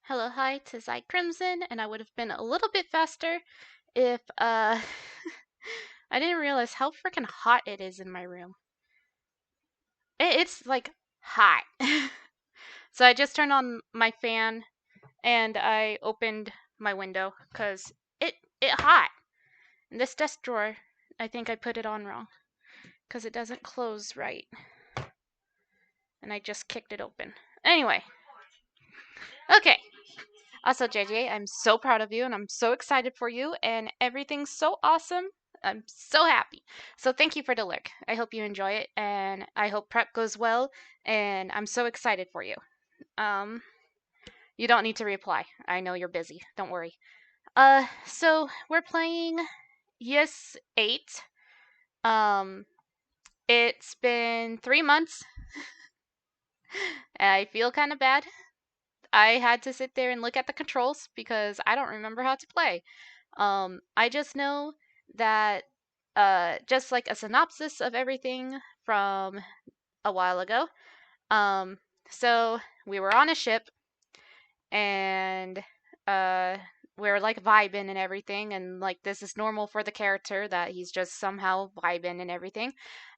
Hello, hi, tis I Crimson, and I would have been a little bit faster if I didn't realize how freaking hot it is in my room. It's like hot. So I just turned on my fan and I opened my window because it hot. And this desk drawer, I think I put it on wrong because it doesn't close right. And I just kicked it open. Anyway, okay. Also, JJ, I'm so proud of you and I'm so excited for you and everything's so awesome. I'm so happy. So thank you for the lurk. I hope you enjoy it and I hope prep goes well and I'm so excited for you. Um you don't need to reply. I know you're busy. Don't worry. So we're playing Yes 8. Um it's been 3 months. I feel kind of bad. I had to sit there and look at the controls because I don't remember how to play. I just know that just like a synopsis of everything from a while ago. Um, so we were on a ship and uh we are like vibing and everything, and like this is normal for the character that he's just somehow vibing and everything.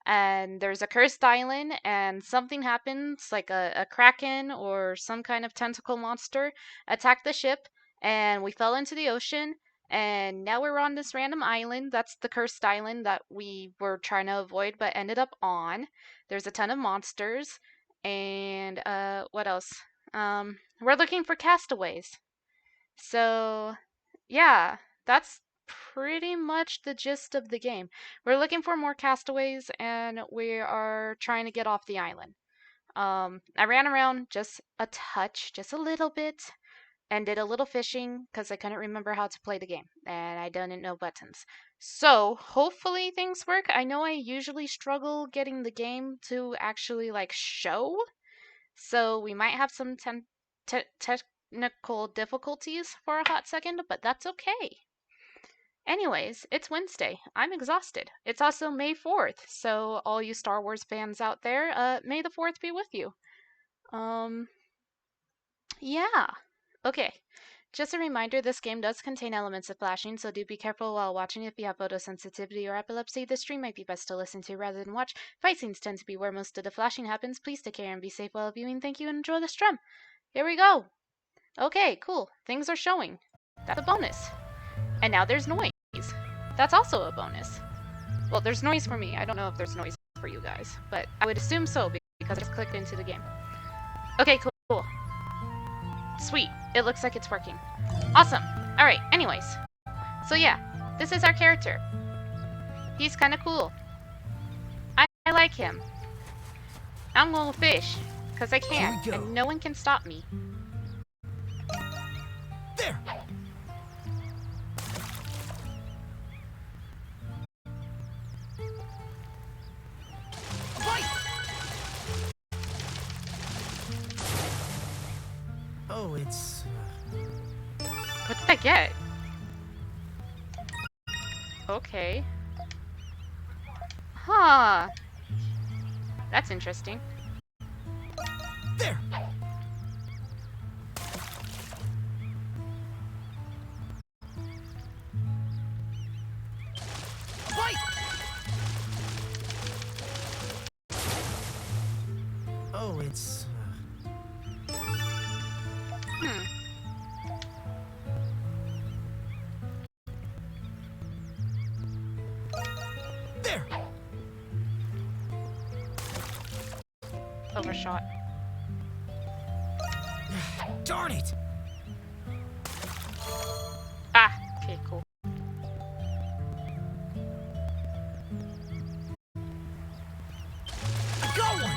And there's a cursed island and something happens, like a kraken or some kind of tentacle monster attacked the ship and we fell into the ocean, and now we're on this random island. That's the cursed island that we were trying to avoid but ended up on. There's a ton of monsters and what else? We're looking for castaways. So, yeah, that's pretty much the gist of the game. We're looking for more castaways and we are trying to get off the island. I ran around just a touch, just a little bit, and did a little fishing because I couldn't remember how to play the game and I didn't know buttons. So, hopefully things work. I know I usually struggle getting the game to actually like show, so we might have some technical difficulties for a hot second, but that's okay. Anyways, it's Wednesday. I'm exhausted. It's also May 4th, so all you Star Wars fans out there, May the 4th be with you. Um, yeah. Okay. Just a reminder, this game does contain elements of flashing, so do be careful while watching. If you have photosensitivity or epilepsy, this stream might be best to listen to rather than watch. Fight scenes tend to be where most of the flashing happens. Please take care and be safe while viewing. Thank you and enjoy the stream. Here we go. Okay, cool. Things are showing. That's a bonus. And now there's noise. That's also a bonus. Well, there's noise for me. I don't know if there's noise for you guys, but I would assume so because I just clicked into the game. Okay, cool. Sweet. It looks like it's working. Awesome. Alright, anyways. So yeah, this is our character. He's kind of cool. I like him. I'm gonna fish, because I can, and no one can stop me. There! Fight! Oh, it's... What did I get? Okay. Huh. That's interesting. There! Fight! Oh, it's... There! Overshot. Darn it! Ah, okay, cool. I got one!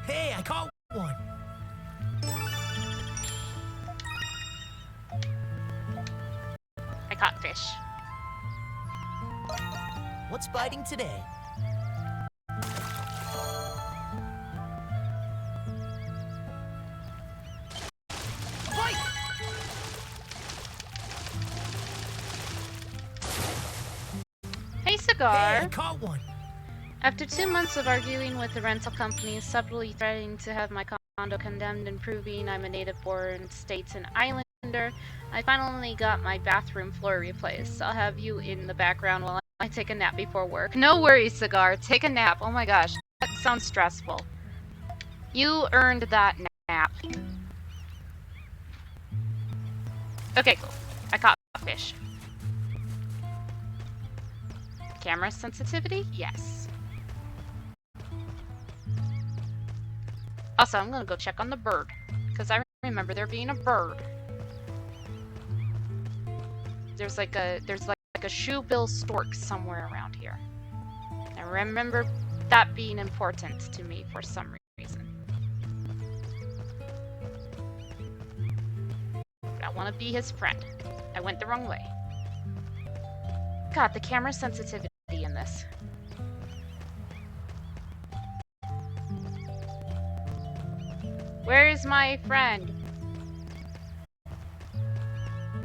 Hey, I caught one! I caught fish. What's biting today? Fight! Hey, cigar. Hey, I caught one! After 2 months of arguing with the rental company, subtly threatening to have my condo condemned and proving I'm a native-born Staten Islander, I finally got my bathroom floor replaced. I'll have you in the background while I take a nap before work. No worries, Cigar. Take a nap. Oh my gosh, that sounds stressful. You earned that nap. Okay, cool. I caught a fish. Camera sensitivity? Yes. Also, I'm gonna go check on the bird, because I remember there being a bird. There's like a shoebill stork somewhere around here. I remember that being important to me for some reason. But I want to be his friend. I went the wrong way. God, the camera sensitivity in this. Where's my friend?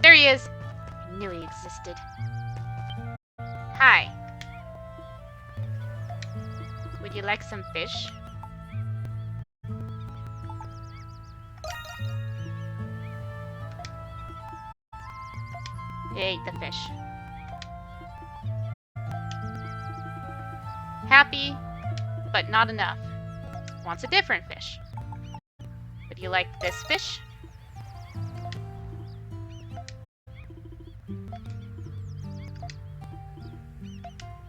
There he is! I knew he existed. Hi. Would you like some fish? He ate the fish. Happy, but not enough. Wants a different fish. Would you like this fish?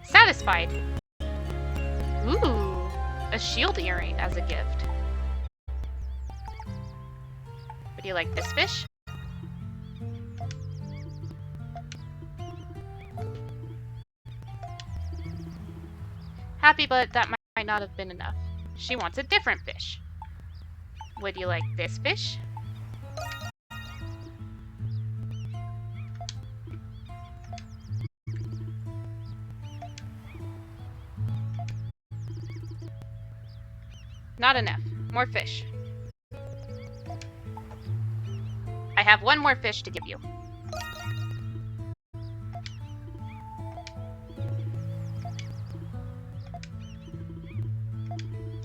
Satisfied. Ooh, a shield earring as a gift. Would you like this fish? Happy, but that might not have been enough. She wants a different fish. Would you like this fish? Not enough. More fish. I have one more fish to give you.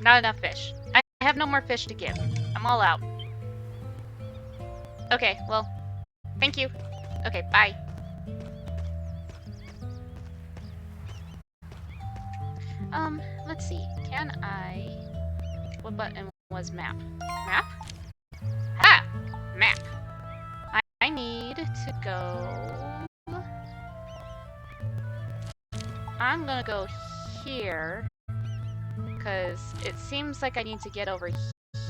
Not enough fish. I have no more fish to give. I'm all out. Okay, well, thank you. Okay, bye. Let's see. Can I... What button was map? Map? Ha! Map. I need to go... I'm gonna go here, because it seems like I need to get over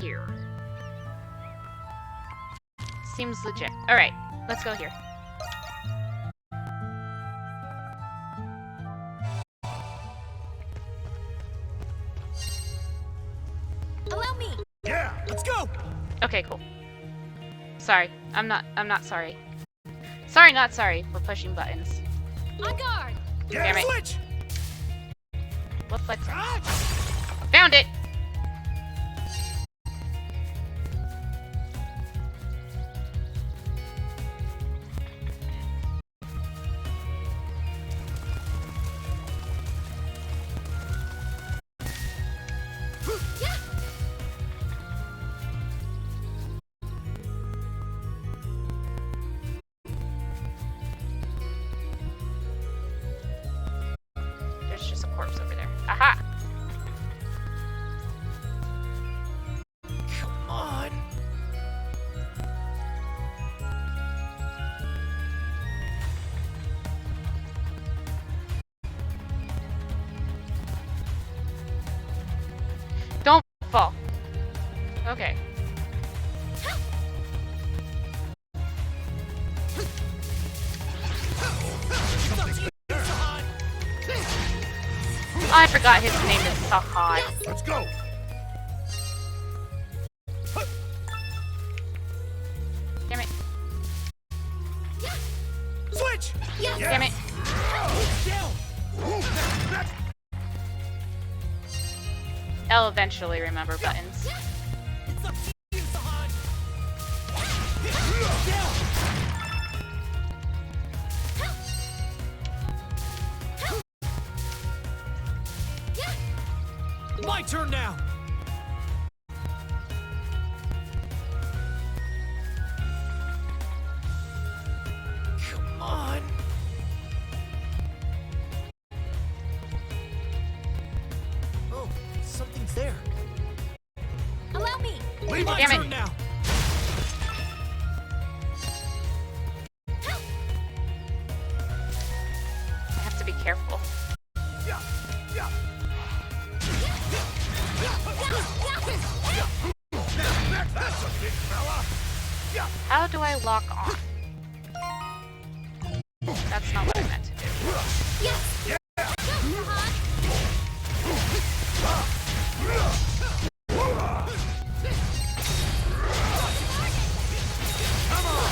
here. Seems legit. Alright, let's go here. Allow me. Yeah, let's go. Okay, cool. Sorry. I'm not sorry. Sorry, not sorry for pushing buttons. On guard. Yeah, Damn it. switch. What button? Found it! There's just a corpse over there. Aha! Come on. Don't fall. Okay. I forgot his name is Sahad. Let's go. Damn it. Switch. Damn it. Down. I'll eventually remember buttons. It's up to you, Sahan. Down. My turn now. Come on. Oh, something's there. Allow me. My Damn it. turn now. I have to be careful. Yeah, yeah. That's a big fella. Yeah. How do I lock on? That's not what I meant to do. Yes. Go, Sahan. Come on.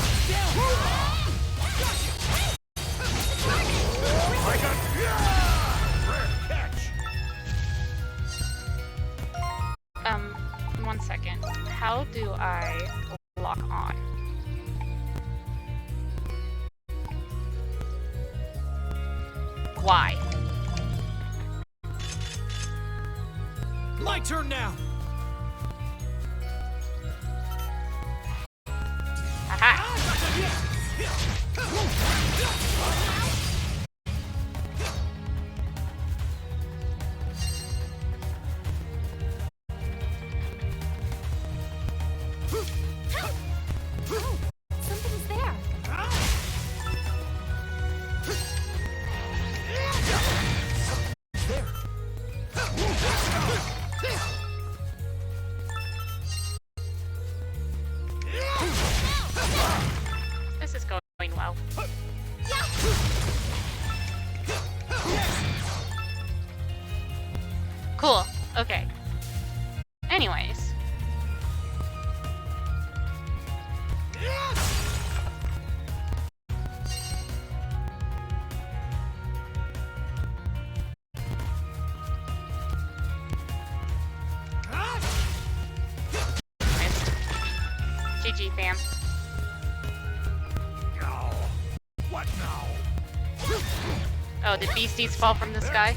I got rare catch. 1 second. How do I lock on? Why? My turn now. Aha! Oh, something's there. There. This is going well. Cool. Okay. Anyways. Missed. GG, fam. No. What now? Oh, did beasties fall from the sky?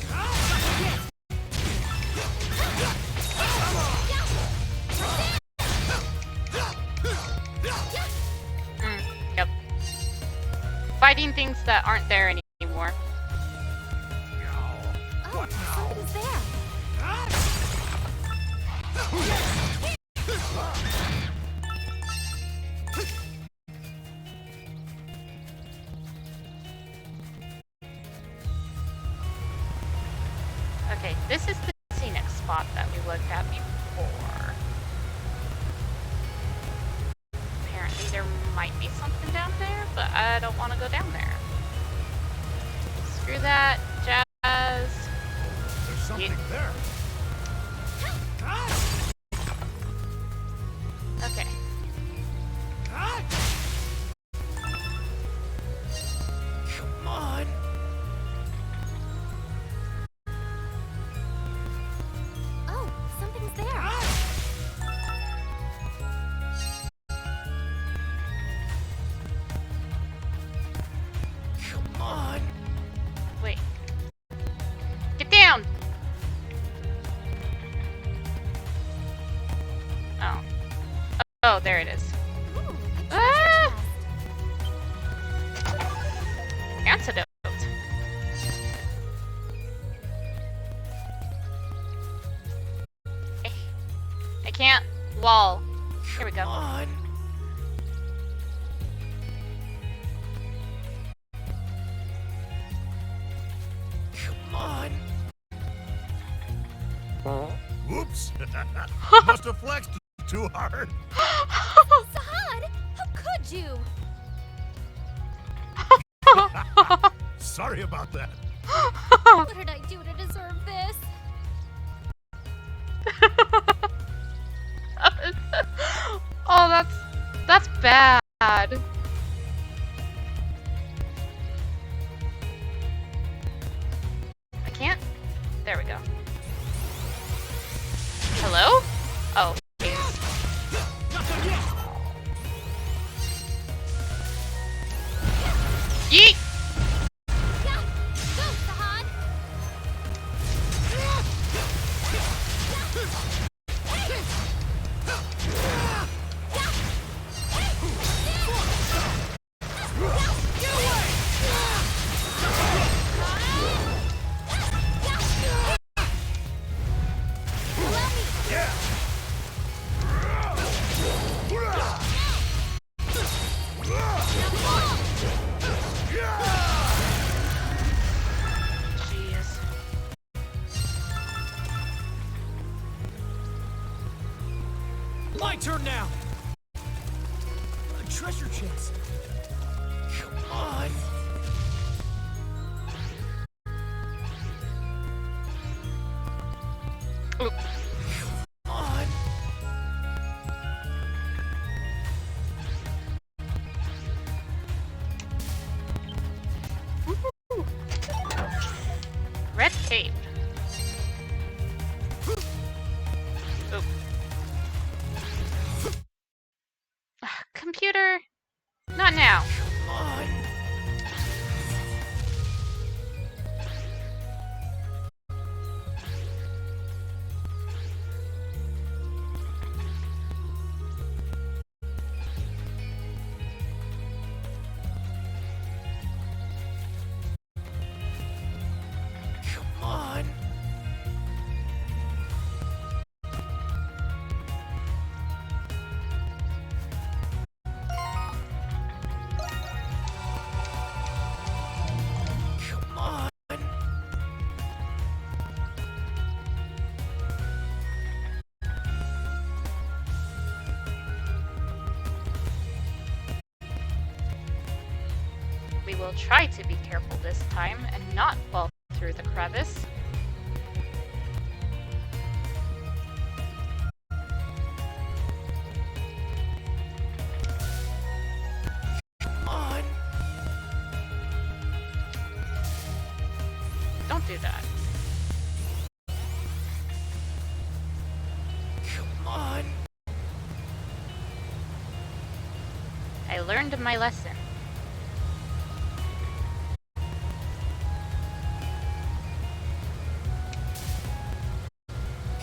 Yep. Fighting things that aren't there anymore. Oh, something's there. Okay, this is the scenic spot that we looked at before. Apparently there might be something down there, but I don't want to go down there. Screw that, Jazz. There's something there. Okay. Come on. Oh, something's there. Come on. Wait. Get down! Oh. Oh, there it is. Ooh, a Ah! treasure chest. Antidote. I can't wall. Here we Come go. on. Come on. Whoops. Must have flexed too hard. Sahan, how could you? Sorry about that. What did I do to deserve this? Oh, that's bad. I can't. There we go. Hello? Oh. Yeet! Yeah, go, Sahan. Yeah. Jeez. My turn now. A treasure chest. Come on. Ooh. Come on. Red cape. Ooh. Computer. Not now. Come on. Come on. Come on. We will try to be careful this time and not fall through the crevice. Come on. Don't do that. Come on. I learned my lesson.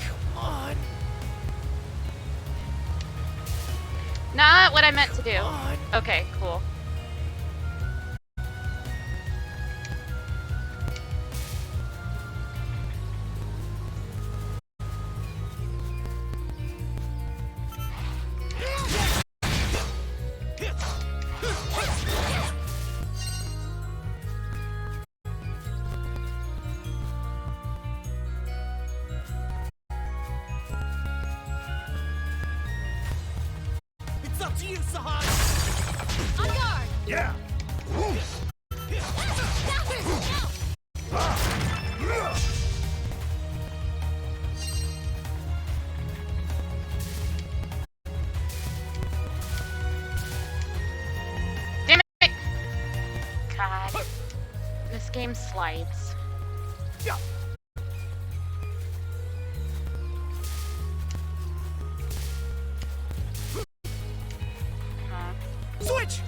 Come on. Not what I meant to do. Come on. Okay, cool. It's up to you, Sahaj. On guard! Yeah. Damn it! God. This game slides. Yeah. Huh. Switch.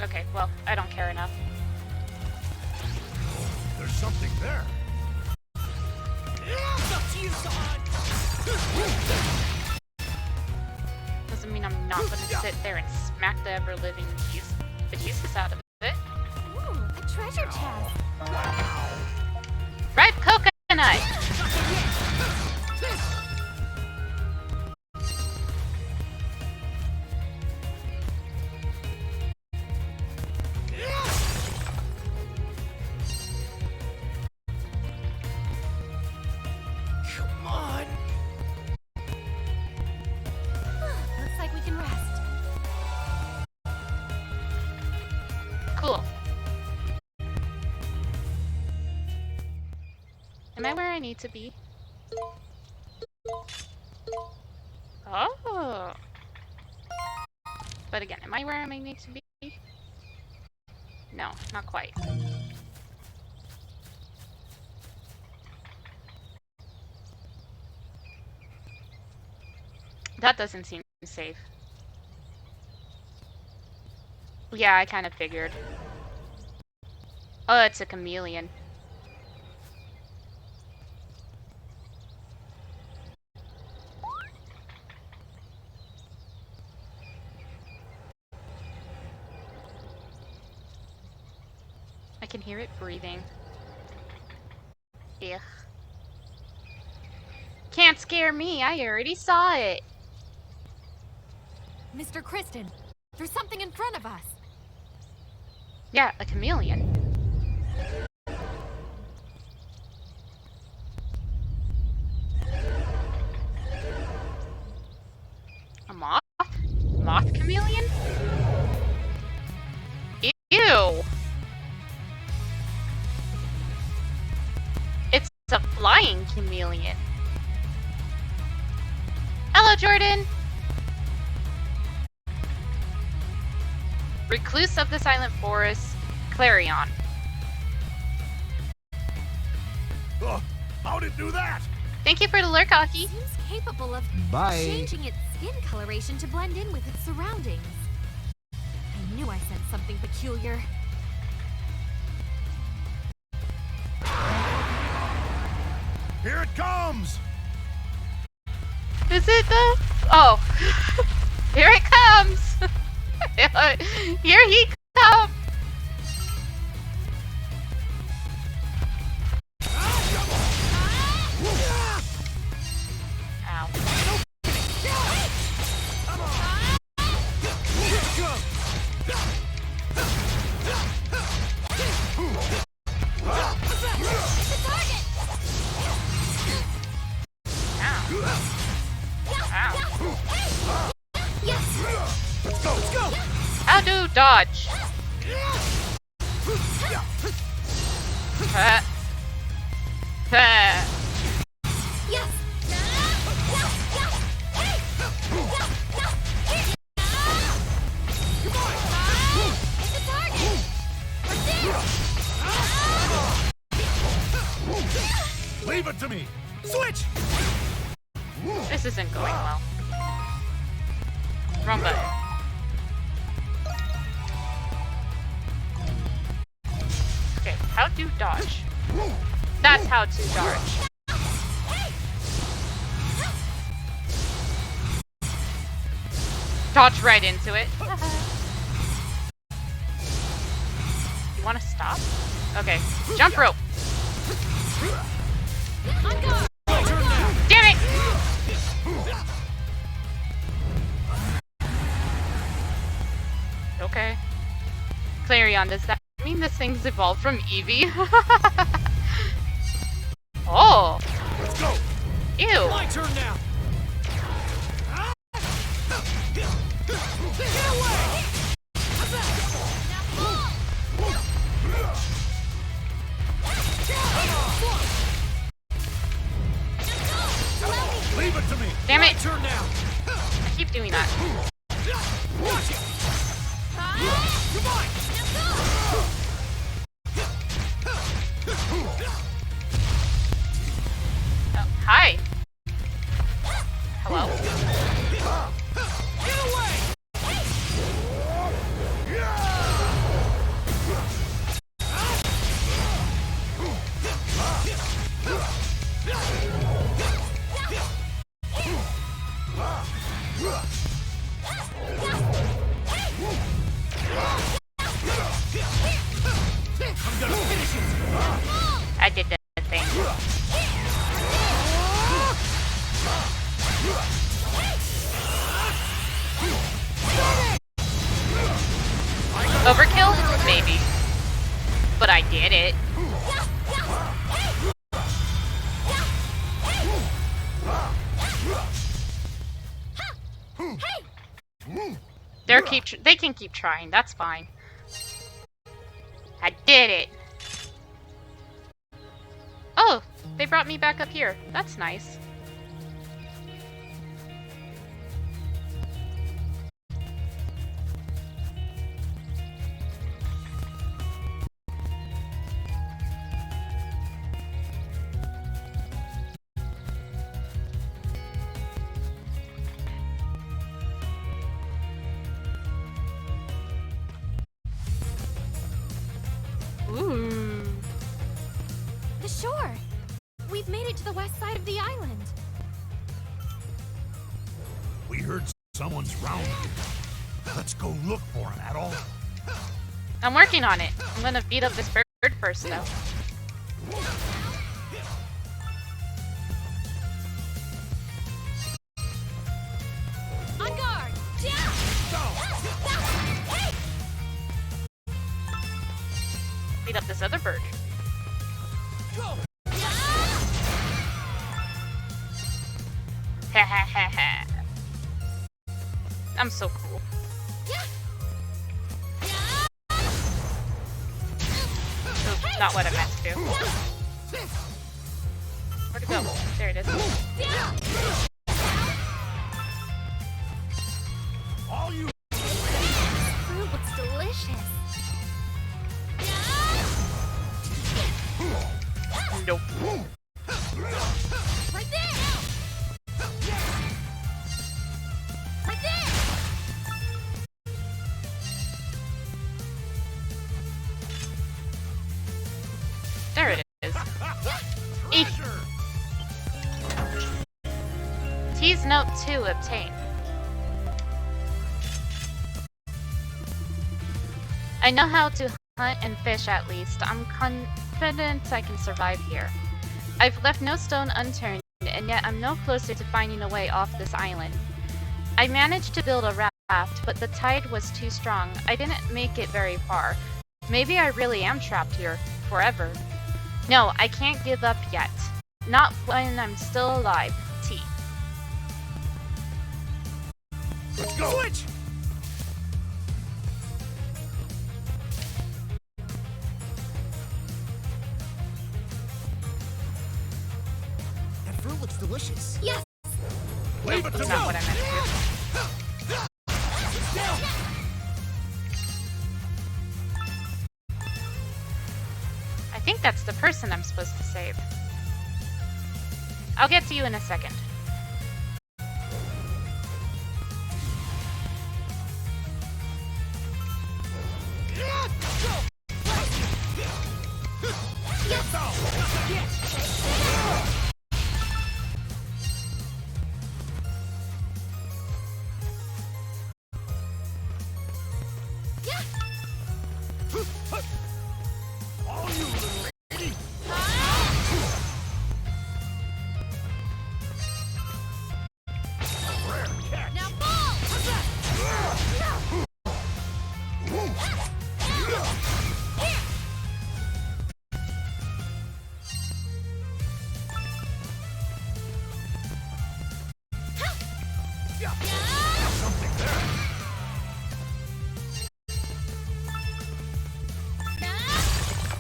Okay, well, I don't care enough. There's something there. It's up to you, Sahaj. Doesn't mean I'm not gonna sit there and smack the ever-living bejesus out of it. Ooh, a treasure chest. Red coconut! Come on. Looks like we can rest. Cool. Am I where I need to be? Oh! But again, am I where I need to be? No, not quite. That doesn't seem safe. Yeah, I kind of figured. Oh, it's a chameleon. I can hear it breathing. Ugh. Can't scare me. I already saw it. Mr. Kristen, there's something in front of us. Yeah, a chameleon. A moth? Moth chameleon? Ew! It's a flying chameleon. Hello, Jordan! Recluse of the Silent Forest, Clarion. How'd it do that? Thank you for the lurk, Aki. Seems capable of Bye. changing its skin coloration to blend in with its surroundings. I knew I sensed something peculiar. Here it comes! Is it the... Oh. Here it comes! Here he comes! Ow. Ow. Let's go! How do dodge? Yes. It's a target. Leave it to me! Switch! This isn't going well. Wrong button. Okay, how to dodge? That's how to dodge. Dodge right into it. You want to stop? Okay, jump rope. On guard. Damn it! Okay. Clarion, does that mean this thing's evolved from Eevee? Oh! Let's go! Ew! My turn now! Leave it to me! Damn it! My turn now! I keep doing that. Watch it! Oh, hi! Hello? Get away! I'm gonna finish it! I did the thing. Overkill? Maybe. But I did it. They can keep trying. That's fine. I did it. Oh, they brought me back up here. That's nice. Ooh. The shore. We've made it to the west side of the island. We heard someone's round here. Let's go look for him, at all. I'm working on it. I'm gonna beat up this bird first, though. beat up this other bird. Go! Ha ha ha ha. I'm so cool. Oops, not what I meant to do. Where'd it go? There it is. All you Fruit looks delicious. Nope. Right there! Right there! There it is. Eek. treasure! T's note 2 obtained. I know how to hunt and fish at least. I'm confident I can survive here. I've left no stone unturned, and yet I'm no closer to finding a way off this island. I managed to build a raft, but the tide was too strong. I didn't make it very far. Maybe I really am trapped here forever. No, I can't give up yet. Not when I'm still alive. T. Let's go! Switch! That fruit looks delicious. Yes! Leave it to That's me! not what I meant to do. Down! I think that's the person I'm supposed to save. I'll get to you in a second. All you little lady! Rare catch! Now ball! Something there!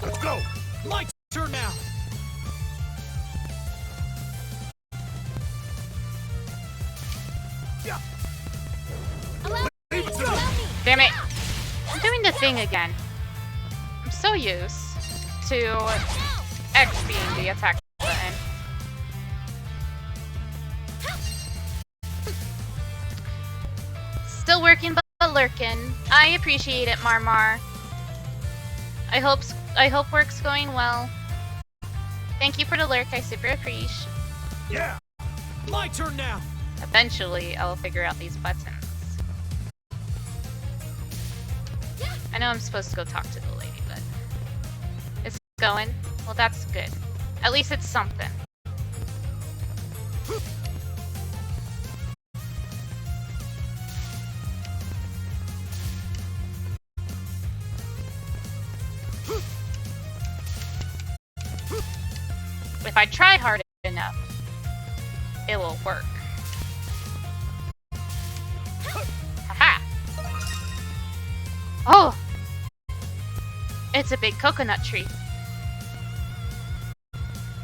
Let's go! My turn now. Yeah! Allow Leave it to me! me! Damn it! I'm doing the thing again. I'm so used to X being the attack button. Still working but lurking. I appreciate it, Marmar. I hope work's going well. Thank you for the lurk, I super appreciate. Yeah! My turn now. Eventually, I'll figure out these buttons. I know I'm supposed to go talk to the lady, but it's going. Well, that's good. At least it's something. If I try hard enough, it will work. Haha! Oh! It's a big coconut tree.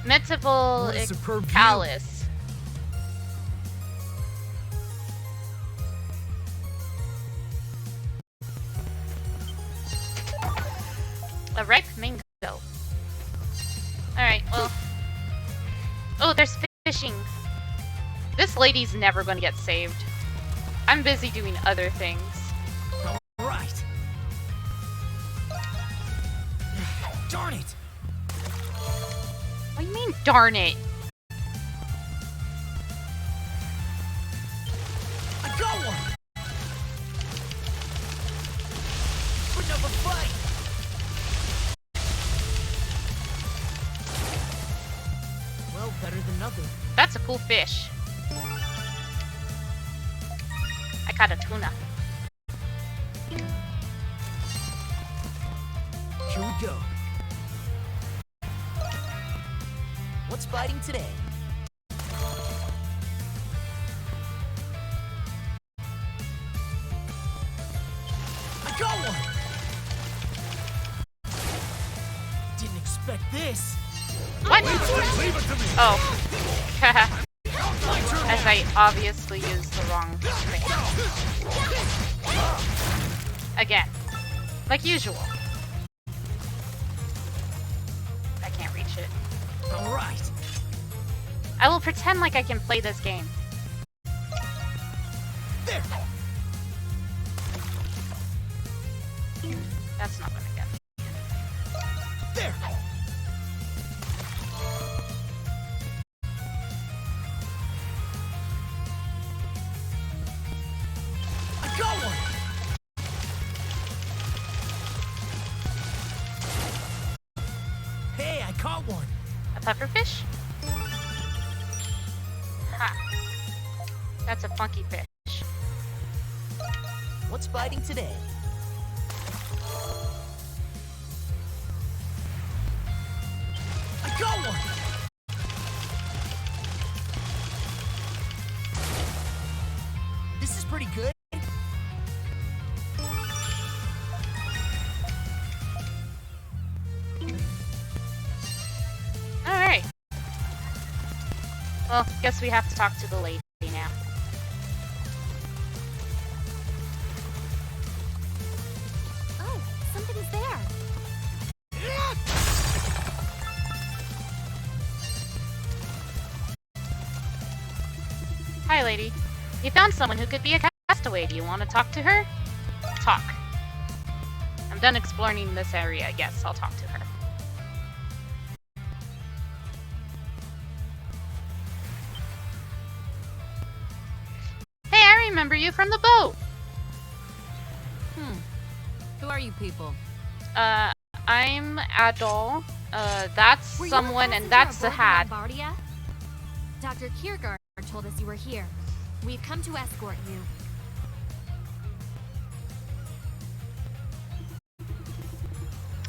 Metable What a superb view. callus. A ripe mango. Alright, well. Oh, there's fishing. This lady's never gonna get saved. I'm busy doing other things. Right. Darn it. What do you mean, darn it? I got one. Put up a fight. Well, better than nothing. That's a cool fish. I caught a tuna. Here we go. What's biting today? I got one! Didn't expect this. What? Leave it to me. Oh. As I obviously used the wrong thing. Again. Like usual. I can't reach it. All right. I will pretend like I can play this game. There. That's not gonna get me. There. I got one. Hey, I caught one. A pufferfish? Ha. That's a funky fish. What's biting today? I got one. This is pretty good. Alright. Well, guess we have to talk to the lady now. Oh, somebody's there. Hi, lady. You found someone who could be a castaway. Do you want to talk to her? Talk. I'm done exploring this area. Yes, I'll talk to her. Hey, I remember you from the boat. Who are you people? I'm Adol. That's Were you someone, a and passenger that's the aboard hat. Lombardia? Dr. Kierkegaard told us you were here. We've come to escort you.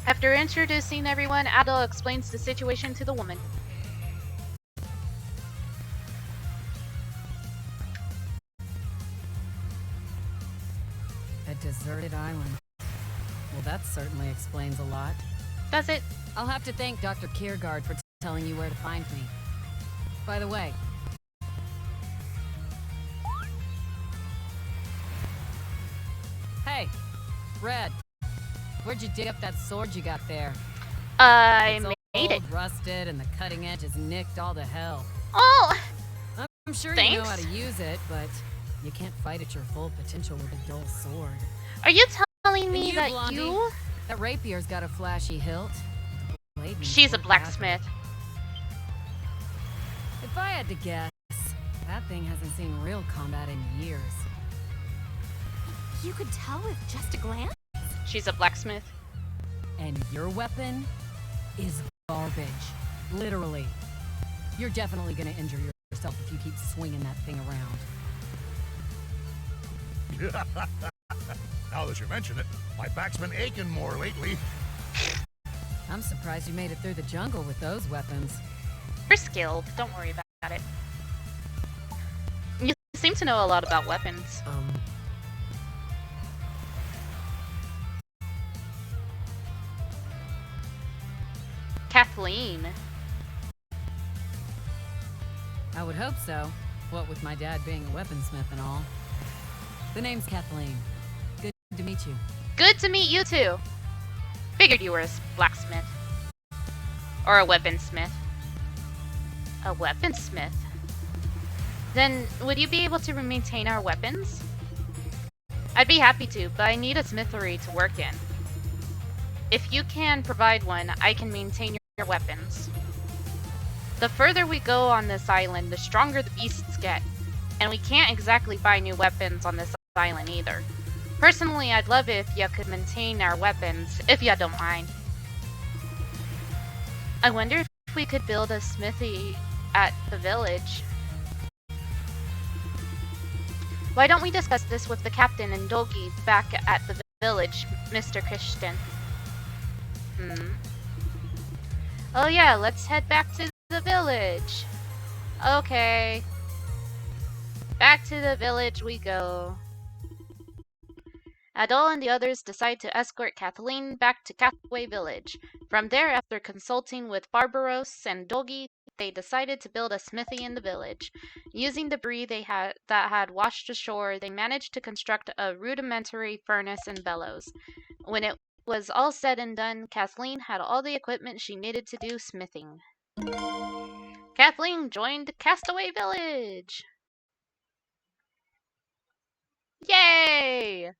After introducing everyone, Adol explains the situation to the woman. A deserted island. Well, that certainly explains a lot. Does it? I'll have to thank Dr. Kierkegaard for telling you where to find me. By the way, hey, Red, where'd you dig up that sword you got there? I It's made it. old, rusted, and the cutting edge is nicked all to hell. Oh! I'm sure you know how Thanks. to use it, but you can't fight at your full potential with a dull sword. Are you telling And me you, that Blondie, you... That rapier's got a flashy hilt. The blade needs She's a work blacksmith. badly. If I had to guess, that thing hasn't seen real combat in years. You could tell with just a glance? She's a blacksmith. And your weapon is garbage. Literally. You're definitely gonna injure yourself if you keep swinging that thing around. Now that you mention it, my back's been aching more lately. I'm surprised you made it through the jungle with those weapons. You're skilled. Don't worry about it. You seem to know a lot about weapons. Kathleen. I would hope so. What with my dad being a weaponsmith and all. The name's Kathleen. Good to meet you. Good to meet you too. Figured you were a blacksmith. Or a weaponsmith. A weaponsmith? Then, would you be able to maintain our weapons? I'd be happy to, but I need a smithery to work in. If you can provide one, I can maintain your weapons. The further we go on this island, the stronger the beasts get. And we can't exactly buy new weapons on this island either. Personally, I'd love it if you could maintain our weapons, if you don't mind. I wonder if we could build a smithy at the village. Why don't we discuss this with the captain and Dolgi back at the village, Mr. Christian? Oh yeah, let's head back to the village. Okay. Back to the village we go. Adol and the others decide to escort Kathleen back to Castaway Village. From there, after consulting with Barbaros and Dolgi, they decided to build a smithy in the village. Using debris that had washed ashore, they managed to construct a rudimentary furnace and bellows. When it was all said and done, Kathleen had all the equipment she needed to do smithing. Kathleen joined Castaway Village! Yay!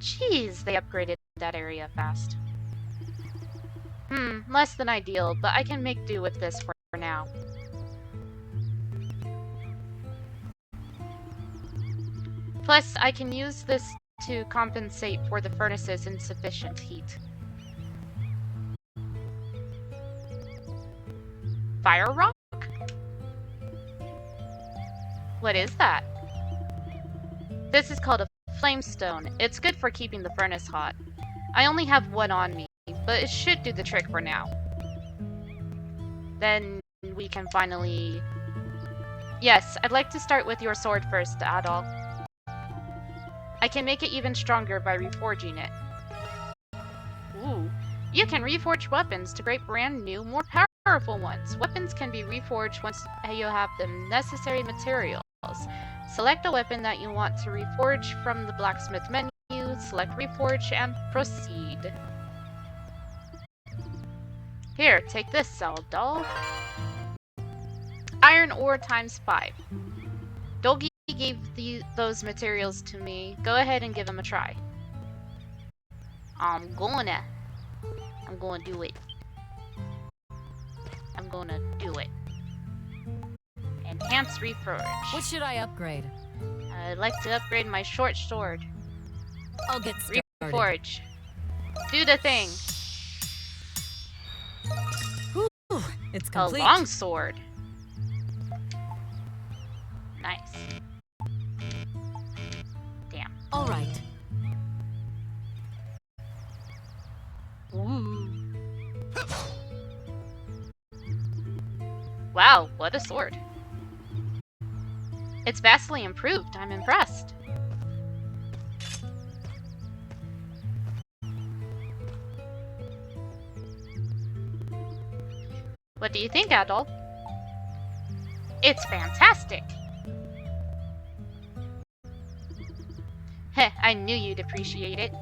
Jeez, they upgraded that area fast. Less than ideal, but I can make do with this for now. Plus, I can use this to compensate for the furnace's insufficient heat. Fire rock? What is that? This is called a flamestone. It's good for keeping the furnace hot. I only have one on me, but it should do the trick for now. Then we can finally... Yes, I'd like to start with your sword first, Adol. I can make it even stronger by reforging it. Ooh. You can reforge weapons to create brand new, more powerful ones. Weapons can be reforged once you have the necessary materials. Select a weapon that you want to reforge from the blacksmith menu, select reforge, and proceed. Here, take this, Adol. Iron ore times 5. Dolgi gave those materials to me. Go ahead and give them a try. I'm gonna do it. I'm gonna do it. Enhance reforge. What should I upgrade? I'd like to upgrade my short sword. I'll get started. Reforge. Do the thing. Whew, it's complete. A long sword. Nice. Damn. All right. Ooh. Wow, what a sword. It's vastly improved. I'm impressed. What do you think, Adol? It's fantastic! Heh, I knew you'd appreciate it.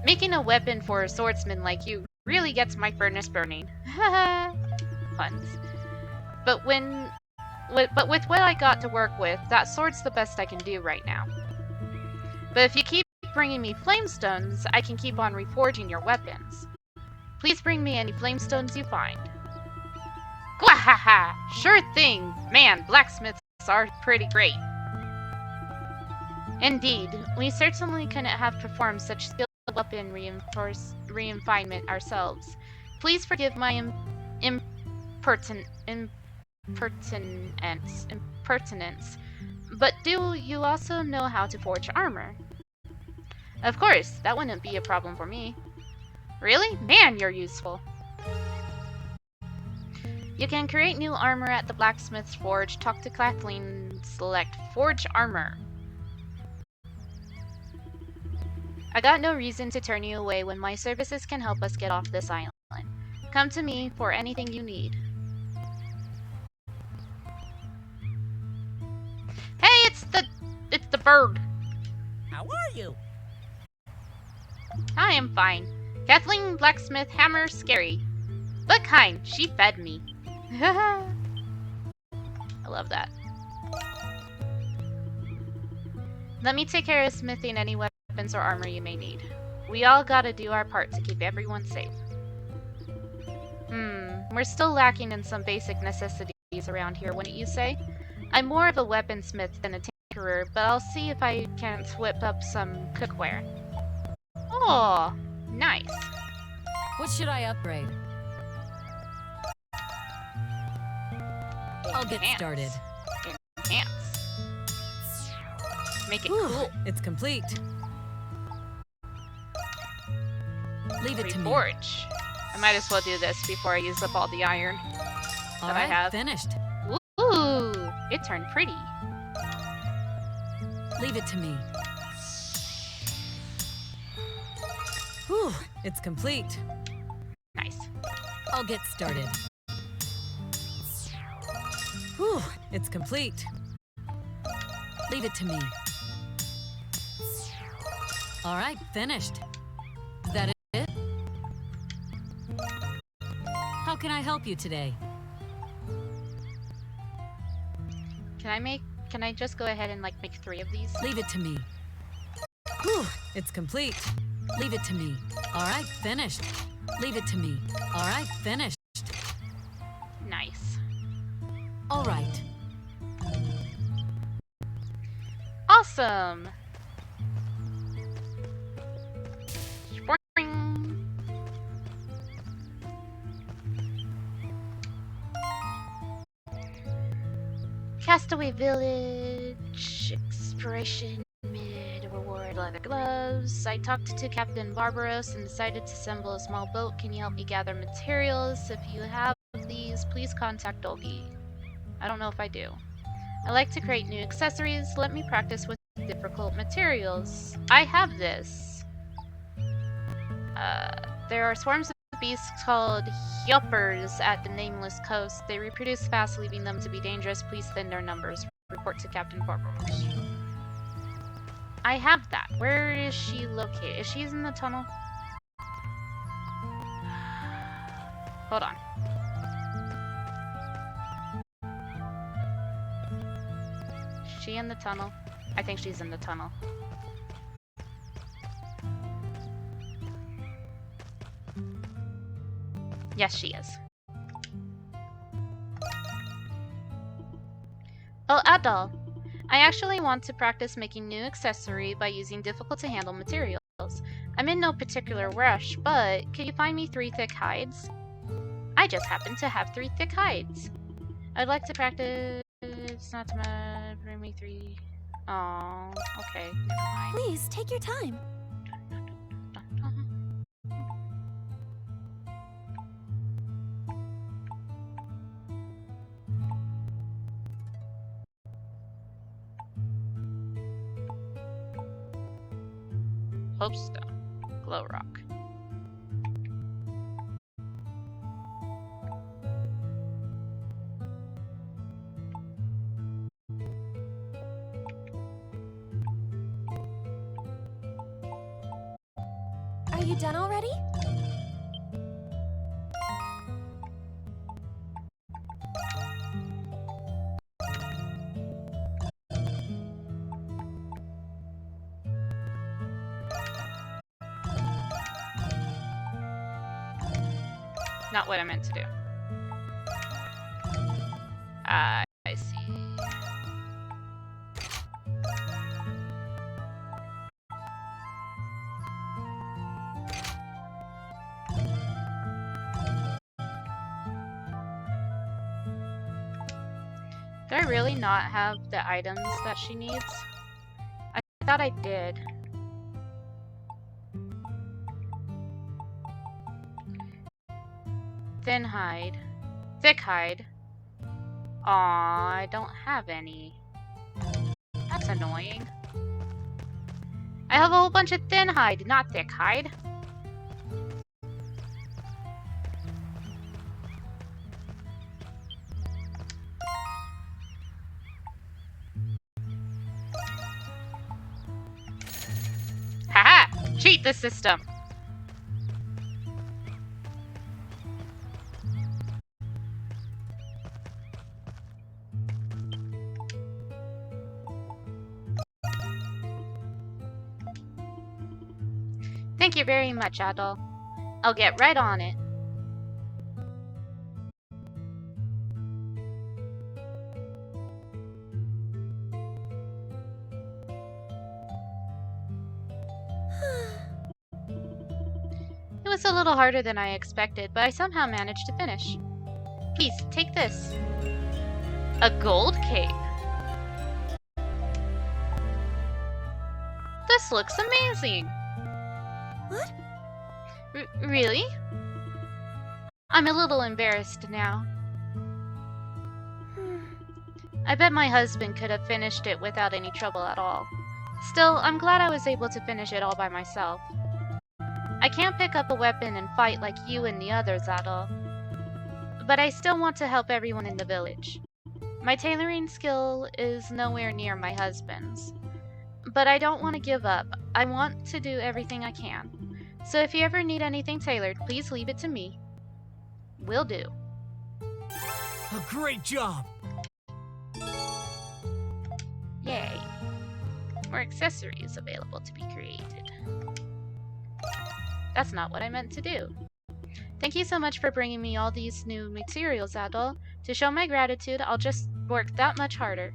Making a weapon for a swordsman like you really gets my furnace burning. Haha. Puns. But with what I got to work with, that sword's the best I can do right now. But if you keep bringing me flamestones, I can keep on reforging your weapons. Please bring me any flamestones you find. Gwahaha! Sure thing! Man, blacksmiths are pretty great. Indeed, we certainly couldn't have performed such skilled weapon refinement ourselves. Please forgive my impertinence. But do you also know how to forge armor? Of course, that wouldn't be a problem for me. Really? Man, you're useful. You can create new armor at the blacksmith's forge. Talk to Kathleen. Select Forge Armor. I got no reason to turn you away when my services can help us get off this island. Come to me for anything you need. Hey, it's the bird. How are you? I am fine. Kathleen Blacksmith Hammer Scary. But kind, she fed me. I love that. Let me take care of smithing any weapons or armor you may need. We all gotta do our part to keep everyone safe. We're still lacking in some basic necessities around here, wouldn't you say? I'm more of a weaponsmith than a tinkerer, but I'll see if I can't whip up some cookware. Oh, nice. What should I upgrade? I'll get started. Enhance. Make it Whew, cool. it's complete. Leave it to me. Reforge. I might as well do this before I use up all the iron All that I right, have. finished. Ooh, it turned pretty. Leave it to me. Whew, it's complete. Nice. I'll get started. Whew, it's complete. Leave it to me. All right, finished. Is that it? How can I help you today? Can I just go ahead and like make 3 of these? Leave it to me. Whew, it's complete. Leave it to me. All right, finished. Leave it to me. All right, finished. Nice. All right. Awesome. Boing. Castaway Village. Exploration. Mid. Reward leather gloves. I talked to Captain Barbaros and decided to assemble a small boat. Can you help me gather materials? If you have these, please contact Dolgi. I don't know if I do. I like to create new accessories. Let me practice with difficult materials. I have this. There are swarms of beasts called Hyoppers at the Nameless Coast. They reproduce fast, leaving them to be dangerous. Please thin their numbers. Report to Captain Barbaros. I have that. Where is she located? Is she in the tunnel? Hold on. Is she in the tunnel? I think she's in the tunnel. Yes, she is. Oh, Adol. I actually want to practice making new accessory by using difficult to handle materials. I'm in no particular rush, but can you find me 3 thick hides? I just happen to have 3 thick hides. I'd like to practice. It's not too much. Bring me 3. Oh, okay. Never mind. Please, take your time. Hopestone. Glow rock. Are you done already? Not what I meant to do. I see. Do I really not have the items that she needs? I thought I did. Thin hide. Thick hide. Aw, I don't have any. That's annoying. I have a whole bunch of thin hide, not thick hide. Haha! Cheat the system! Thank you very much, Adol. I'll get right on it. It was a little harder than I expected, but I somehow managed to finish. Please, take this. A gold cape. This looks amazing. What? Really? I'm a little embarrassed now. I bet my husband could have finished it without any trouble at all. Still, I'm glad I was able to finish it all by myself. I can't pick up a weapon and fight like you and the others at all. But I still want to help everyone in the village. My tailoring skill is nowhere near my husband's. But I don't want to give up. I want to do everything I can. So if you ever need anything tailored, please leave it to me. Will do. A great job! Yay. More accessories available to be created. That's not what I meant to do. Thank you so much for bringing me all these new materials, Adol. To show my gratitude, I'll just work that much harder.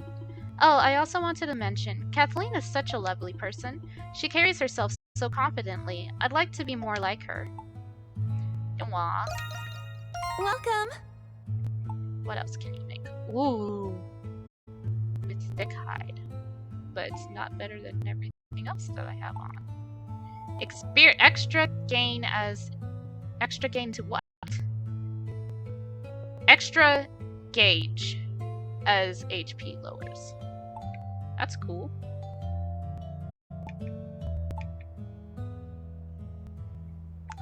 Oh, I also wanted to mention, Kathleen is such a lovely person. She carries herself so confidently. I'd like to be more like her. Aww. Welcome! What else can you make? Ooh. It's thick hide. But it's not better than everything else that I have on. Extra gain to what? Extra gauge as HP lowers. That's cool.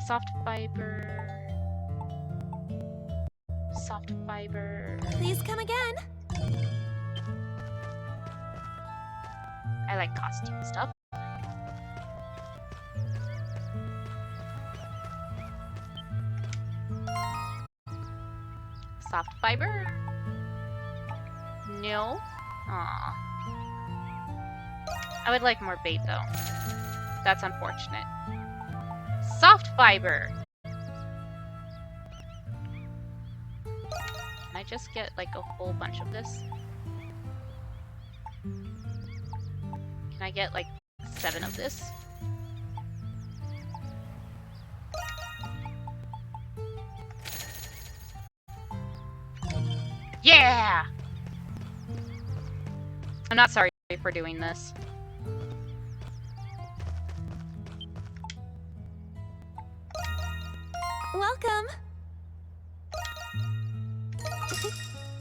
Soft fiber. Soft fiber. Please come again. I like costume stuff. Soft fiber? No. Aw. I would like more bait though. That's unfortunate. Soft fiber! Can I just get like a whole bunch of this? Can I get like 7 of this? Yeah! I'm not sorry for doing this. Welcome!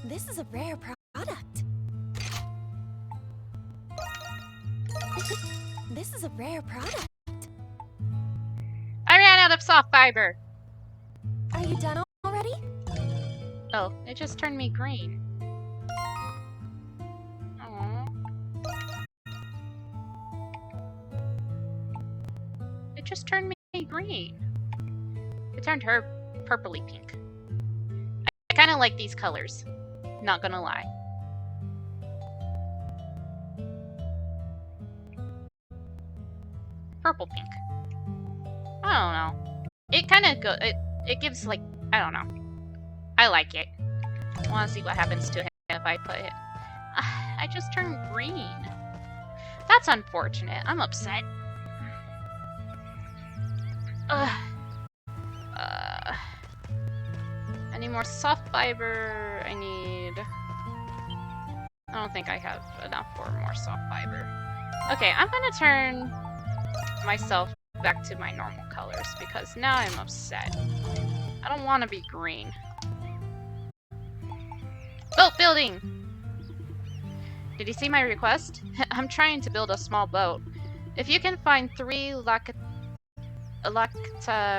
This is a rare product. This is a rare product. I ran out of soft fiber! Are you done already? Oh, it just turned me green. Aww. It just turned me green. It turned her purpley pink. I kinda like these colors. Not gonna lie. Purple pink. I don't know. It kinda it gives like, I don't know. I like it. I wanna see what happens to him if I put it. I just turned green. That's unfortunate. I'm upset. Ugh. I need more soft fiber. I don't think I have enough for more soft fiber. Okay, I'm gonna turn myself back to my normal colors because now I'm upset. I don't want to be green. Boat building! Did you see my request? I'm trying to build a small boat. If you can find 3 lacta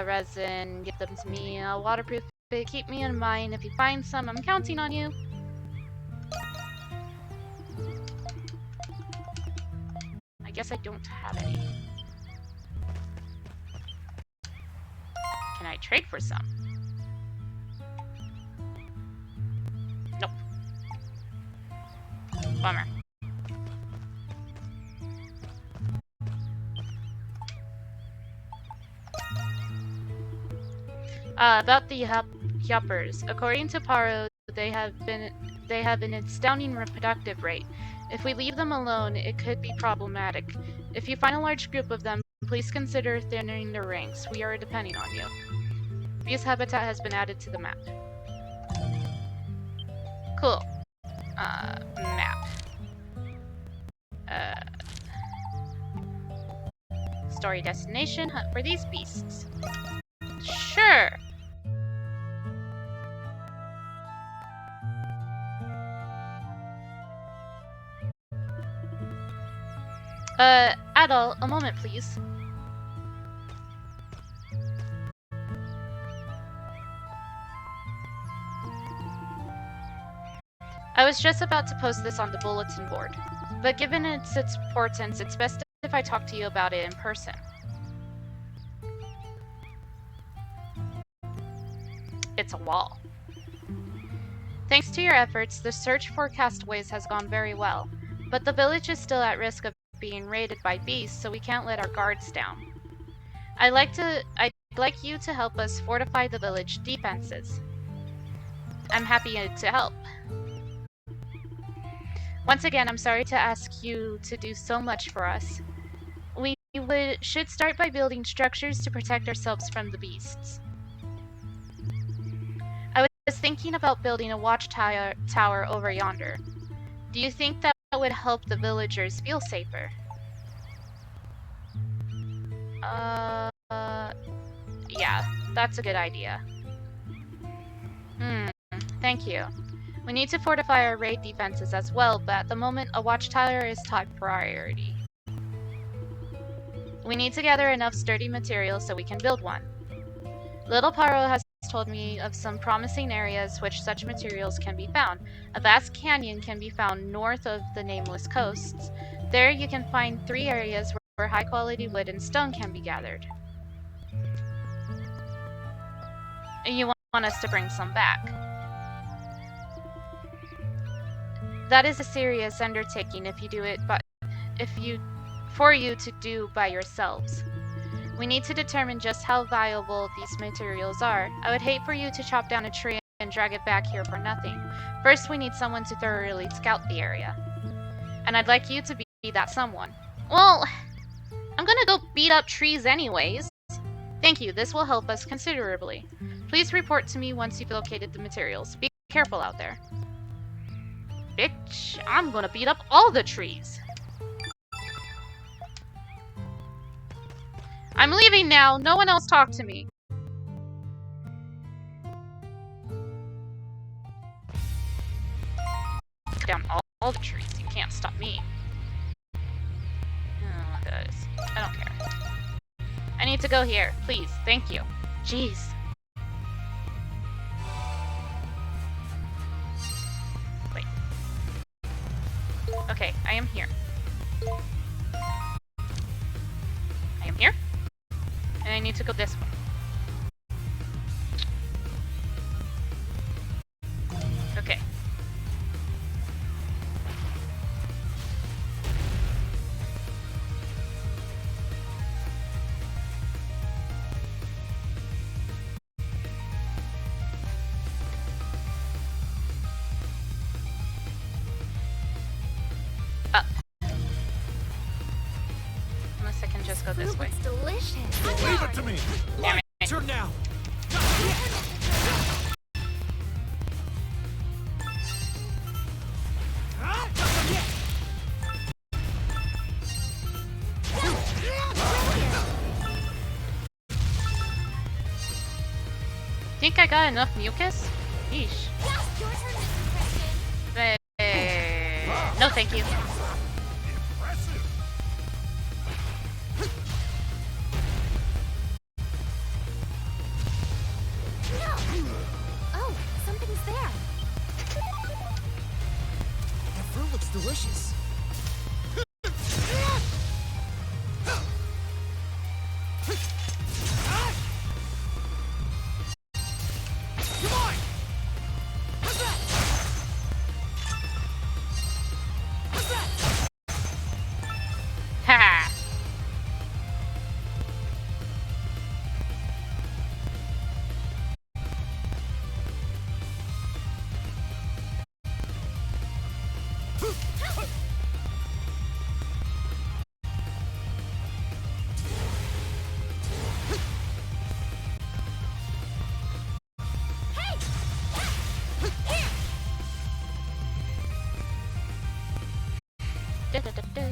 resin, give them to me. I'll waterproof it. Keep me in mind. If you find some, I'm counting on you. I guess I don't have any. Can I trade for some? Nope. Bummer. About the yuppers. According to Paro, they have an astounding reproductive rate. If we leave them alone, it could be problematic. If you find a large group of them, please consider thinning their ranks. We are depending on you. Beast habitat has been added to the map. Cool. Map. Story destination, hunt for these beasts. Adol, a moment, please. I was just about to post this on the bulletin board, but given its importance, it's best if I talk to you about it in person. It's a wall. Thanks to your efforts, the search for castaways has gone very well, but the village is still at risk of being raided by beasts, so we can't let our guards down. I'd like you to help us fortify the village defenses. I'm happy to help. Once again, I'm sorry to ask you to do so much for us. We should start by building structures to protect ourselves from the beasts. I was thinking about building a watchtower over yonder. Do you think that would help the villagers feel safer? Yeah, that's a good idea. Thank you. We need to fortify our raid defenses as well, but at the moment, a watchtower is top priority. We need to gather enough sturdy materials so we can build one. Little Paro has told me of some promising areas which such materials can be found. A vast canyon can be found north of the Nameless Coasts. There you can find 3 areas where high-quality wood and stone can be gathered. And you want us to bring some back. That is a serious undertaking for you to do by yourselves. We need to determine just how valuable these materials are. I would hate for you to chop down a tree and drag it back here for nothing. First, we need someone to thoroughly scout the area. And I'd like you to be that someone. Well, I'm gonna go beat up trees anyways. Thank you, this will help us considerably. Please report to me once you've located the materials. Be careful out there. Bitch, I'm gonna beat up all the trees. I'm leaving now. No one else talk to me. Cut down all the trees. You can't stop me. Oh, guys. I don't care. I need to go here. Please. Thank you. Jeez. Wait. Okay, I am here. I am here. And I need to go this way. Okay. Up. Unless I can just go this way. It's delicious. Leave it to me. Damn it. Turn now. Think I got enough mucus? Yeesh. Your turn, Mr. President. No, thank you. Impressive. Oh, something's there. That fruit looks delicious. Come on! How's that? How's that? Ha! Da-da-da-da.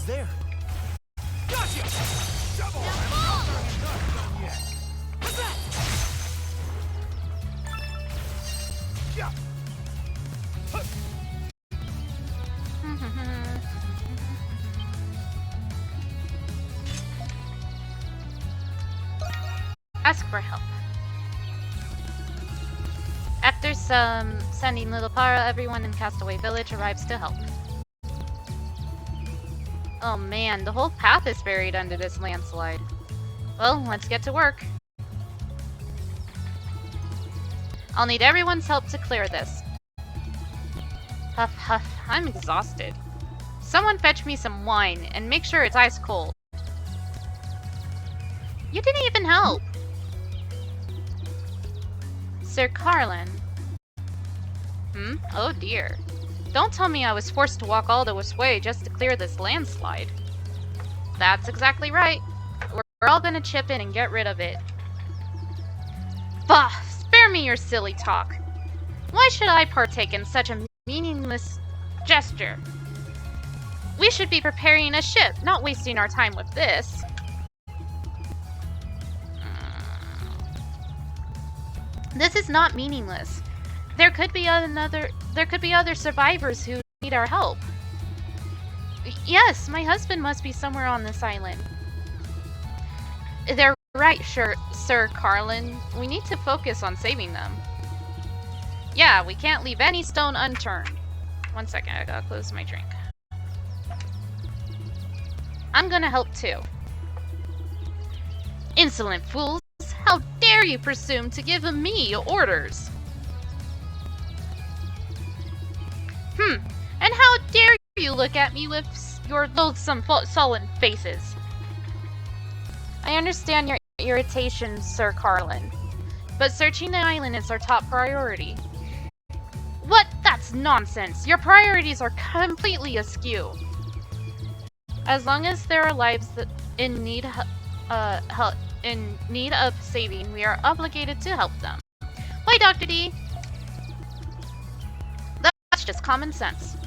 It's there. Gotcha! Double! Not done yet. What's that? Yeah. Ask for help. After some sending little Para, everyone in Castaway Village arrives to help. Oh man, the whole path is buried under this landslide. Well, let's get to work. I'll need everyone's help to clear this. Huff huff, I'm exhausted. Someone fetch me some wine, and make sure it's ice cold. You didn't even help! Sir Carlin. Oh dear. Don't tell me I was forced to walk all this way just to clear this landslide. That's exactly right. We're all gonna chip in and get rid of it. Bah! Spare me your silly talk. Why should I partake in such a meaningless gesture? We should be preparing a ship, not wasting our time with this. This is not meaningless. There could be other survivors who need our help. Yes, my husband must be somewhere on this island. They're right, Sir Carlin. We need to focus on saving them. Yeah, we can't leave any stone unturned. 1 second, I gotta close my drink. I'm gonna help too. Insolent fools! How dare you presume to give me orders? And how dare you look at me with your loathsome, sullen faces? I understand your irritation, Sir Carlin, but searching the island is our top priority. What? That's nonsense! Your priorities are completely askew. As long as there are lives that in need of saving, we are obligated to help them. Why, Dr. D? That's just common sense.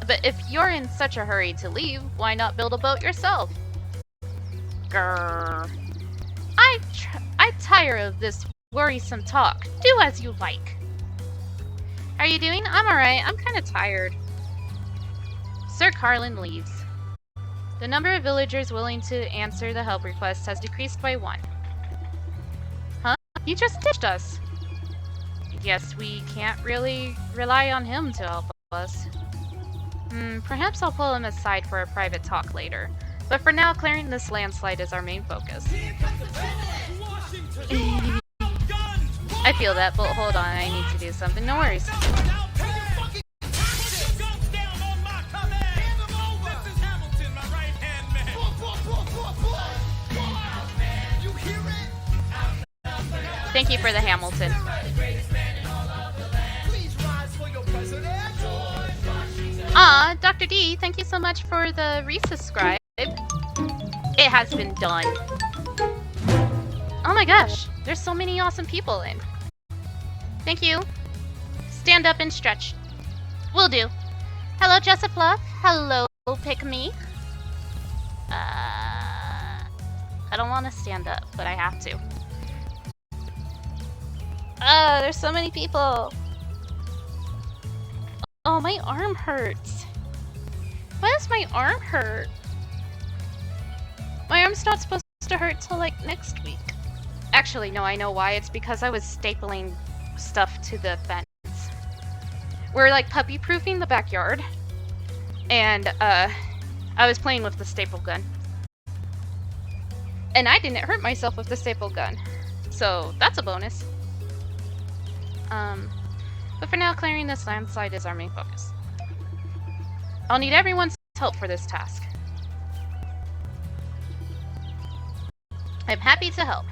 But if you're in such a hurry to leave, why not build a boat yourself? Grrr. I tire of this worrisome talk. Do as you like. How are you doing? I'm alright. I'm kind of tired. Sir Carlin leaves. The number of villagers willing to answer the help request has decreased by 1. Huh? He just ditched us. Guess we can't really rely on him to help us. Perhaps I'll pull him aside for a private talk later. But for now, clearing this landslide is our main focus. I feel that, but hold on, I need to do something. No worries. Thank you for the Hamilton. Dr. D, thank you so much for the resubscribe. It has been done. Oh my gosh, there's so many awesome people in. Thank you. Stand up and stretch. Will do. Hello, Jessup Fluff. Hello, Pick Me. I don't want to stand up, but I have to. There's so many people. Oh, my arm hurts. Why does my arm hurt? My arm's not supposed to hurt till like next week. Actually, no, I know why. It's because I was stapling stuff to the fence. We're like puppy proofing the backyard. And I was playing with the staple gun. And I didn't hurt myself with the staple gun. So that's a bonus. But for now, clearing this landslide is our main focus. I'll need everyone's help for this task. I'm happy to help.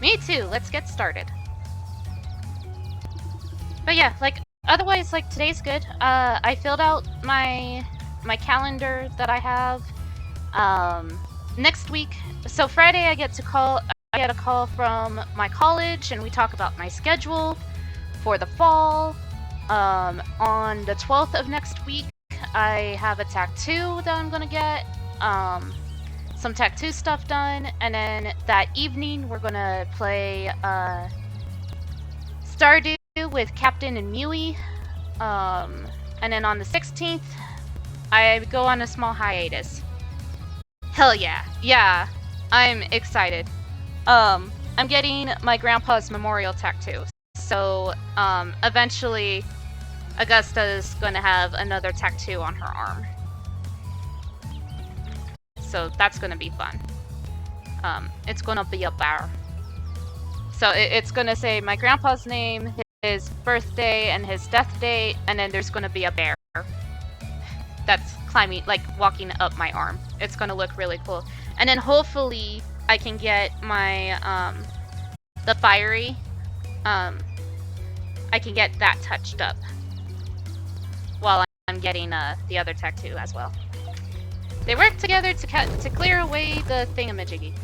Me too, let's get started. But yeah, like, otherwise, like, today's good. I filled out my calendar that I have. Next week, so Friday I get a call from my college, and we talk about my schedule for the fall. On the 12th of next week, I have a tattoo that I'm gonna get. Some tattoo stuff done, and then that evening we're gonna play Stardew with Captain and Mewy. And then on the 16th, I go on a small hiatus. Hell yeah. Yeah, I'm excited. I'm getting my grandpa's memorial tattoo. So, eventually, Augusta's gonna have another tattoo on her arm. So that's gonna be fun. It's gonna be a bear. So it's gonna say my grandpa's name, his birthday, and his death date, and then there's gonna be a bear that's climbing, like walking up my arm. It's gonna look really cool. And then hopefully I can get my the fiery, I can get that touched up while I'm getting the other tattoo as well. They work together to clear away the thingamajiggy.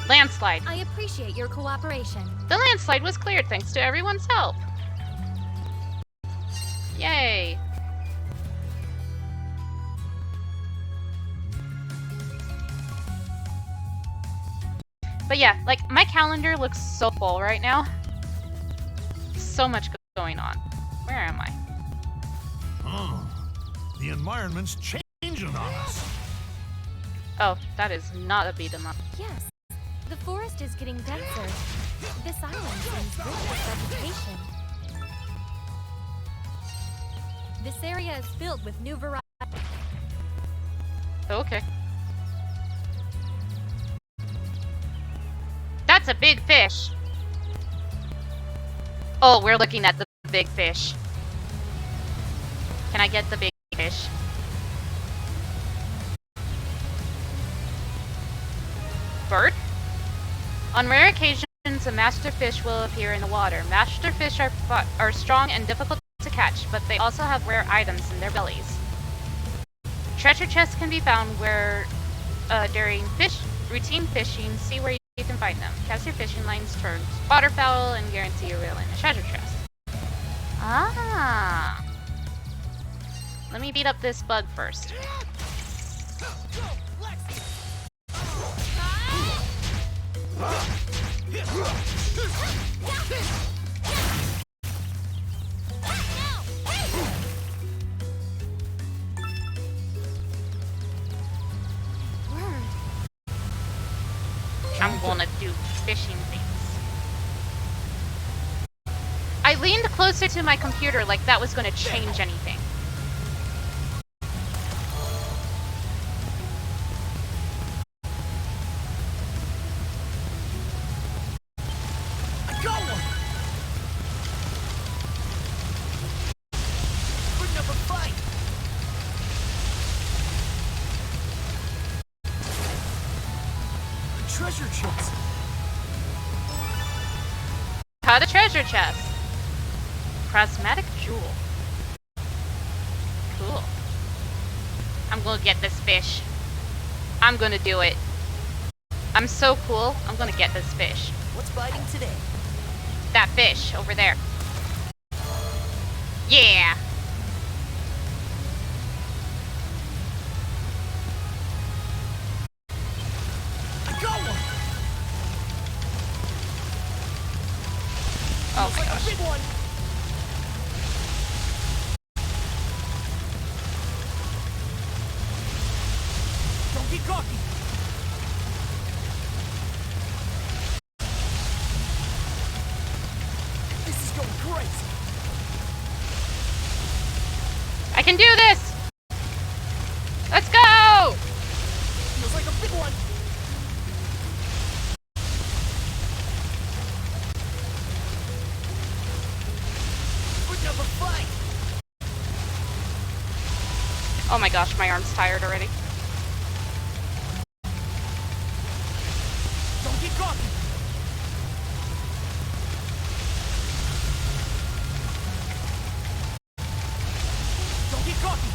Landslide. I appreciate your cooperation. The landslide was cleared thanks to everyone's help. Yay. But yeah, like, my calendar looks so full right now. So much going on. Where am I? Oh, the environment's changing on us. Oh, that is not a beat 'em up. Yes. The forest is getting denser. This island seems rich with vegetation. This area is filled with new varieties. Okay. That's a big fish. Oh, we're looking at the big fish. Can I get the big fish? Bird? On rare occasions, a master fish will appear in the water. Master fish are strong and difficult to catch, but they also have rare items in their bellies. Treasure chests can be found where during routine fishing. See where you can find them. Cast your fishing lines towards waterfowl and guarantee a reel in a treasure chest. Ah. Let me beat up this bug first. I'm gonna do fishing things. I leaned closer to my computer like that was gonna change anything. I got one! Putting up a fight! A treasure chest! Caught a treasure chest. Prismatic jewel. Cool. I'm gonna get this fish. I'm gonna do it. I'm so cool. I'm gonna get this fish. What's biting today? That fish over there. Yeah. I got one! Oh Looks my like gosh. a big one! Don't get cocky! This is going great! I can do this! Let's go! Feels like a big one! Putting up a fight! Oh my gosh, my arm's tired already. Don't get cocky! Don't get cocky!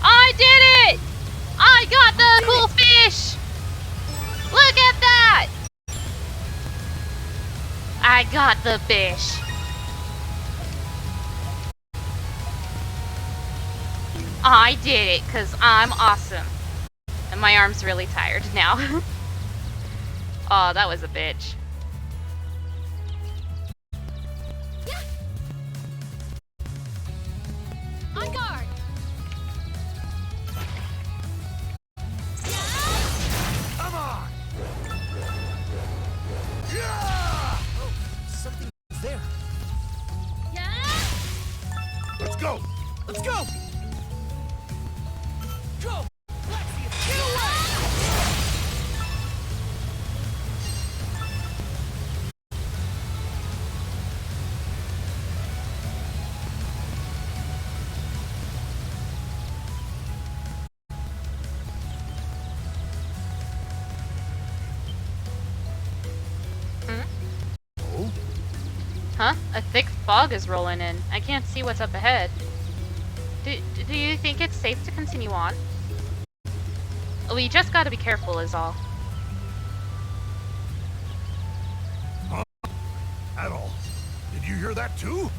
I did it! I got the cool fish! Look at that! I got the fish. I did it because I'm awesome. And my arm's really tired now. Oh, that was a bitch. On guard! Come on! Yeah! Oh, something's there. Let's go! Let's go! Go! Lexi, get away! Oh? Huh? A thick fog is rolling in. I can't see what's up ahead. Do you think it's safe to continue on? We just gotta be careful is all. At all. Did you hear that too?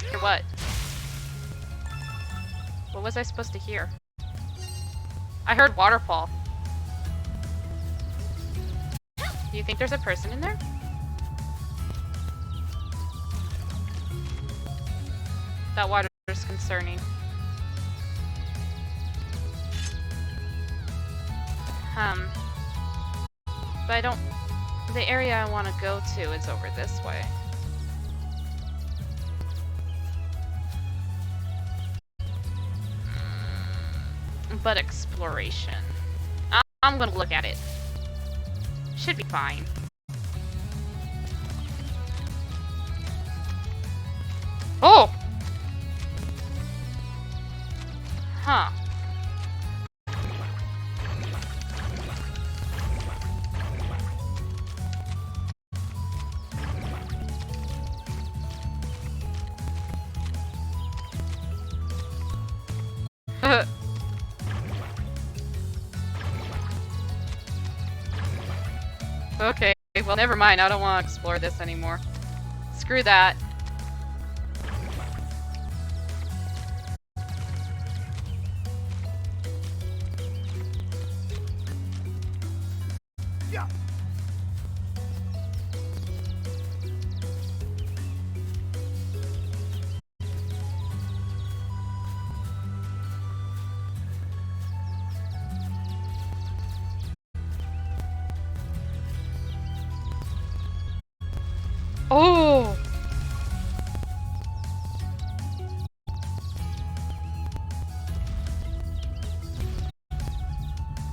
Hear what? What was I supposed to hear? I heard waterfall. Do you think there's a person in there? That water is concerning. But I don't... The area I want to go to is over this way. But exploration. I'm gonna look at it. Should be fine. Oh! Huh. Okay, well never mind, I don't want to explore this anymore. Screw that. Yeah. Oh!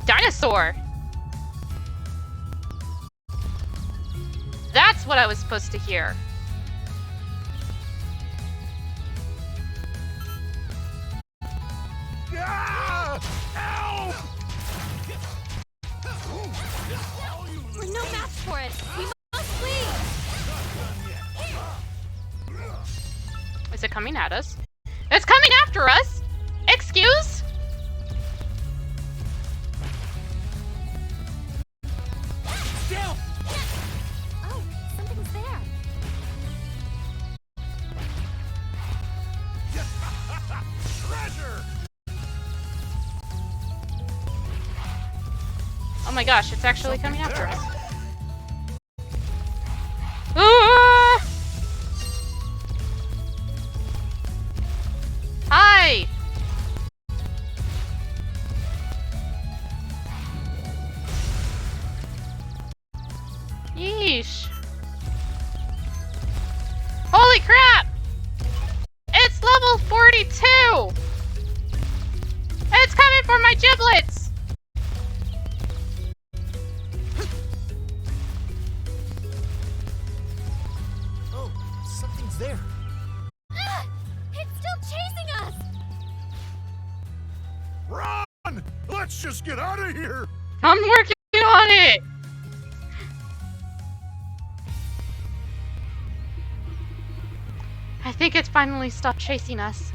Dinosaur! That's what I was supposed to hear. Yeah! Ow! We're no match for it. We must leave. Is it coming at us? It's coming after us! Excuse? Down! Oh, something's there. Treasure! Oh my gosh, it's actually coming after us. Ah! Hi! Yeesh. Holy crap! It's level 42! It's coming for my giblets! Oh, something's there. Ah, it's still chasing us. Run! Let's just get out of here! I'm working on it! I think it's finally stopped chasing us.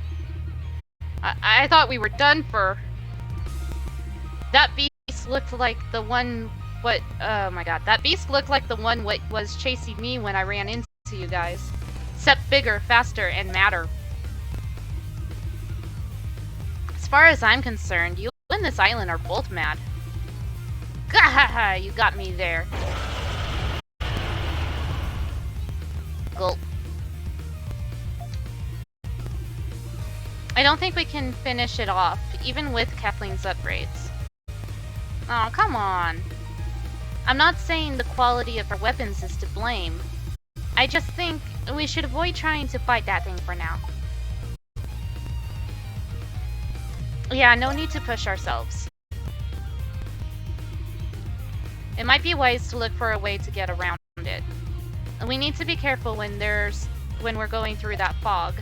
I thought we were done for. That beast looked like the one What? Oh my god. That beast looked like the one what was chasing me when I ran into you guys. Except bigger, faster, and madder. As far as I'm concerned, you and this island are both mad. Gahaha! You got me there. Gulp. I don't think we can finish it off, even with Kathleen's upgrades. Oh, come on. I'm not saying the quality of our weapons is to blame. I just think we should avoid trying to fight that thing for now. Yeah, no need to push ourselves. It might be wise to look for a way to get around it. We need to be careful when we're going through that fog.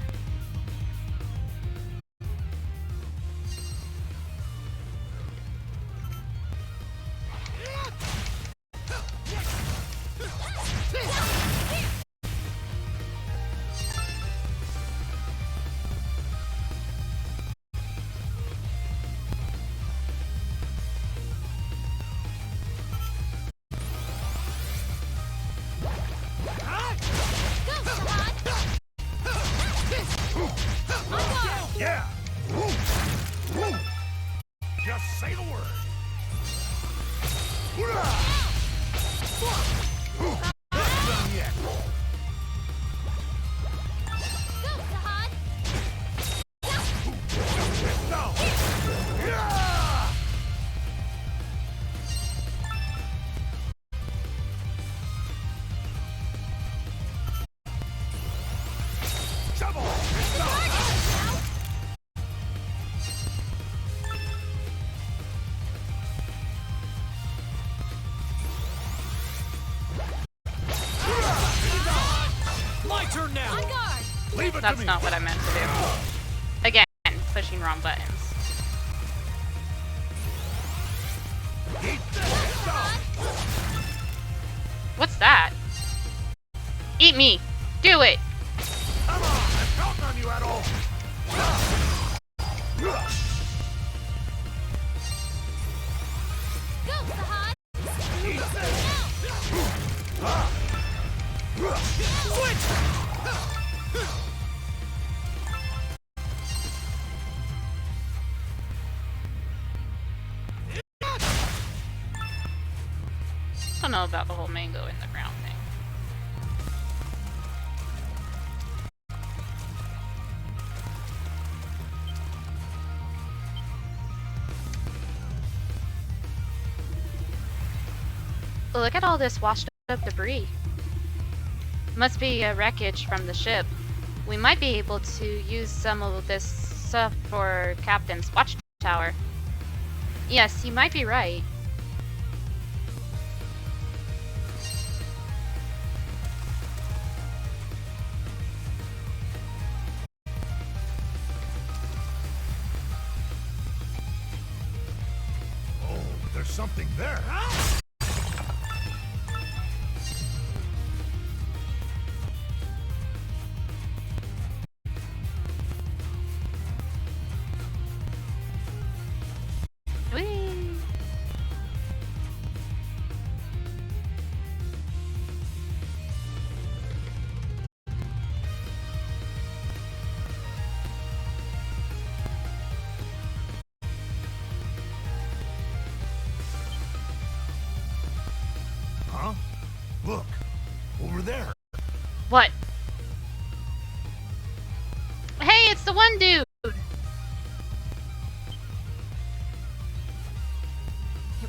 Yeah! Just say the word. Not done yet. No. Yeah! Double. My turn now. On guard. Leave it to That's me. not what I meant to do. Again, pushing wrong buttons. Eat this. What's that? Eat me! Do it! Come on, I'm counting on you, Adol. Go, Sahad. Eat this. I don't know about the whole mango in the ground thing. Look at all this washed up debris. Must be a wreckage from the ship. We might be able to use some of this stuff for Captain's watchtower. Yes, you might be right. Oh, there's something there. Whee! Huh? Look, over there. What? Hey, it's the one dude! It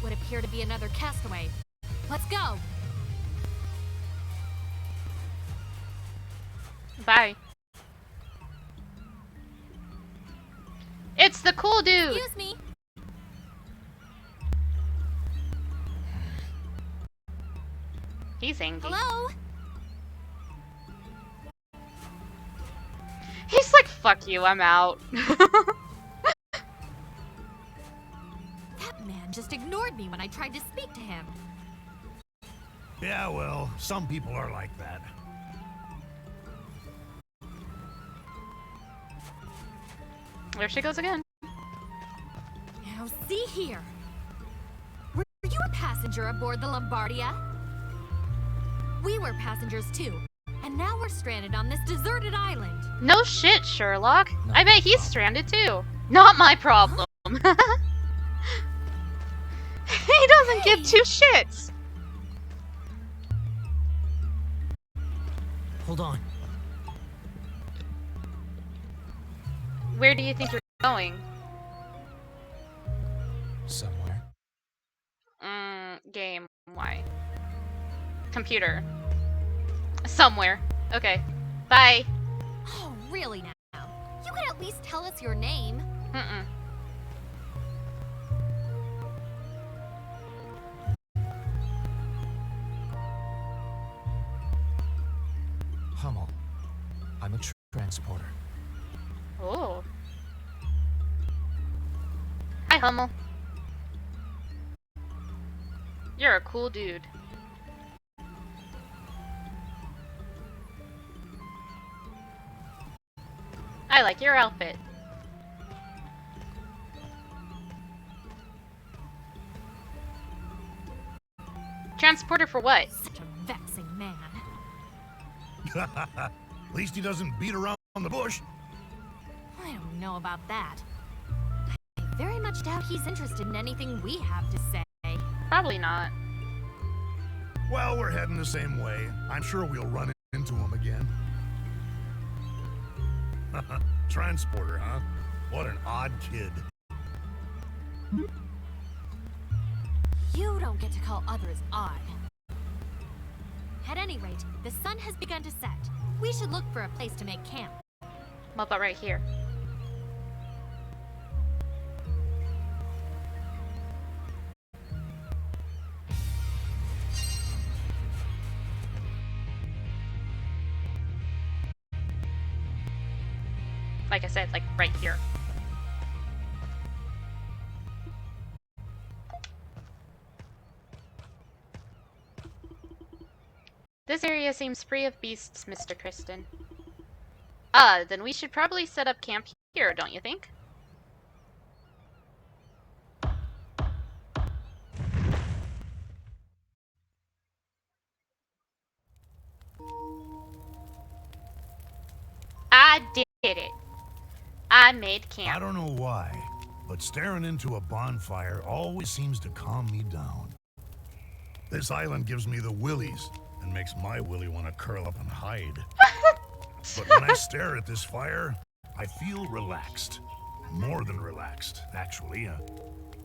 would appear to be another castaway. Let's go. Bye. It's the cool dude! Excuse me. He's angry. Hello? He's like, fuck you, I'm out. That man just ignored me when I tried to speak to him. Yeah, well, some people are like that. There she goes again. Now see here. Were you a passenger passenger aboard the Lombardia? We were passengers too, and now we're stranded on this deserted island. No shit, Sherlock. Not I bet my he's problem. stranded too. Not my problem. He doesn't give two shits. Hold on. Where do you think you're going? Somewhere. Game. Why? Computer. Somewhere. Okay. Bye. Oh, really now? You could at least tell us your name. Mm-mm. Hummel. I'm a transporter. Oh. Hi, Hummel. You're a cool dude. I like your outfit. Transporter for what? Such a vexing man. At least he doesn't beat around the bush. I don't know about that. I very much doubt he's interested in anything we have to say. Probably not. Well, we're heading the same way. I'm sure we'll run into him again. Transporter, huh? What an odd kid. You don't get to call others odd. At any rate, the sun has begun to set. We should look for a place to make camp. What about right here? Like I said, like right here. This area seems free of beasts, Mr. Kristen. Then we should probably set up camp here, don't you think? I did it. I made I camp. don't know why, but staring into a bonfire always seems to calm me down. This island gives me the willies and makes my willy want to curl up and hide. But when I stare at this fire, I feel relaxed. More than relaxed, actually.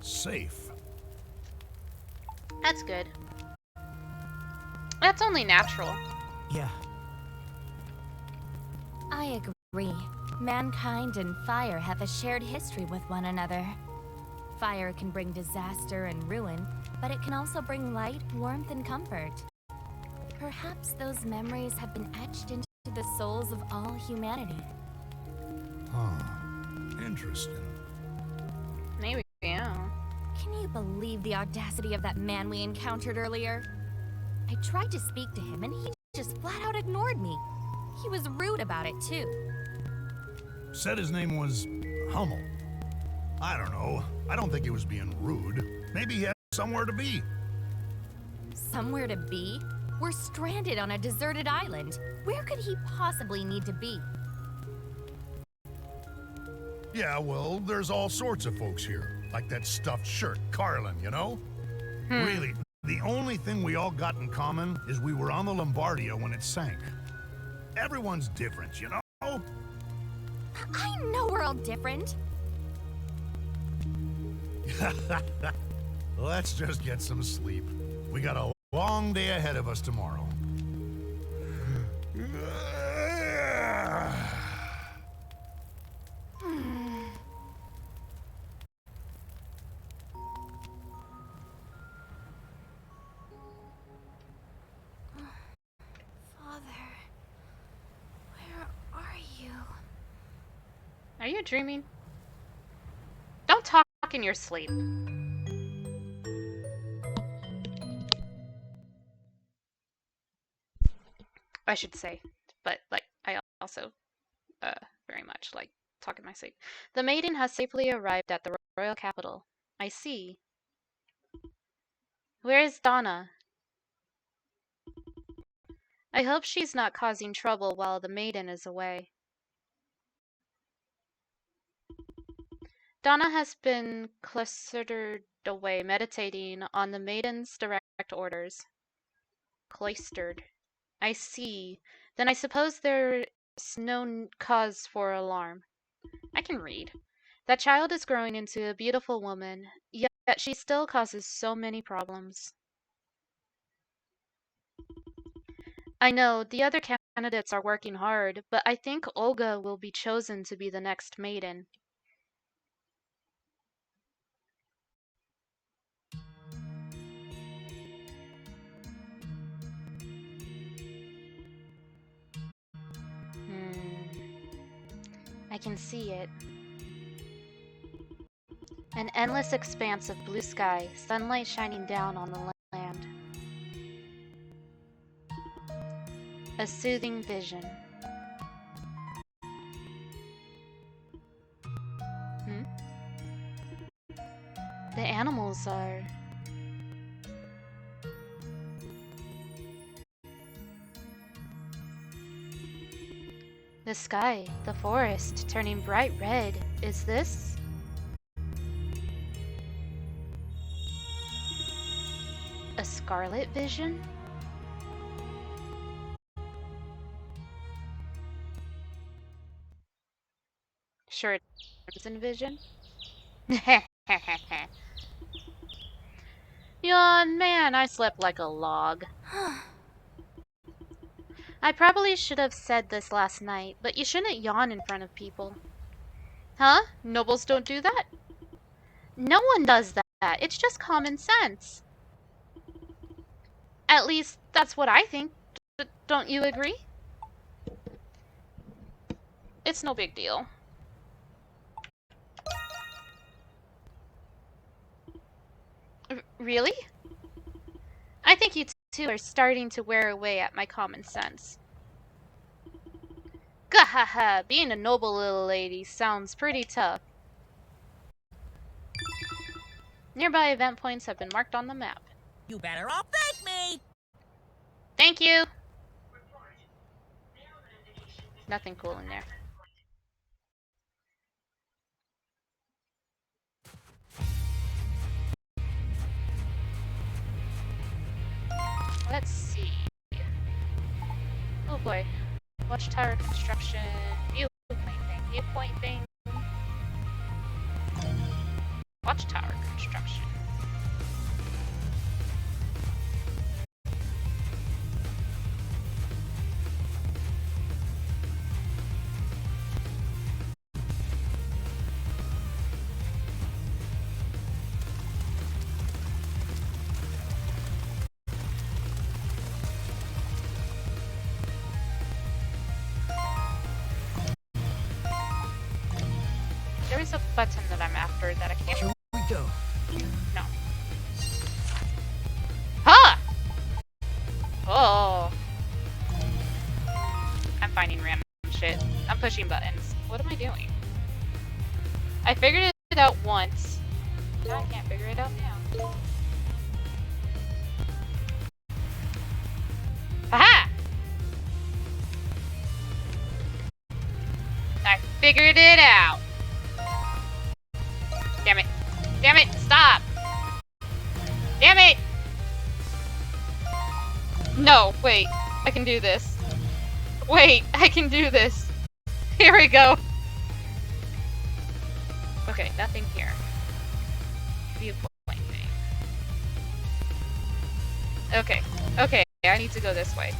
Safe. That's good. That's only natural. Yeah. I agree. Mankind and fire have a shared history with one another. Fire can bring disaster and ruin, but it can also bring light, warmth, and comfort. Perhaps those memories have been etched into the souls of all humanity. Huh. Interesting. Maybe, yeah. Can you believe the audacity of that man we encountered earlier? I tried to speak to him and he just flat out ignored me. He was rude about it too. Said his name was Hummel. I don't know. I don't think he was being rude. Maybe he had somewhere to be. Somewhere to be? We're stranded on a deserted island. Where could he possibly need to be? Yeah, well, there's all sorts of folks here. Like that stuffed shirt, Carlin, you know? Really, the only thing we all got in common is we were on the Lombardia when it sank. Everyone's different, you know? I know we're all different. Let's just get some sleep. We got a long day ahead of us tomorrow. Father, where are you? Are you dreaming? Don't talk in your sleep. I should say. But, like, I also, very much like talk in my sleep. The maiden has safely arrived at the royal capital. I see. Where is Donna? I hope she's not causing trouble while the maiden is away. Donna has been cloistered away, meditating on the maiden's direct orders. Cloistered. I see. Then I suppose there's no cause for alarm. I can read. That child is growing into a beautiful woman, yet she still causes so many problems. I know the other candidates are working hard, but I think Olga will be chosen to be the next maiden. I can see it. An endless expanse of blue sky, sunlight shining down on the land. A soothing vision. The animals are... The sky, the forest, turning bright red. Is this? A scarlet vision? Sure, it's in vision. Yawn, man, I slept like a log. I probably should have said this last night, but you shouldn't yawn in front of people. Huh? Nobles don't do that? No one does that. It's just common sense. At least, that's what I think. Don't you agree? It's no big deal. Really? I think you two are starting to wear away at my common sense. Gahaha, being a noble little lady sounds pretty tough. Nearby event points have been marked on the map. You better all thank me! Thank you! Nothing cool in there. Let's see. Oh boy. Watchtower construction. Viewpoint thing. Watchtower construction. There is a button that I'm after that I can't. Here we go. No. Huh! Oh. I'm finding random shit. I'm pushing buttons. What am I doing? I figured it out once. Now I can't figure it out now. Aha! I figured it out. Damn it. Damn it, stop! Damn it! No, wait. I can do this. Wait, I can do this. Here we go. Okay, nothing here. Viewpoint thing. Okay, okay, I need to go this way.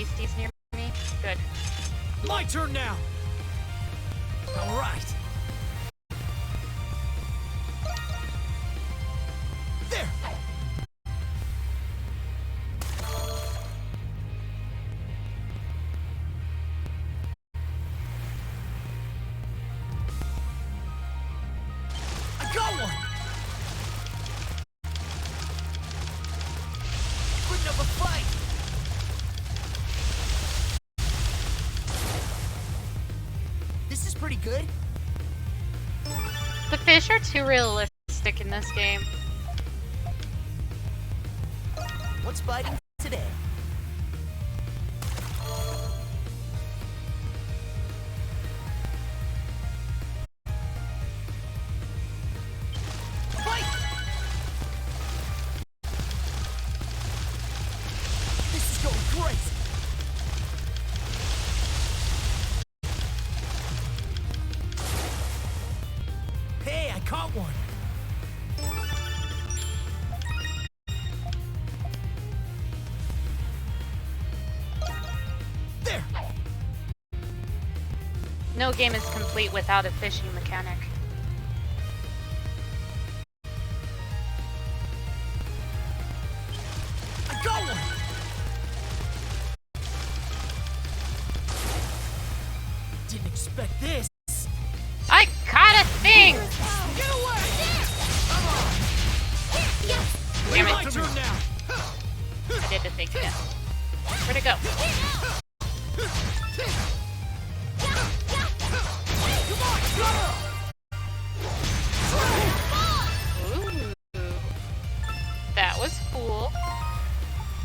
beasties near me? Good. My turn now! Alright. There! I got one! Putting up a fight! This is pretty good. The fish are too realistic in this game. What's biting today? Fight! This is going great! Hey, I caught one! There! No game is complete without a fishing mechanic. I got one! Didn't expect this! I caught a thing! Get away! Damn My it. turn now! I did the thing again. Where'd it go? Ooh. That was cool.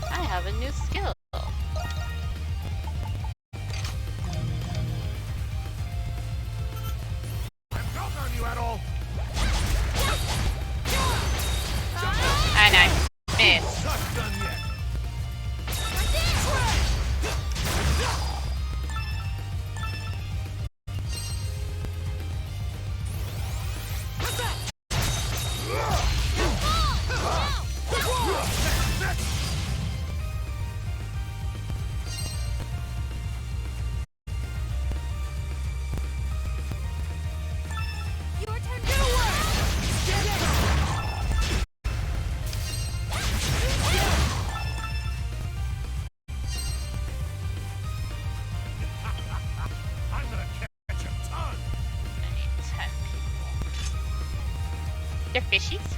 I have a new skill. I'm counting on you at all. And I missed. Not done yet. Your turn. Get away! I'm gonna catch a ton. I need 10 people. They're fishies?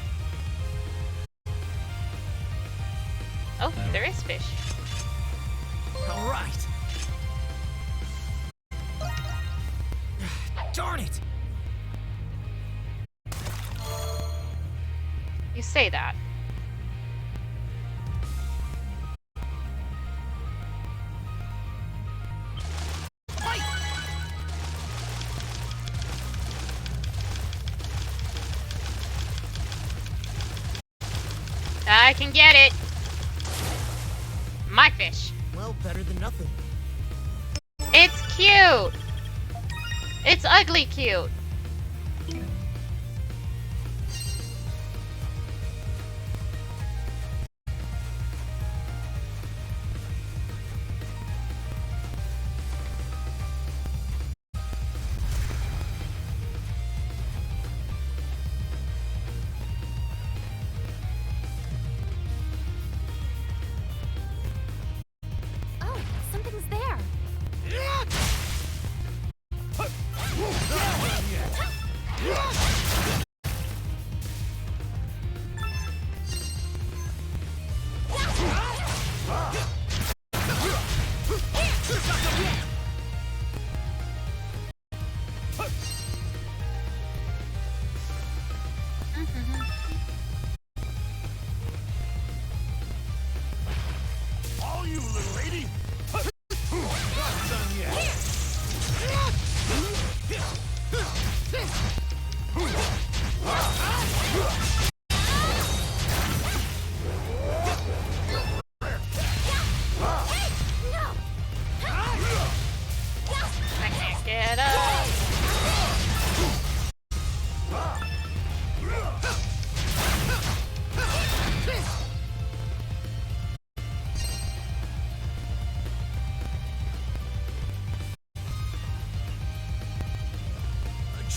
Oh, there is fish. Alright! Darn it! You say that. Fight! I can get it. My fish. Well, better than nothing. It's cute. It's ugly cute. Oh, something's there.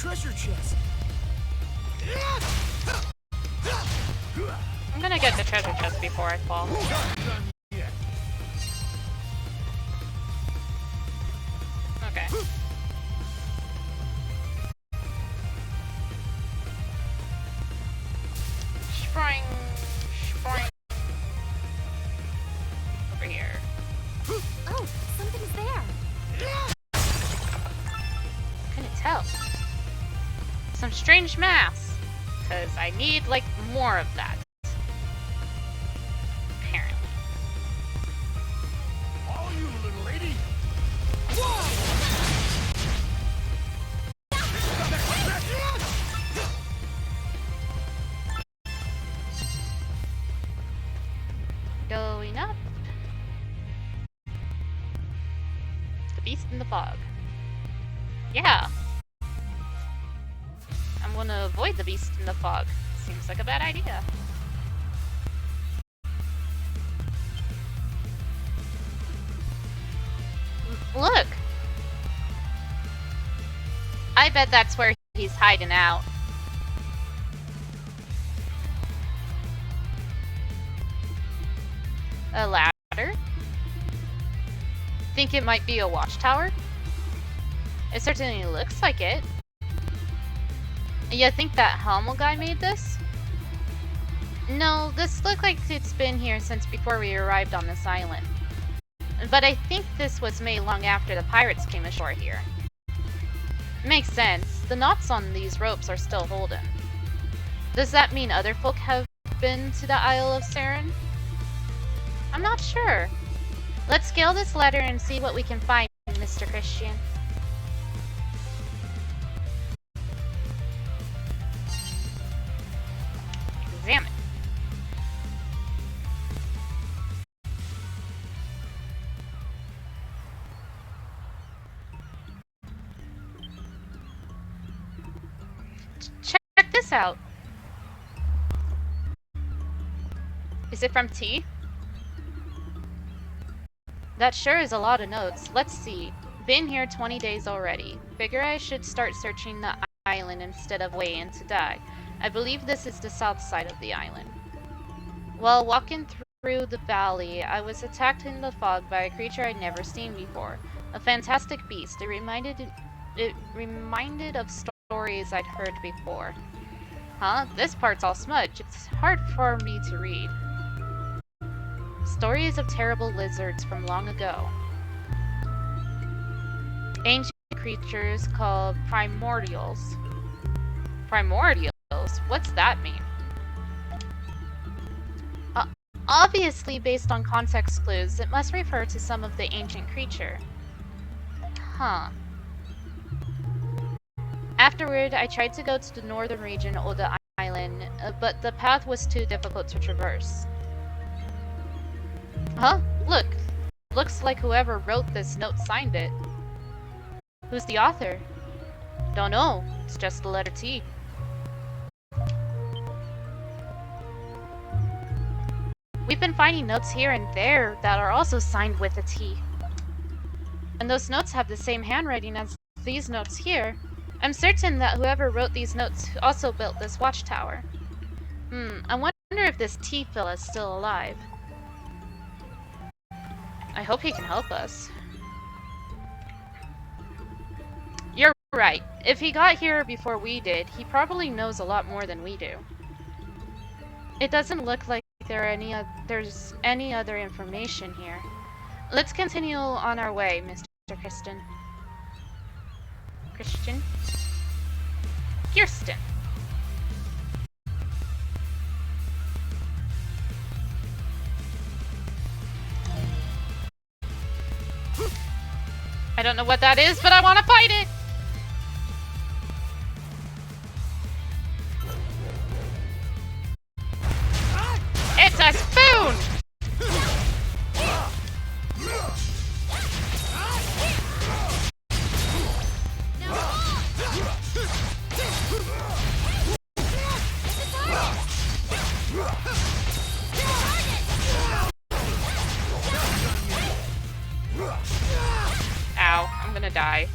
treasure chest. I'm gonna get the treasure chest before I fall. Okay. Spring. Spring. Over here. Oh, something's there. Couldn't tell. Some strange mass. Because I need, like, more of that. Apparently. All you, little lady. Going up. The beast in the fog. Yeah. I'm gonna avoid the beast in the fog. Seems like a bad idea. Look! I bet that's where he's hiding out. A ladder? Think it might be a watchtower? It certainly looks like it. You think that Hummel guy made this? No, this looks like it's been here since before we arrived on this island. But I think this was made long after the pirates came ashore here. Makes sense. The knots on these ropes are still holding. Does that mean other folk have been to the Isle of Saren? I'm not sure. Let's scale this ladder and see what we can find, Mr. Christian. Examine. Check this out. Is it from T? That sure is a lot of notes. Let's see. Been here 20 days already. Figure I should start searching the island instead of waiting to die. I believe this is the south side of the island. While walking through the valley, I was attacked in the fog by a creature I'd never seen before. A fantastic beast. It reminded of stories I'd heard before. Huh? This part's all smudged. It's hard for me to read. Stories of terrible lizards from long ago. Ancient creatures called primordials. Primordials? What's that mean? Obviously, based on context clues, it must refer to some of the ancient creature. Huh. Afterward, I tried to go to the northern region of the island, but the path was too difficult to traverse. Huh? Look! Looks like whoever wrote this note signed it. Who's the author? Don't know. It's just the letter T. We've been finding notes here and there that are also signed with a T. And those notes have the same handwriting as these notes here. I'm certain that whoever wrote these notes also built this watchtower. I wonder if this T fella's still alive. I hope he can help us. You're right. If he got here before we did, he probably knows a lot more than we do. It doesn't look like there's any other information here. Let's continue on our way, Mr. Kirsten. Christian? Kirsten! I don't know what that is, but I want to fight it! It's a spoon! Ow, I'm gonna die.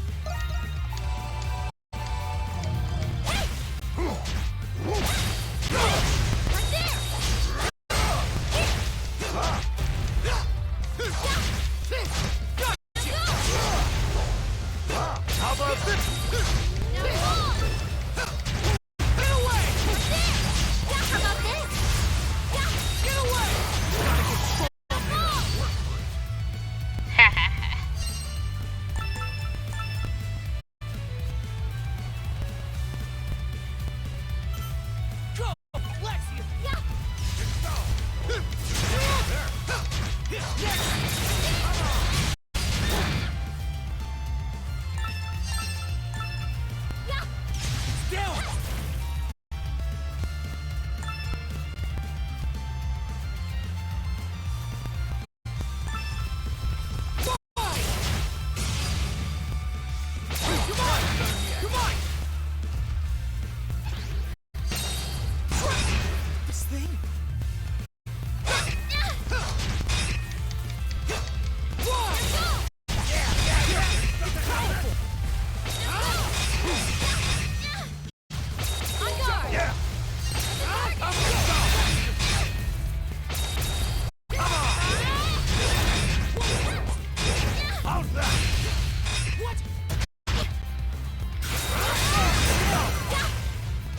thing?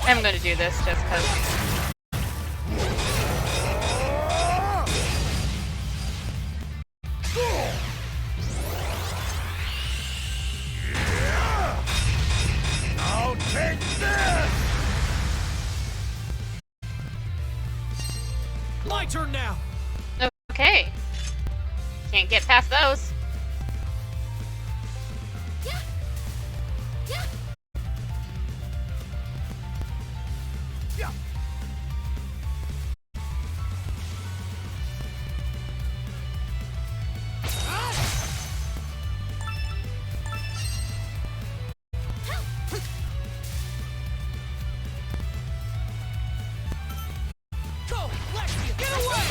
I'm gonna do this just because. Now take this! My turn now. Okay. Can't get past those. Go, Lexia, get away!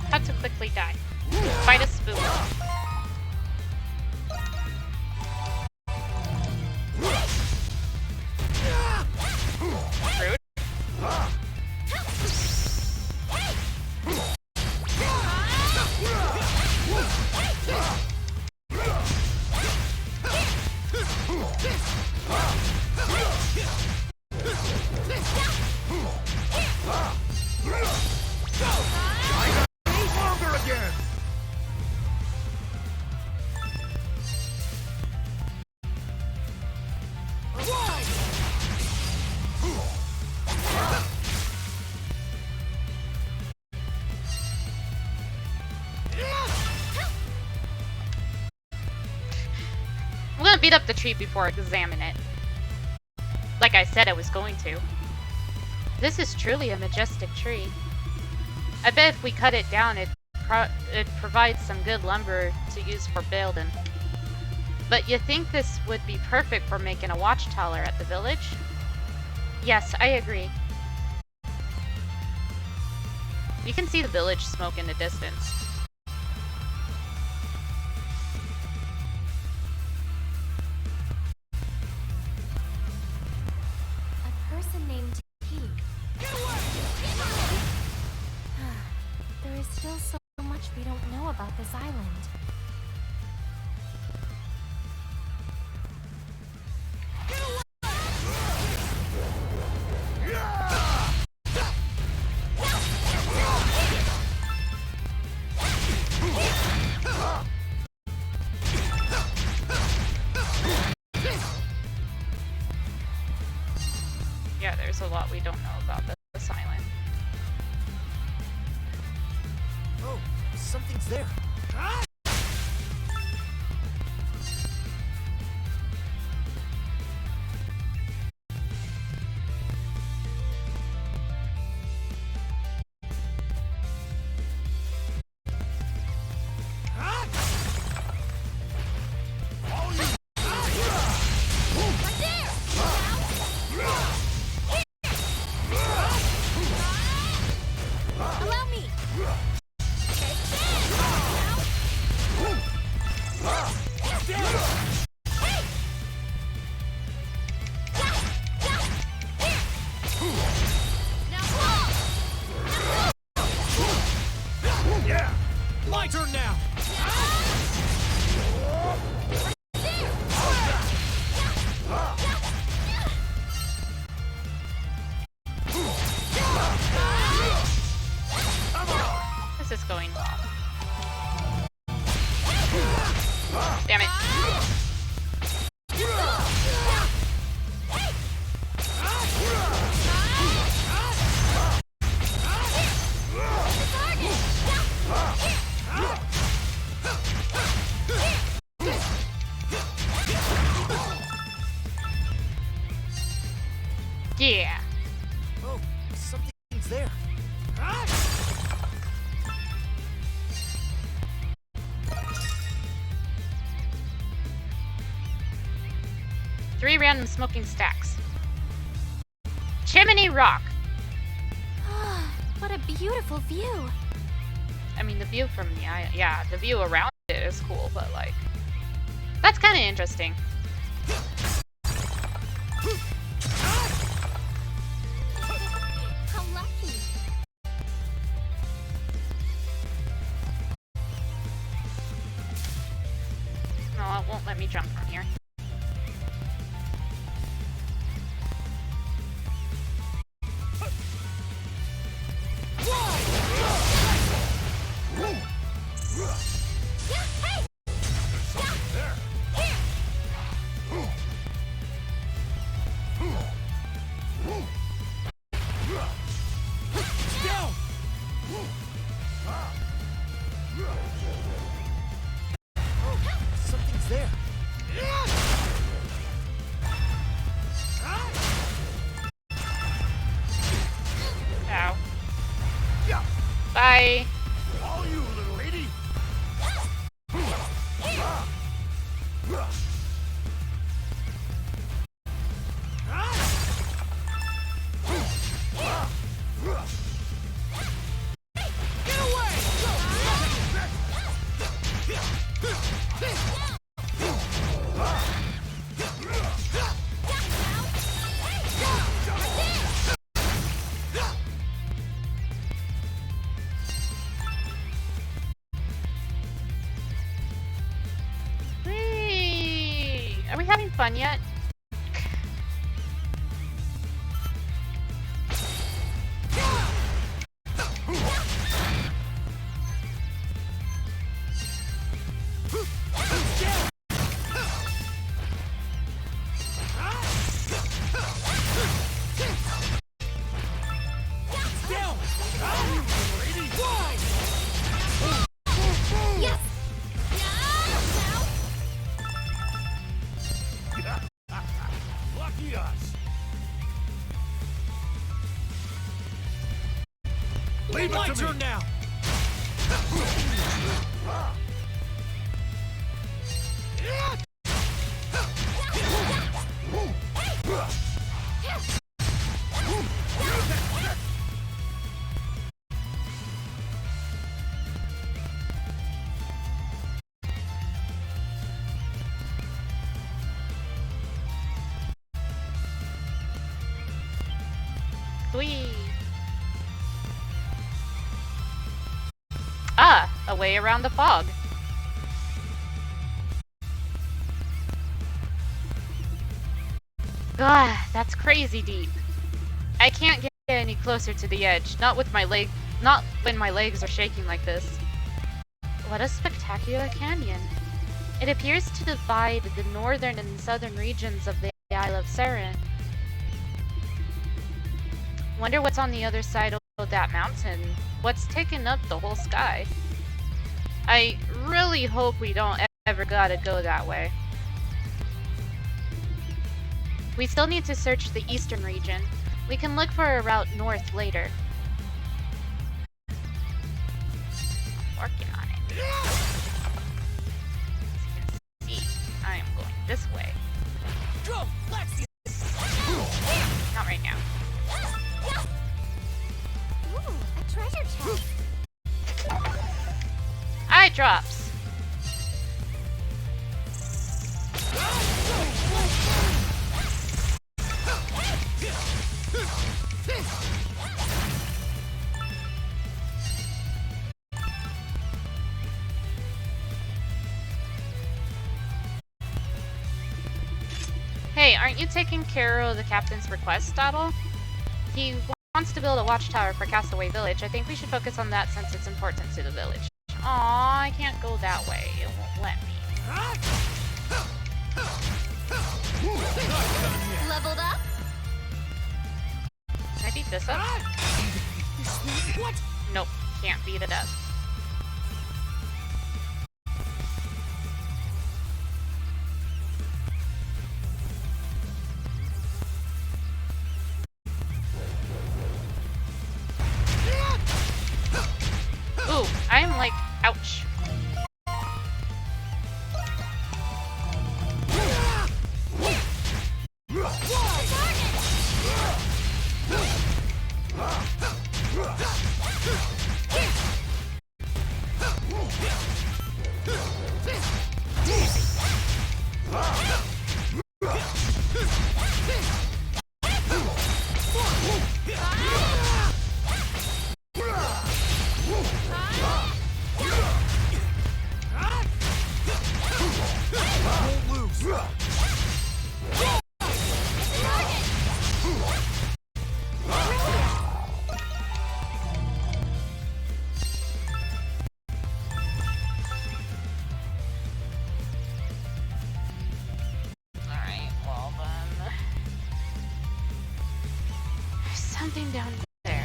How to quickly die. Fight a spoon. Rude. Longer again! I'm gonna beat up the tree before I examine it. Like I said I was going to. This is truly a majestic tree. I bet if we cut it down, it provides some good lumber to use for building. But you think this would be perfect for making a watchtower at the village? Yes, I agree. You can see the village smoke in the distance. A person named T. There is still so much we don't know about this island. Yeah, there's a lot we don't know about this island. Oh, something's there. Allow me! is going well. Damn it. Yeah. Oh, something's there. 3 random smoking stacks. Chimney Rock. What a beautiful view. I mean, the view from the yeah, the view around it is cool, but like, that's kind of interesting. How lucky. No, it won't let me jump from here. Down! Oh, something's there. Ow. Bye. All you, little lady. Get away! Whee! Are we having fun yet? Down! Lady! Why? Yes. Lucky us. Leave My it to turn me. now! Whee! Ah, a way around the fog. Ah, that's crazy deep. I can't get any closer to the edge, not when my legs are shaking like this. What a spectacular canyon. It appears to divide the northern and southern regions of the Isle of Saren. Wonder what's on the other side of that mountain. What's taken up the whole sky? I really hope we don't ever gotta go that way. We still need to search the eastern region. We can look for a route north later. Working on it. As you can see, I am going this way. Go! Lexi! Not right now. Ooh, a treasure chest. Eye drops. Hey, aren't you taking care of the captain's request, Daddle? He wants to build a watchtower for Castaway Village. I think we should focus on that since it's important to the village. Aw, I can't go that way. It won't let me. Leveled up? Can I beat this up? What? Nope, can't beat it up. Ooh, I am like, ouch. Alright, well then. There's something down there.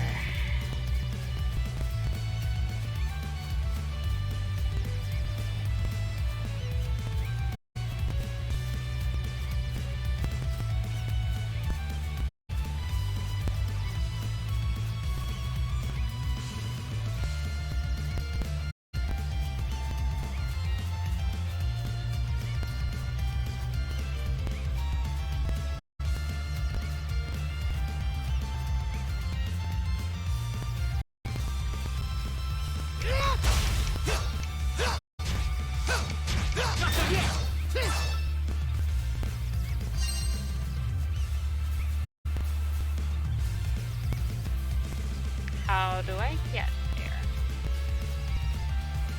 How do I get there?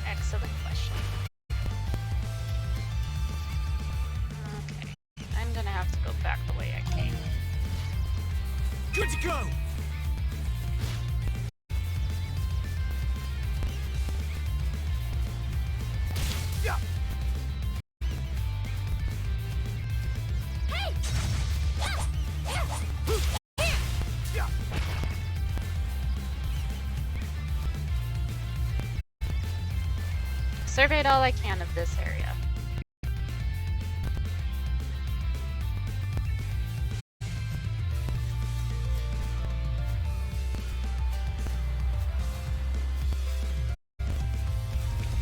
Excellent question. Okay, I'm gonna have to go back the way I came. Good to go. Yeah. Yeah. Surveyed all I can of this area.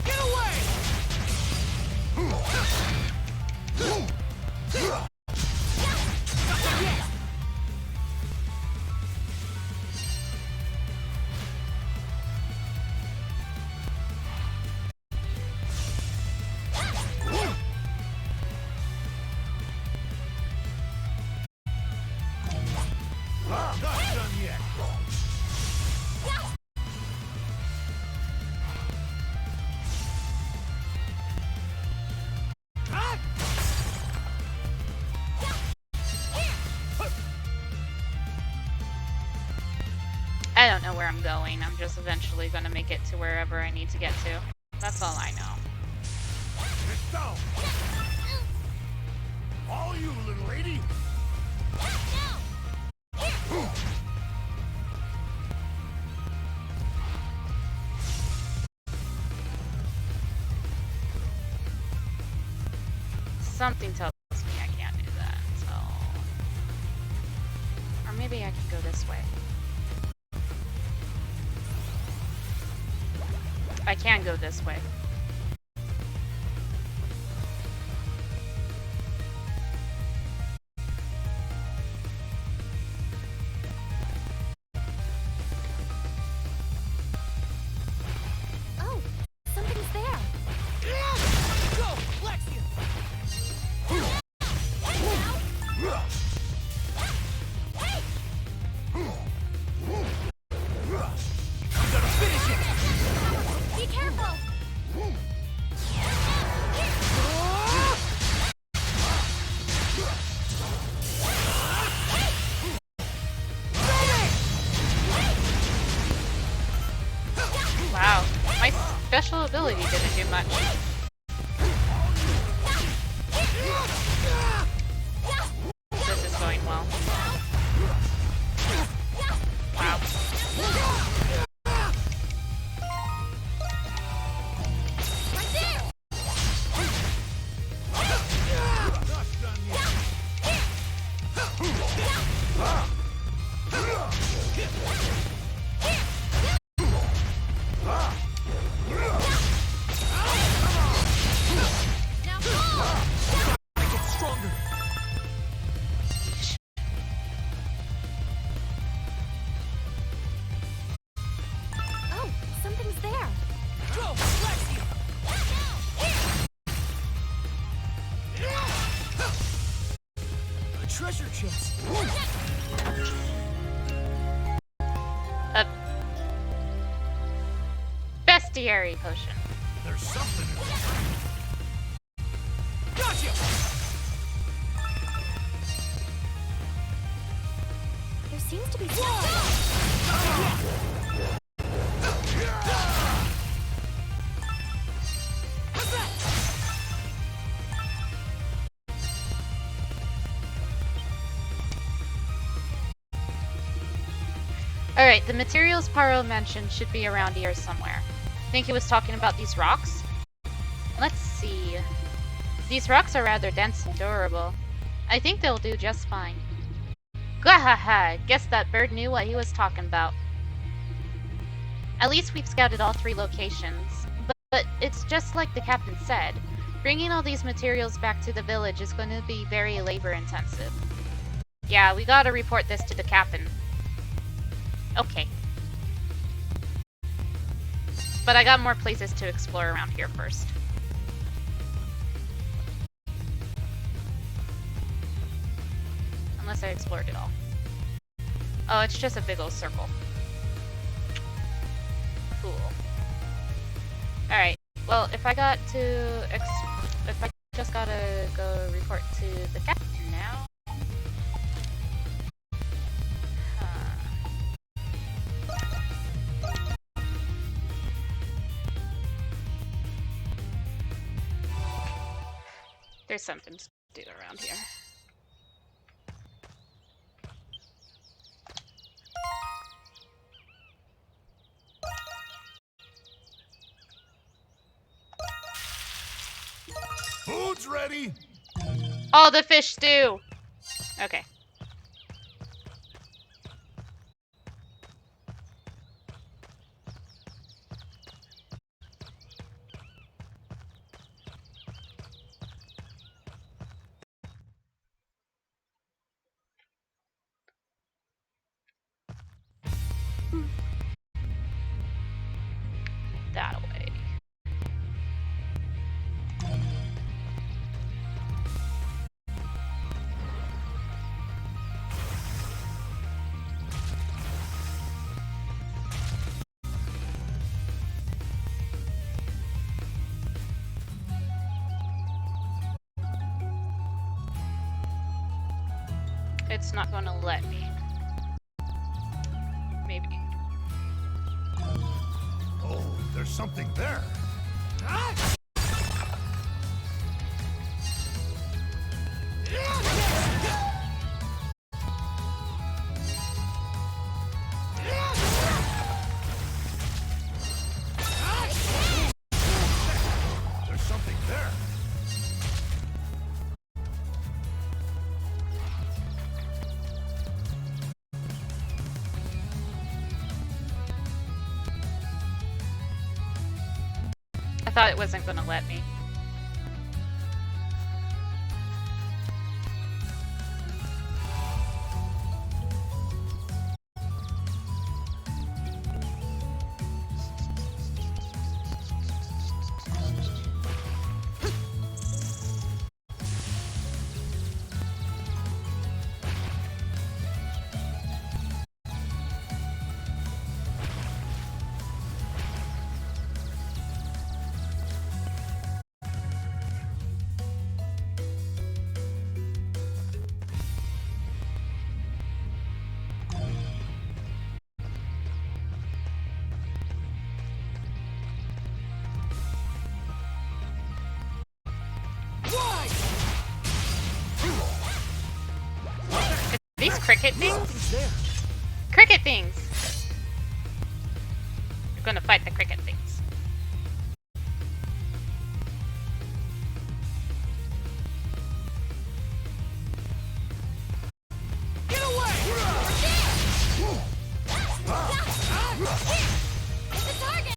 Get away! Not done yet. I don't know where I'm going. I'm just eventually gonna make it to wherever I need to get to. That's all I know. Let's go. All you, little lady. Something tells me I can't do that, so... Or maybe I can go this way. I can go this way. Oh, something's there. Go, Lexian. I'm gonna finish it. Be careful. special ability didn't do much. This is going well. Wow. Oh, something's there. Go, Lexia! A treasure chest. A bestiary potion. There's something in there. Gotcha! There seems to be something. Alright, the materials Paro mentioned should be around here somewhere. I think he was talking about these rocks. Let's see. These rocks are rather dense and durable. I think they'll do just fine. Gwahaha! Guess that bird knew what he was talking about. At least we've scouted all 3 locations. But it's just like the captain said. Bringing all these materials back to the village is going to be very labor intensive. Yeah, we gotta report this to the captain. Okay. But I got more places to explore around here first. Unless I explored it all. Oh, it's just a big old circle. Cool. Alright, well, if I got to if I just gotta go report to the captain now. There's something to do around here. Food's ready. Oh, the fish stew! Okay. That away. It's not going to let me. Maybe. Oh, there's something there. There's something there. I thought it wasn't going to let me. cricket things? Something's there. Cricket things! You're gonna fight the cricket things. Get away! It's a target!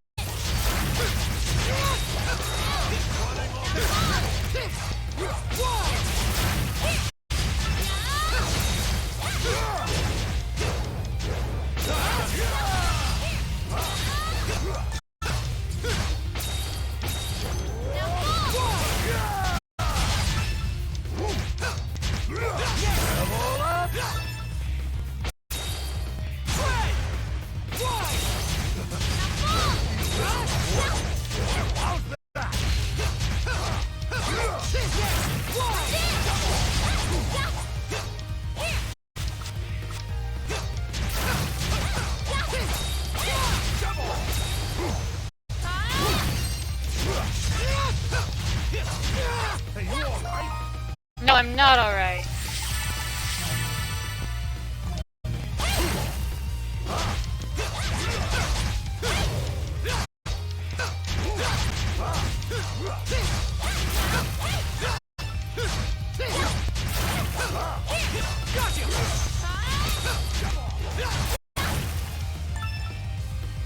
No, I'm not alright.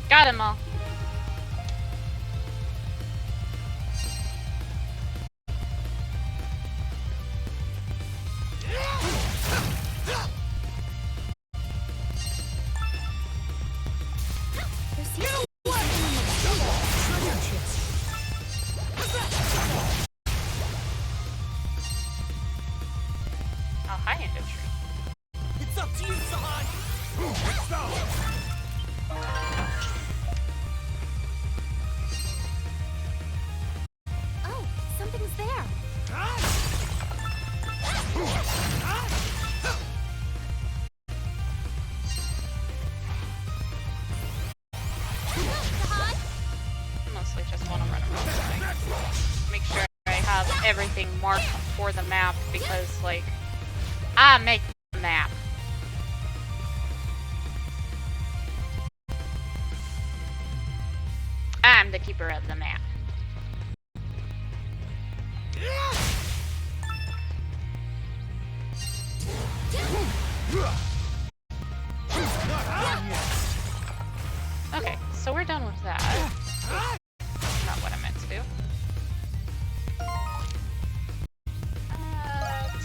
Got him all. There seems to be Treasure chest. I'll high end a tree. It's up to you, Sahan. Oh, something's there. Sahan? I mostly just want to run around and make sure I have everything marked for the map because, like, I make the map. I'm the keeper of the map. Okay, so we're done with that. Not what I meant to do.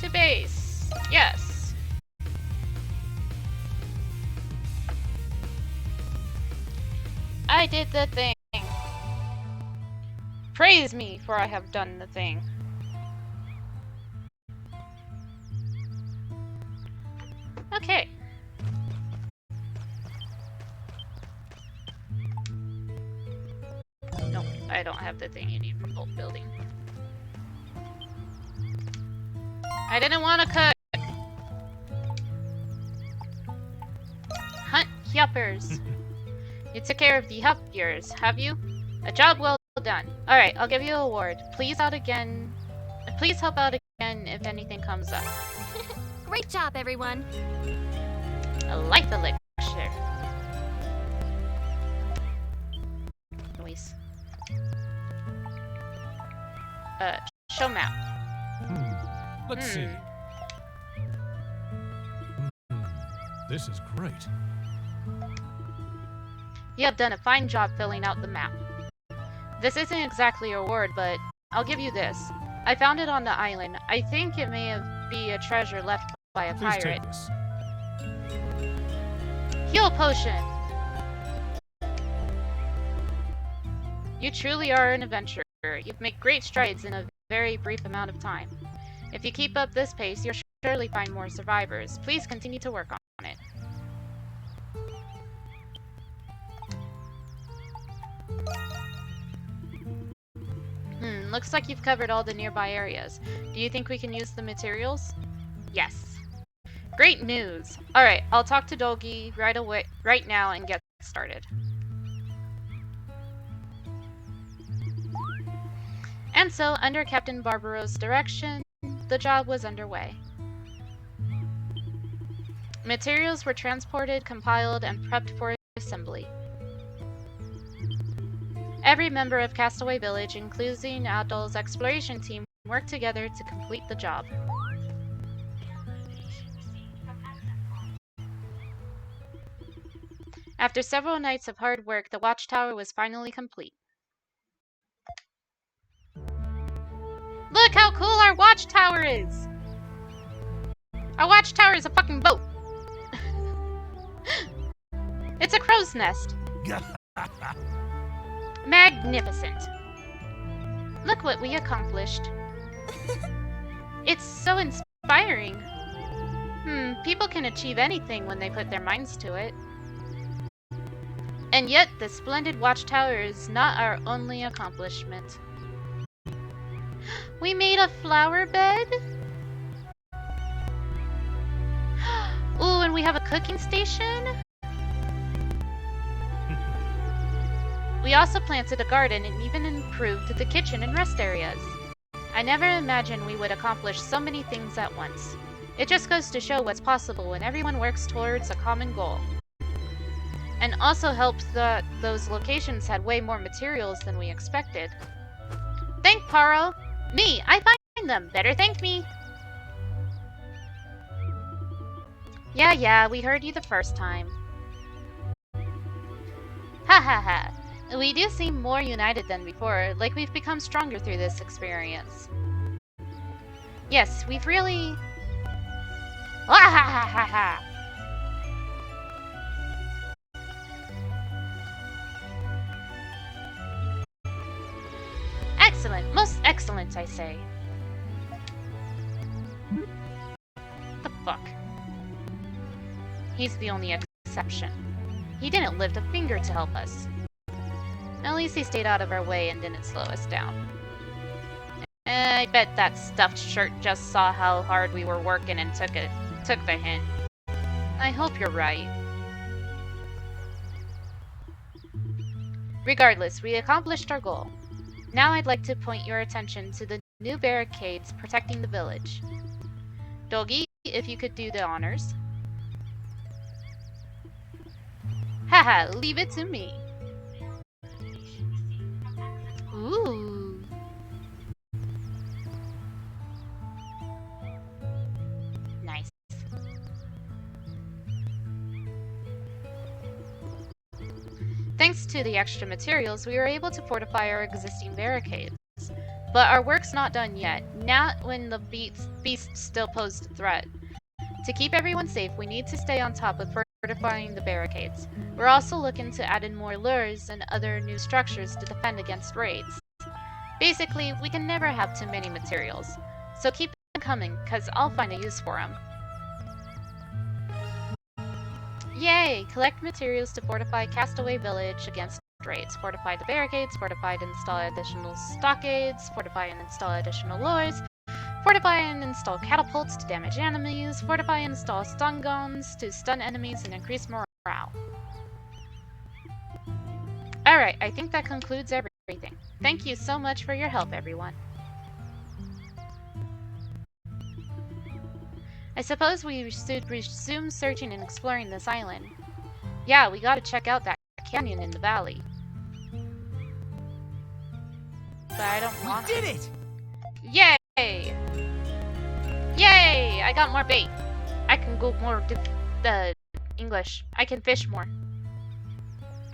To base. Yes. I did the thing. Praise me, for I have done the thing. Okay. Nope, I don't have the thing you need for bolt building. I didn't want to cut. Hunt yuppers. You took care of the yuppers, have you? A job well done. Alright, I'll give you an award. Please help out again if anything comes up. Great job, everyone. I like the lecture. Noise. Show map. Let's see. This is great. You have done a fine job filling out the map. This isn't exactly a reward, but I'll give you this. I found it on the island. I think it may be a treasure left by a Please pirate. take this. Heal potion! You truly are an adventurer. You've made great strides in a very brief amount of time. If you keep up this pace, you'll surely find more survivors. Please continue to work on it. Looks like you've covered all the nearby areas. Do you think we can use the materials? Yes. Great news! Alright, I'll talk to Dolgi right now and get started. And so, under Captain Barbaro's direction, the job was underway. Materials were transported, compiled, and prepped for assembly. Every member of Castaway Village, including Adol's exploration team, worked together to complete the job. After several nights of hard work, the watchtower was finally complete. Look how cool our watchtower is! Our watchtower is a fucking boat! It's a crow's nest. Magnificent. Look what we accomplished. It's so inspiring. People can achieve anything when they put their minds to it. And yet, the splendid watchtower is not our only accomplishment. We made a flower bed? Ooh, and we have a cooking station? We also planted a garden and even improved the kitchen and rest areas. I never imagined we would accomplish so many things at once. It just goes to show what's possible when everyone works towards a common goal. And also helps that those locations had way more materials than we expected. Thank Paro! Me! I find them! Better thank me! Yeah, we heard you the first time. Ha ha ha! We do seem more united than before, like we've become stronger through this experience. Yes, we've really... Ha ha ha ha ha! Excellent, most excellent, I say. The fuck? He's the only exception. He didn't lift a finger to help us. At least he stayed out of our way and didn't slow us down. I bet that stuffed shirt just saw how hard we were working and took the hint. I hope you're right. Regardless, we accomplished our goal. Now I'd like to point your attention to the new barricades protecting the village. Dogi, if you could do the honors. Haha, leave it to me. Ooh. Nice. Thanks to the extra materials, we were able to fortify our existing barricades. But our work's not done yet, not when the beasts still posed a threat. To keep everyone safe, we need to stay on top of fortifying the barricades. We're also looking to add in more lures and other new structures to defend against raids. Basically, we can never have too many materials, so keep them coming, cause I'll find a use for them. Yay! Collect materials to fortify Castaway Village against raids. Fortify the barricades, fortify and install additional stockades, fortify and install additional lures, fortify and install catapults to damage enemies, fortify and install stun guns to stun enemies and increase morale. Alright, I think that concludes everything. Thank you so much for your help, everyone. I suppose we should resume searching and exploring this island. Yeah, we gotta check out that canyon in the valley. But I don't want We did it! Yay! Yay! I got more bait. I can go more to the English. I can fish more.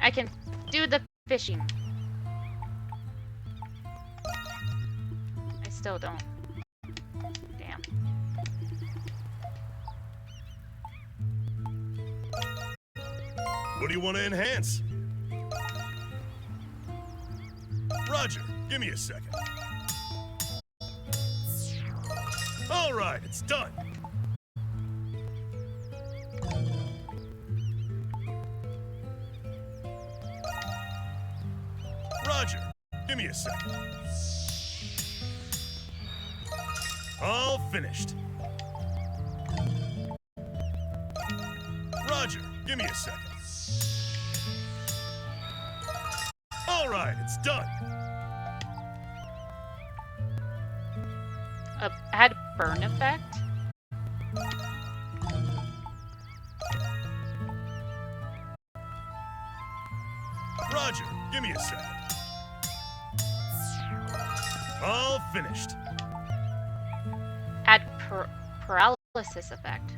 I can do the fishing. I still don't. Damn. What do you want to enhance? Roger, give me a second. All right, it's done. Roger, give me a second. All finished. Roger, give me a second. All right, it's done. Add burn effect? Roger, give me a second. All finished. Add paralysis effect.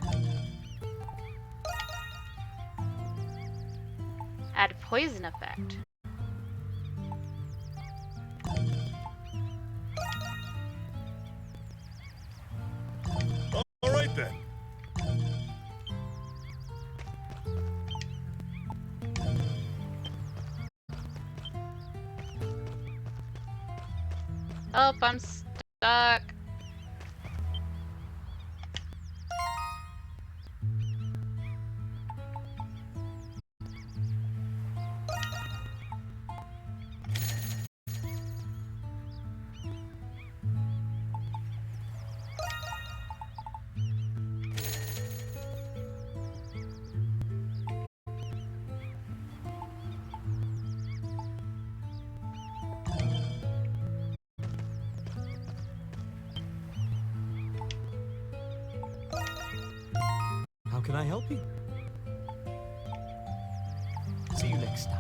Add poison effect. All right then. Oh, I'm stuck. How can I help you? See you next time.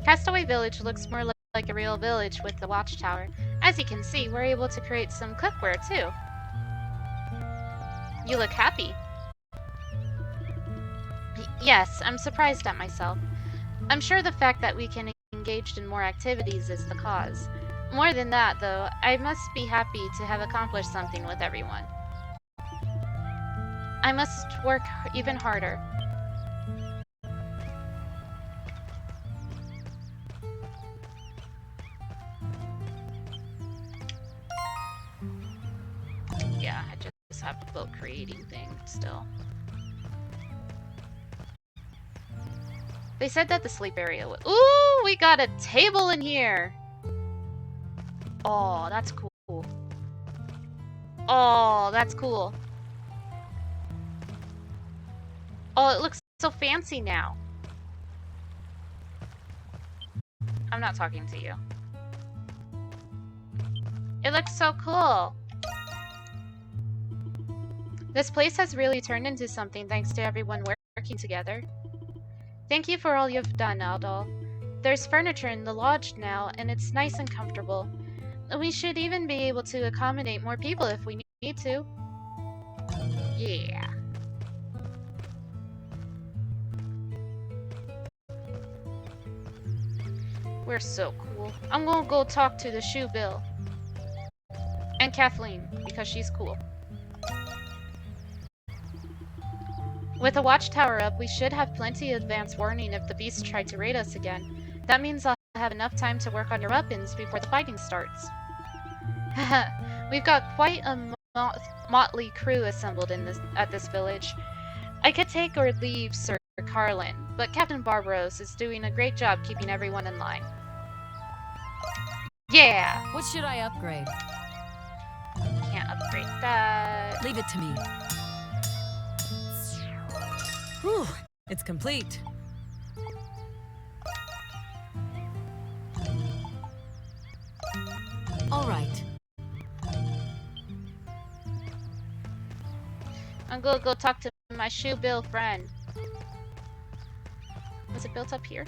Castaway Village looks more like a real village with the watchtower. As you can see, we're able to create some cookware too. You look happy. Yes, I'm surprised at myself. I'm sure the fact that we can engage in more activities is the cause. More than that, though, I must be happy to have accomplished something with everyone. I must work even harder. Yeah, I just have a little creating thing still. They said that the sleep area was— Ooh, we got a table in here! Oh, that's cool. Oh, that's cool. Oh, it looks so fancy now. I'm not talking to you. It looks so cool. This place has really turned into something thanks to everyone working together. Thank you for all you've done, Aldol. There's furniture in the lodge now, and it's nice and comfortable. We should even be able to accommodate more people if we need to. Yeah. We're so cool. I'm gonna go talk to the Shoe Bill. And Kathleen, because she's cool. With a watchtower up, we should have plenty of advance warning if the beasts try to raid us again. That means I'll have enough time to work on your weapons before the fighting starts. We've got quite a motley crew assembled at this village. I could take or leave Sir Carlin, but Captain Barbaros is doing a great job keeping everyone in line. Yeah! What should I upgrade? Can't upgrade that. Leave it to me. Whew, it's complete. All right. I'm gonna go talk to my Shoe Bill friend. Was it built up here?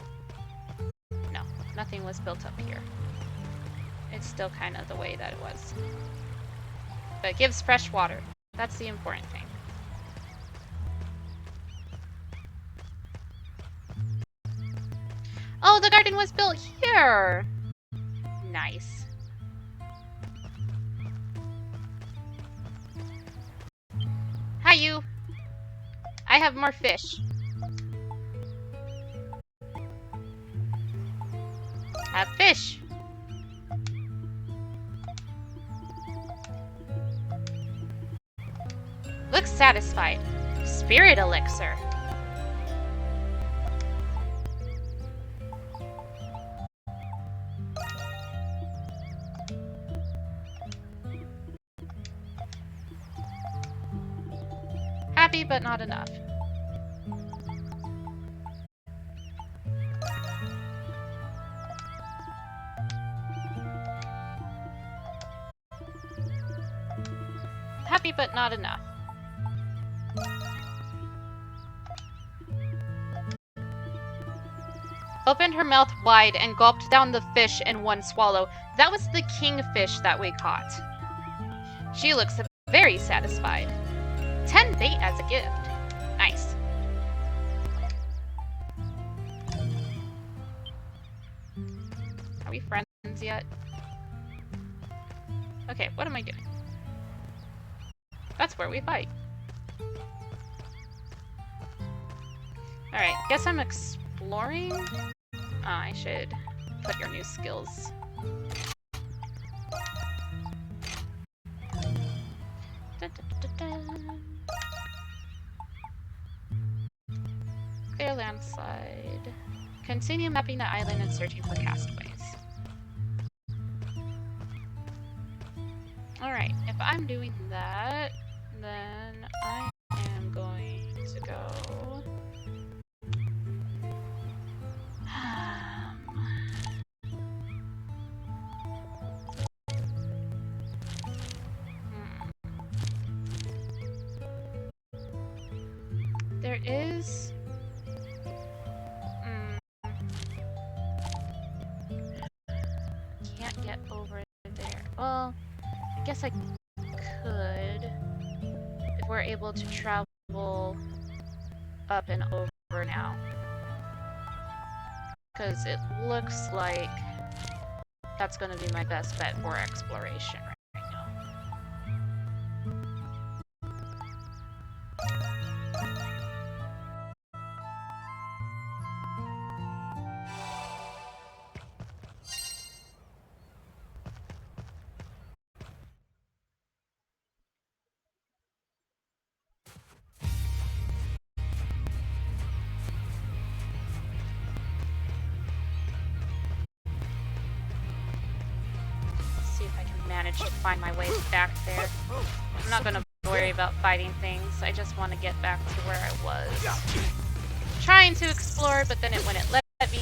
No, nothing was built up here. It's still kind of the way that it was. But it gives fresh water. That's the important thing. Oh, the garden was built here! Nice. Hi, you! I have more fish. Have fish! Looks satisfied. Spirit elixir. Happy, but not enough. Happy, but not enough. opened her mouth wide and gulped down the fish in one swallow. That was the kingfish that we caught. She looks very satisfied. 10 bait as a gift. Nice. Are we friends yet? Okay, what am I doing? That's where we fight. Alright, guess I'm exploring? I should put your new skills. Da, da, da, da. Clear landslide. Continue mapping the island and searching for castaways. Alright, if I'm doing that, then I am going to go... There is... Can't get over there. Well, I guess I could if we're able to travel up and over now. Because it looks like that's going to be my best bet for exploration right now. See if I can manage to find my way back there. I'm not going to worry about fighting things. I just want to get back to where I was. Trying to explore, but then it wouldn't let me.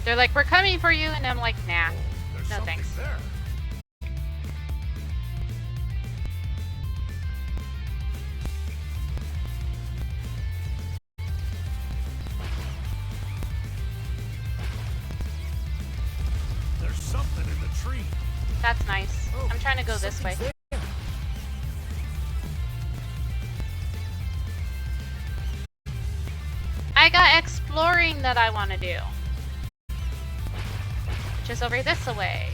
They're like, we're coming for you, and I'm like, nah, no thanks. There. There's something in the tree. That's nice. Oh, I'm trying to go this way. something's there. I got exploring that I want to do. Just over this way.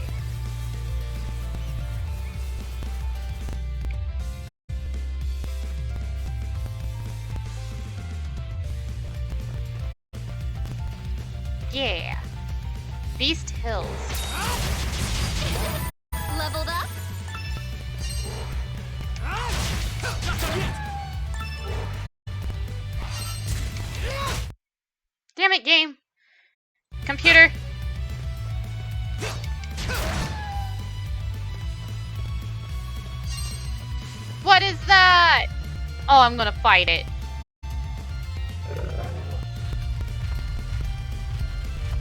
Yeah. Beast Hills. Leveled up? Damn it, game. Computer. What is that? Oh, I'm gonna fight it.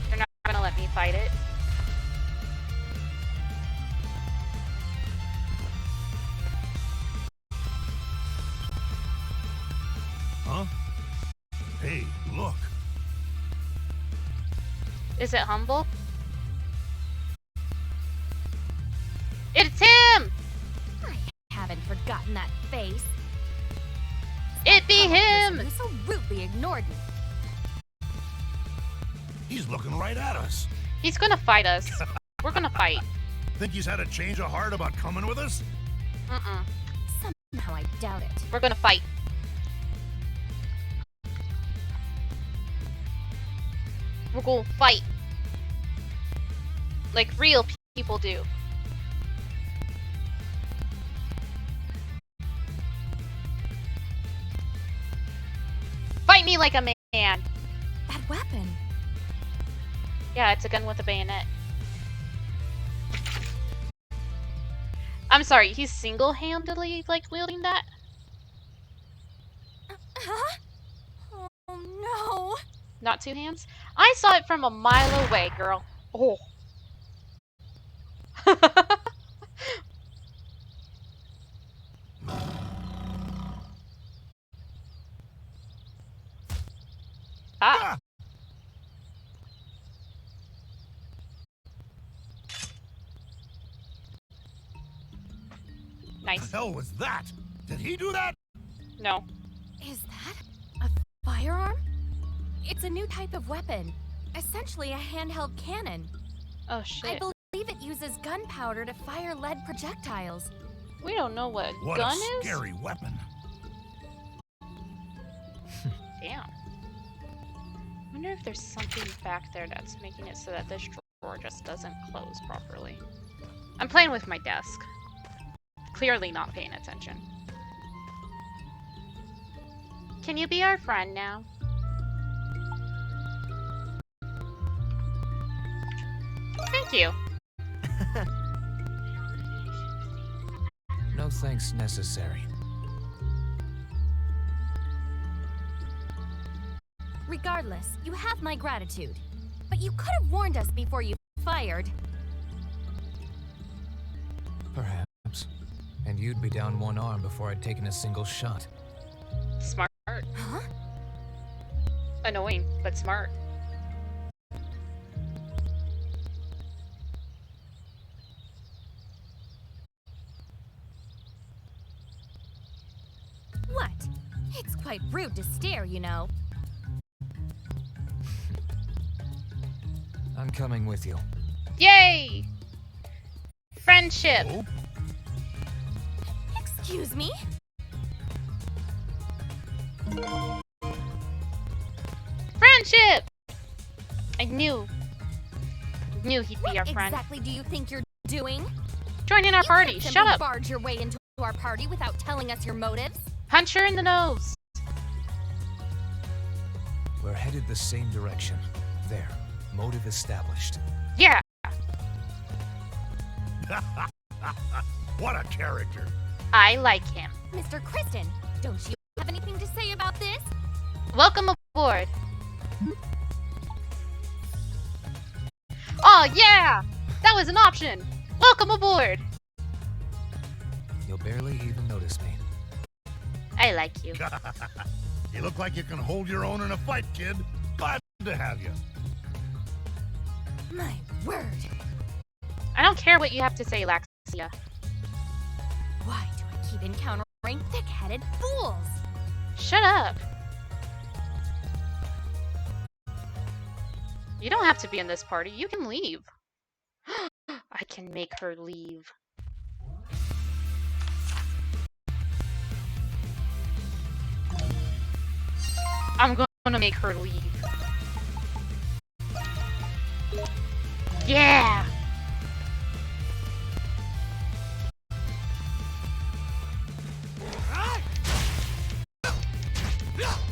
They're not gonna let me fight it. Huh? Hey, look. Is it humble? It's him! I haven't forgotten that face. It be him! You so rudely ignored me. He's looking right at us. He's gonna fight us. We're gonna fight. Think he's had a change of heart about coming with us? Somehow I doubt it. We're gonna fight. We're gonna fight. Like real people do. Fight me like a man. That weapon. Yeah, it's a gun with a bayonet. I'm sorry, he's single-handedly, like, wielding that? Huh? Oh no. Not two hands? I saw it from a mile away, girl. Oh. Ah, Ah, the nice. hell was that? Did he do that? No. Is that a firearm? It's a new type of weapon. Essentially a handheld cannon. Oh, I shit. believe it uses gunpowder to fire lead projectiles. We don't know what a What gun a is? scary weapon. Damn. Wonder if there's something back there that's making it so that this drawer just doesn't close properly. I'm playing with my desk. Clearly not paying attention. Can you be our friend now? Thank you. No thanks necessary. Regardless, you have my gratitude. But you could have warned us before you fired. Perhaps. And you'd be down one arm before I'd taken a single shot. Smart. Huh? Annoying, but smart. What? It's quite rude to stare, you know. I'm coming with you. Yay! Friendship. Oh, Excuse me? Friendship! I knew he'd be our What friend. exactly do you think you're doing? Join in our You party. can't Shut simply up. barge your way into our party without telling us your motives. Punch her in the nose. We're headed the same direction. There. Motive established. Yeah. what a character. I like him. Mr. Kristen, don't you have anything to say about this? Welcome aboard. Oh yeah! That was an option. Welcome aboard. You'll barely even notice me. I like you. You look like you can hold your own in a fight, kid. Glad to have you. My word. I don't care what you have to say, Laxia. Why do I keep encountering thick-headed fools? Shut up. You don't have to be in this party. You can leave. I can make her leave. I'm gonna make her leave. Yeah!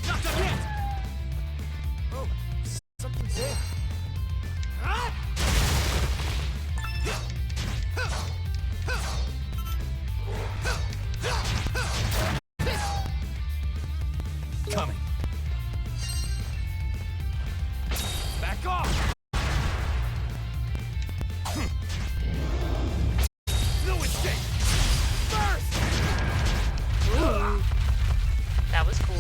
Not done yet! Oh, something's there. Coming. Back off! No escape! First! Ooh. That was cool.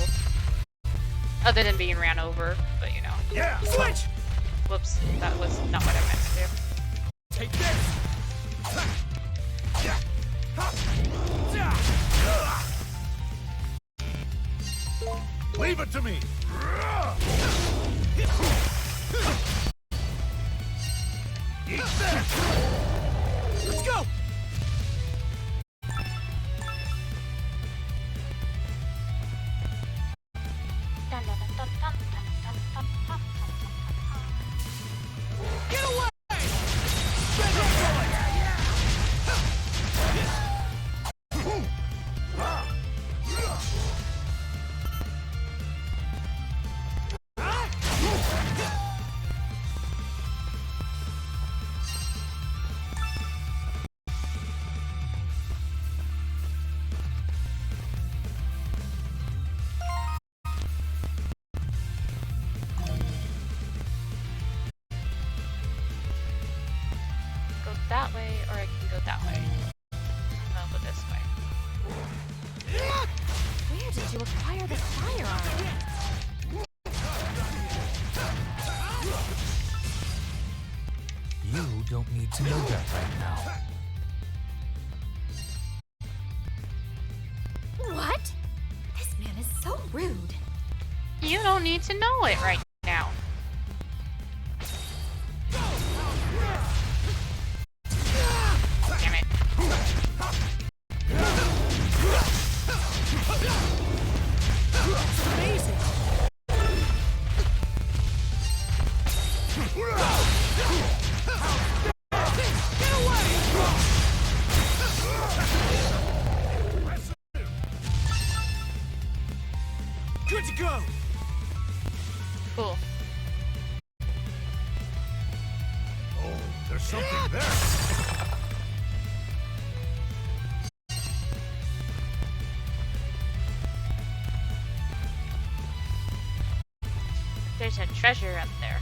Other than being ran over, but you know. Yeah. Switch! Whoops, that was not what I meant to do. Take this! Leave it to me. Eat this. Let's go! Get away! Red that way, or I can go that way. I'll go this way. Where did you acquire the firearm? You don't need to know that right now. What? This man is so rude. You don't need to know it right now. Damn it. Amazing. Get away! Good to go. Cool. Oh, there's something there. There's a treasure up there.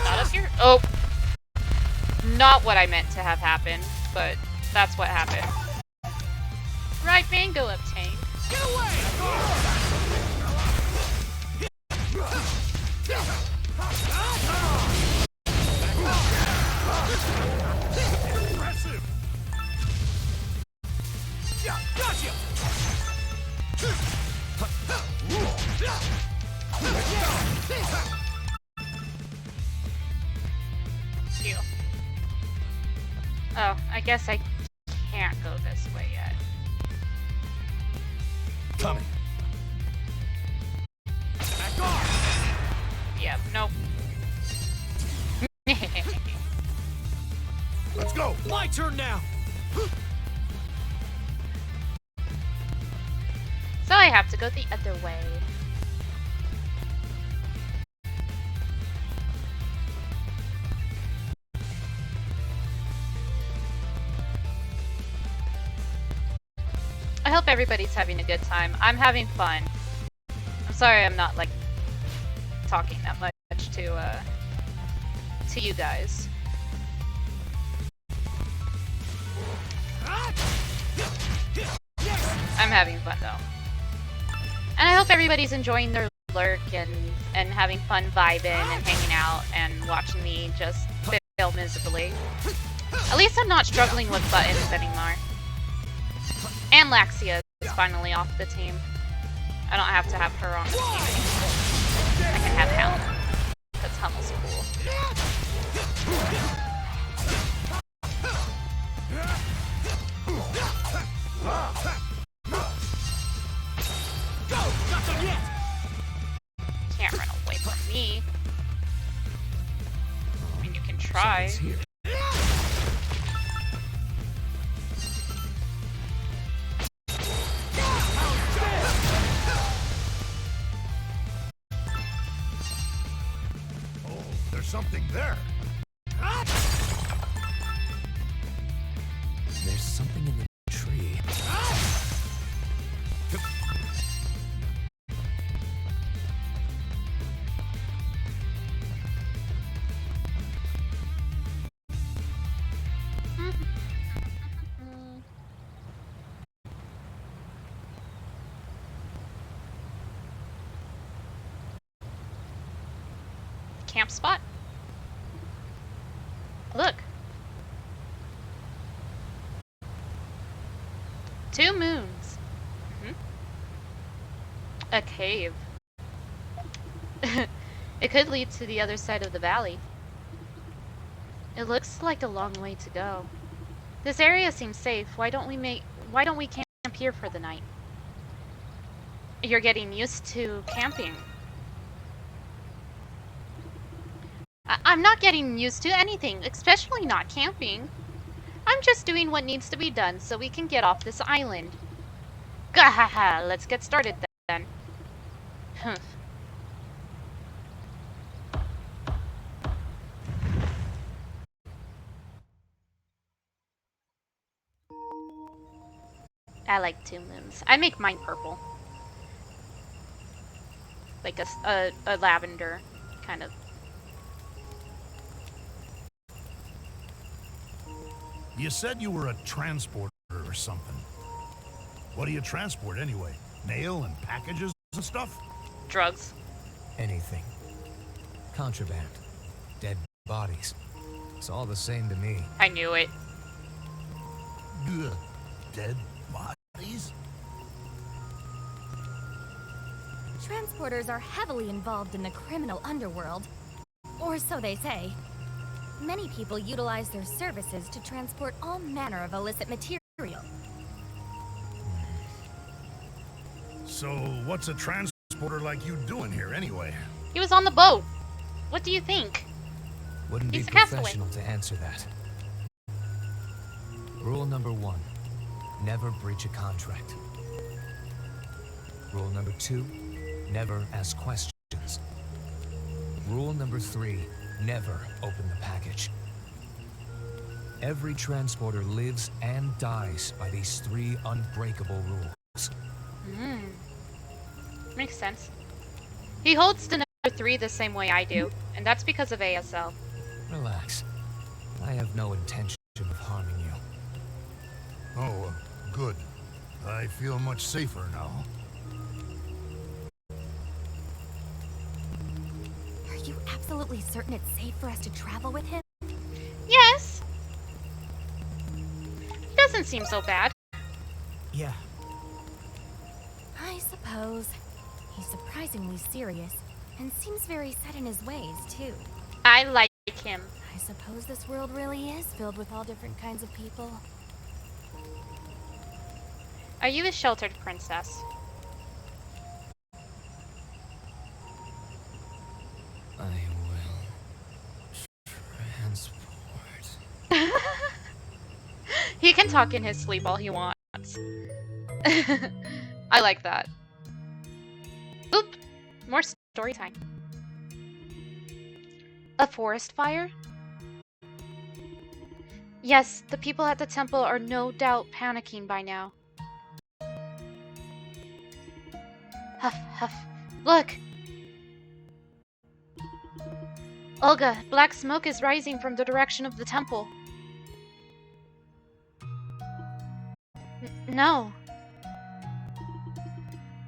Not up here? Oh! Not what I meant to have happen, but that's what happened. Right mango obtained. Get away! Impressive. Gotcha! Phew. Oh, I guess I can't go this way yet. Coming. Back off! Yep, nope. Let's go. My turn now. So I have to go the other way. I hope everybody's having a good time. I'm having fun. I'm sorry I'm not like talking that much to you guys. I'm having fun though. And I hope everybody's enjoying their lurk and having fun vibing and hanging out and watching me just fail miserably. At least I'm not struggling with buttons anymore. And Laxia is finally off the team. I don't have to have her on the team anymore. I can have Helm. Because Hummel's cool. Go! Not done yet! Can't run away from me. I mean, you can try. Something's here. Oh, there's something there. There's something in the tree. Camp spot. Look. 2 moons. A cave. It could lead to the other side of the valley. It looks like a long way to go. This area seems safe. Why don't we camp here for the night? You're getting used to camping. I'm not getting used to anything, especially not camping. I'm just doing what needs to be done so we can get off this island. Gahaha, let's get started then. Humph. I like 2 moons. I make mine purple. like a lavender kind of. You said you were a transporter or something. What do you transport anyway? Mail and packages and stuff? Drugs. Anything. Contraband. Dead bodies. It's all the same to me. I knew it. Ugh. Dead bodies? Transporters are heavily involved in the criminal underworld. Or so they say. Many people utilize their services to transport all manner of illicit material. So, what's a transporter like you doing here anyway? He was on the boat. What do you think? Wouldn't be He's a castaway. professional to answer that. Rule number 1. Never breach a contract. Rule number 2. Never ask questions. Rule number 3. Never open the package. Every transporter lives and dies by these 3 unbreakable rules. Makes sense. He holds the number 3 the same way I do, and that's because of ASL. Relax. I have no intention of harming you. Oh, good. I feel much safer now. Are you absolutely certain it's safe for us to travel with him? Yes. He doesn't seem so bad. Yeah. I suppose. He's surprisingly serious, and seems very set in his ways, too. I like him. I suppose this world really is filled with all different kinds of people. Are you a sheltered princess? I will transport. He can talk in his sleep all he wants. I like that. Oop! More story time. A forest fire? Yes, the people at the temple are no doubt panicking by now. Huff, huff. Look! Olga, black smoke is rising from the direction of the temple. No.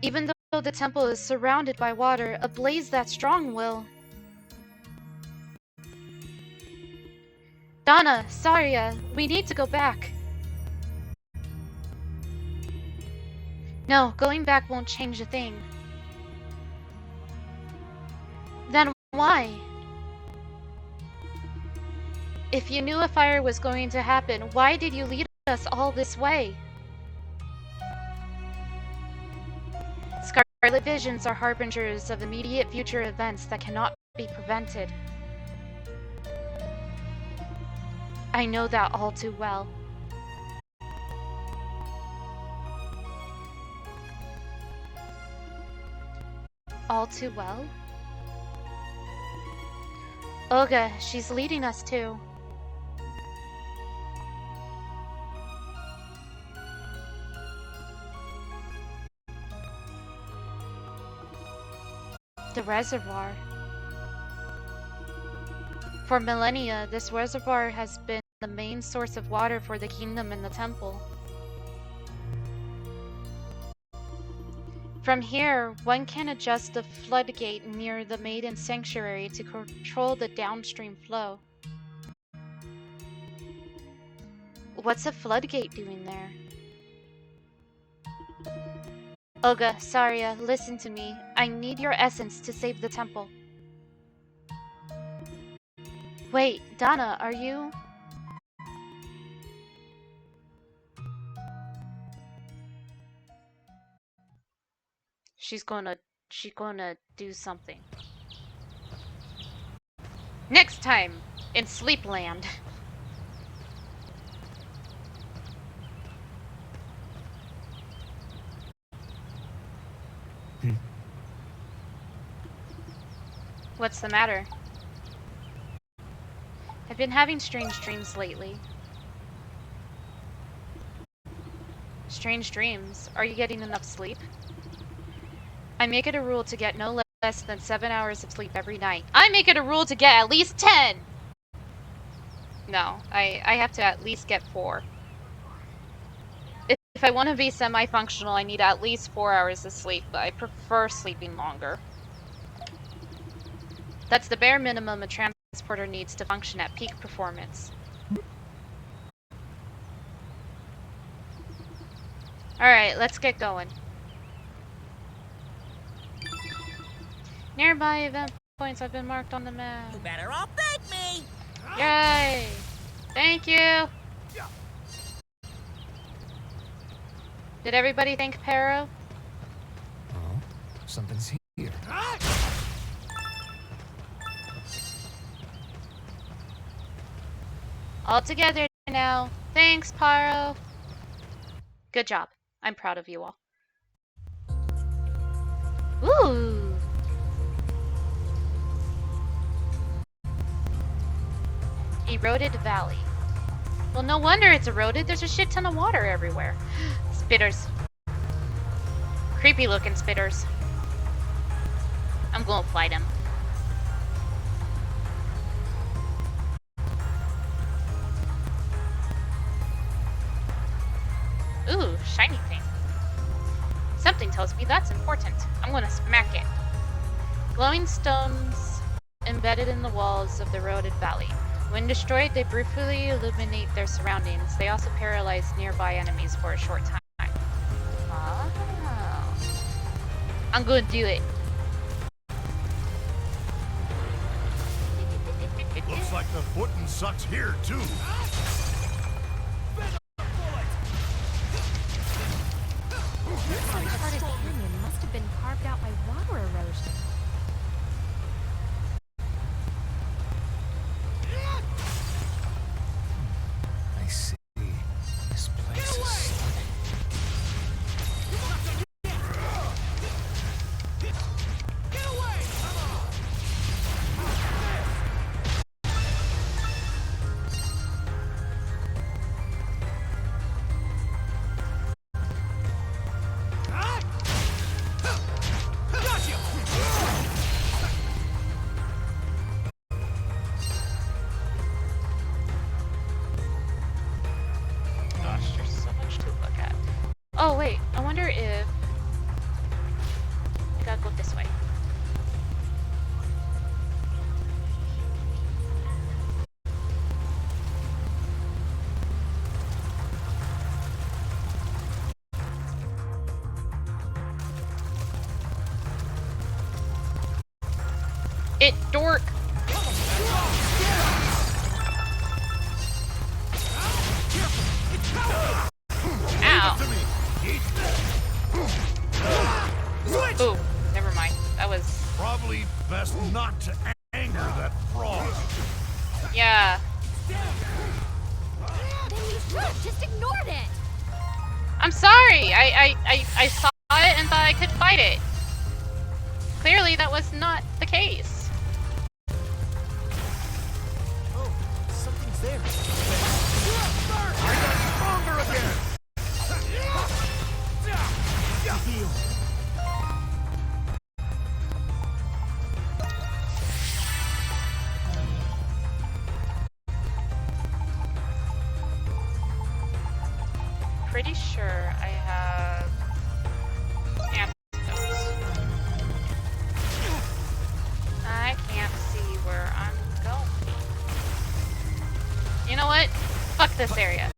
Even though the temple is surrounded by water, a blaze that strong will... Donna, Saria, we need to go back. No, going back won't change a thing. Then why? If you knew a fire was going to happen, why did you lead us all this way? Scarlet visions are harbingers of immediate future events that cannot be prevented. I know that all too well. All too well? Olga, she's leading us too. The reservoir. For millennia, this reservoir has been the main source of water for the kingdom and the temple. From here, one can adjust the floodgate near the Maiden Sanctuary to control the downstream flow. What's a floodgate doing there? Olga, Saria, listen to me. I need your essence to save the temple. Wait, Donna, are you... She's gonna do something. Next time, in Sleepland. What's the matter? I've been having strange dreams lately. Strange dreams? Are you getting enough sleep? I make it a rule to get no less than 7 hours of sleep every night. I make it a rule to get at least 10! No, I have to at least get 4. If I want to be semi-functional, I need at least 4 hours of sleep, but I prefer sleeping longer. That's the bare minimum a transporter needs to function at peak performance. Alright, let's get going. Nearby event points have been marked on the map. You better all thank me! Yay! Thank you! Did everybody thank Pero? Oh, something's here. All together now. Thanks, Pyro. Good job. I'm proud of you all. Ooh! Eroded valley. Well, no wonder it's eroded. There's a shit ton of water everywhere. Spitters. Creepy looking spitters. I'm gonna fight him. Ooh, shiny thing. Something tells me that's important. I'm gonna smack it. Glowing stones embedded in the walls of the eroded valley. When destroyed, they briefly illuminate their surroundings. They also paralyze nearby enemies for a short time. Oh. I'm gonna do it. Looks like the footing sucks here, too. Looks like part of the canyon must have been carved out by water erosion. I see. This place is stunning. Get away! Gotcha! Gosh, there's so much to look at. Oh, wait. I wonder if... I gotta go this way. It dork! Ow! Ooh, never mind. That was... Probably best not to anger that frog. Yeah. Then you should have just ignored it! I'm sorry! I saw it and thought I could fight it. Clearly that was not the case. Oh, something's there. I got stronger again. Heal. Pretty sure I have antidotes. I can't see where I'm going. You know what? Fuck this area.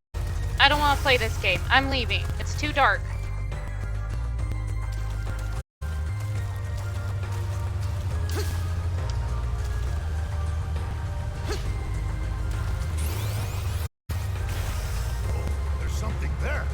I don't want to play this game. I'm leaving. It's too dark. There's something there.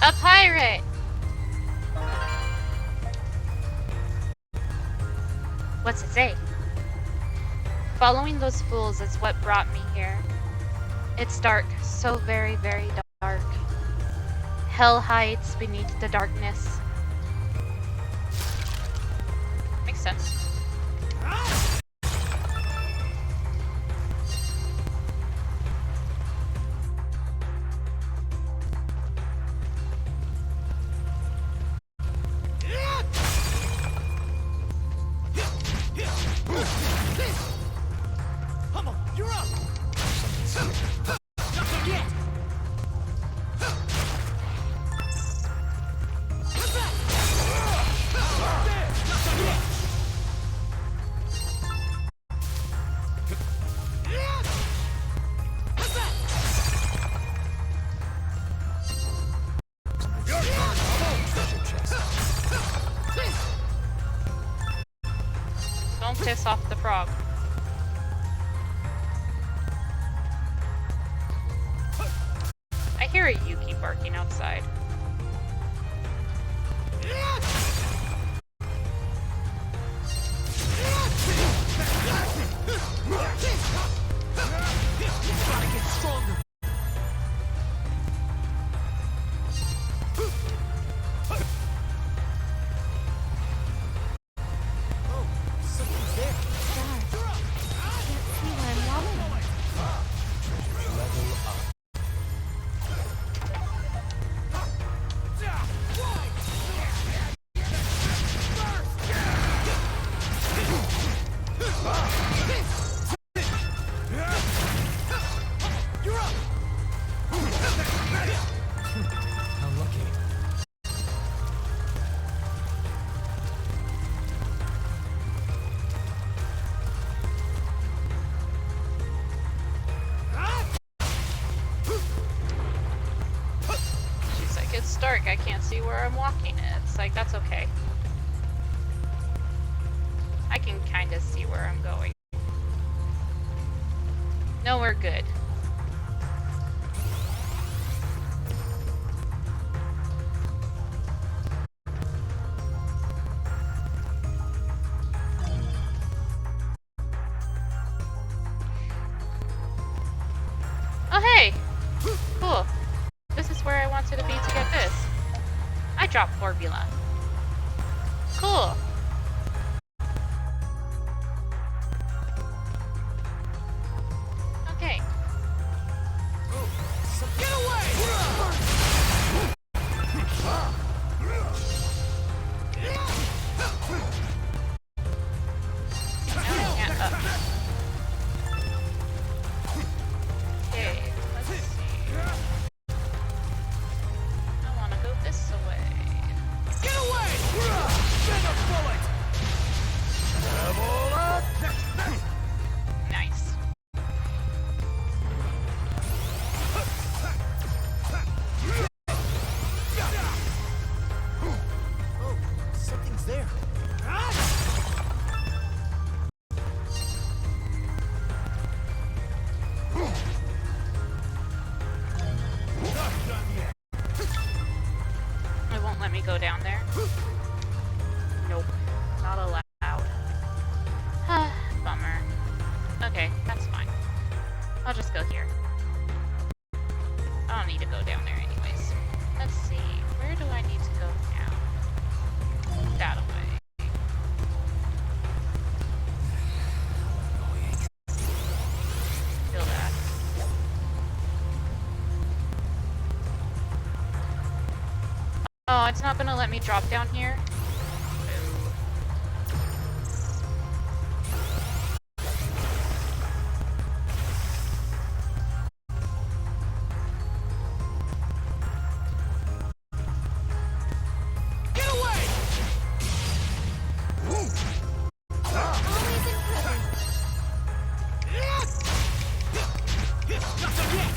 A pirate! What's it say? Following those fools is what brought me here. It's dark, so very, very dark. Hell hides beneath the darkness. Makes sense. Hummel, you're up! Not there yet! Come back! There! Not there yet! Come back! Your turn, Hummel! Treasure chest. Don't piss off the frog. I hear a Yuki barking outside. Gotta get stronger! Oh, something's there! Dark. I can't see where I'm walking. Level up. You're up! How lucky. She's like, it's dark, I can't see where I'm walking. It's like, that's okay. I can kind of see where I'm going. No, we're good. Oh, hey! Cool. This is where I wanted to be to get this. I dropped formula. Cool. Okay. Get away! Now I can't up. Okay, let's see. I want to go this way. Get away! Send a bullet! Level up! Nice. Oh, something's there. Not done yet. It won't let me go down there. Nope. Not allowed. Bummer. Okay, that's fine. I'll just go here. I don't need to go down there anyways. Let's see. Where do I need to go now? That way. Feel that. Oh, it's not gonna let me drop down here? Get away! Always improving. Not done yet.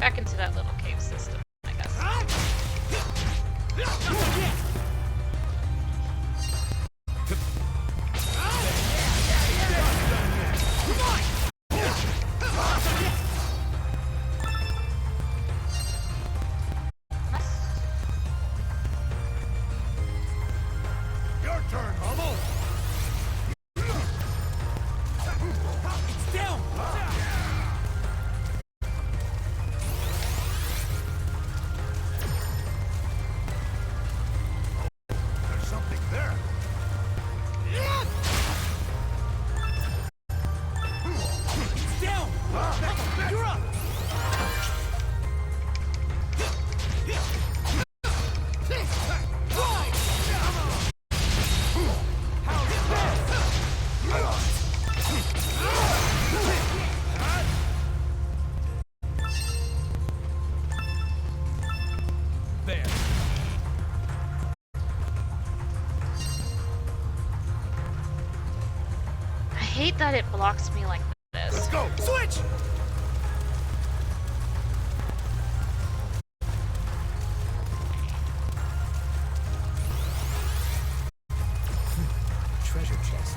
back into that little cave system, I guess. Your turn, Hubble. It's down! There's something there. It's down! You're up! There. I hate that it blocks me like Let's this. go. Switch! Treasure chest.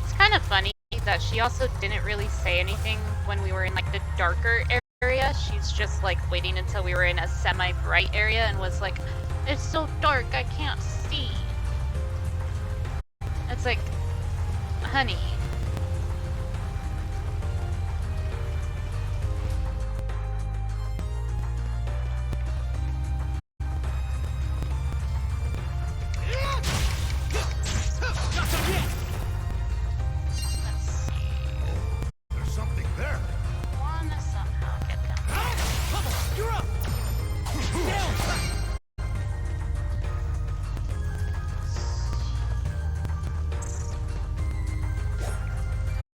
It's kind of funny that she also didn't really say anything when we were in like the darker area. She's just like waiting until we were in a semi-bright area and was like, "It's so dark, I can't see." It's like, honey. Let's see. There's something there. Wanna somehow get them. Hubble, you're up! Down!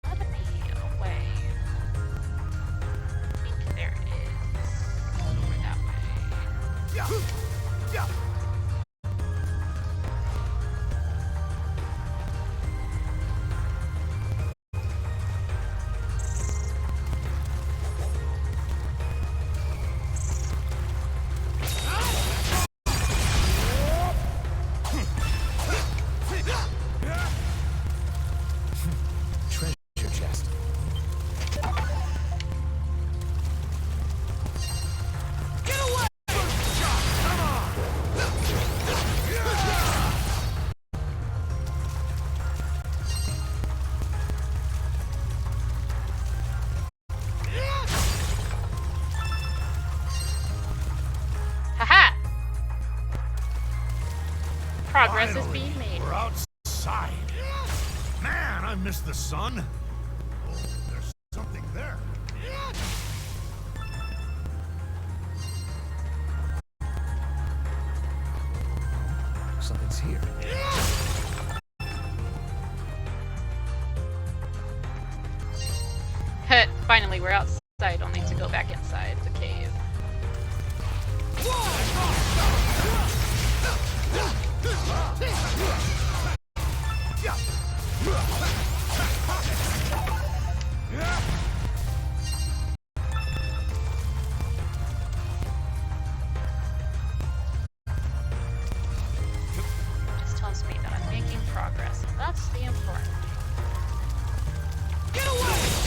Gotta be a way. I think there is. Over that way. Yeah. Yeah. Treasure chest. Get away! Haha! Progress is Finally, being made. we're outside. Man, I miss the sun. Oh, there's something there. Something's here. Finally, we're outside, only to go back inside the cave. Just tells me that I'm making progress. That's the important thing. Get away!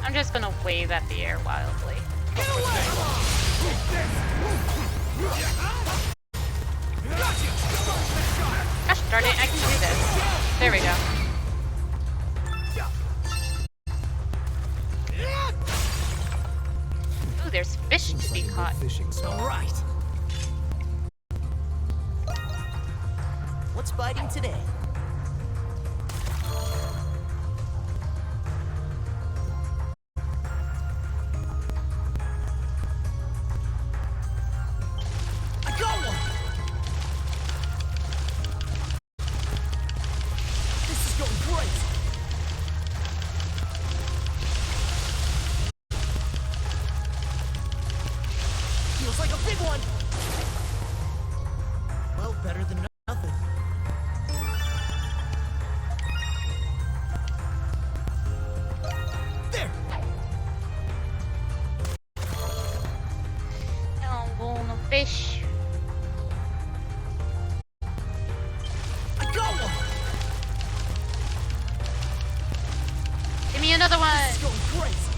I'm just gonna wave at the air wildly. Get away! Gosh darn it, I can do this. There we go. Ooh, there's fish Seems to be like a good caught. fishing spot. All right. What's biting today? I got one! This is going great! going crazy.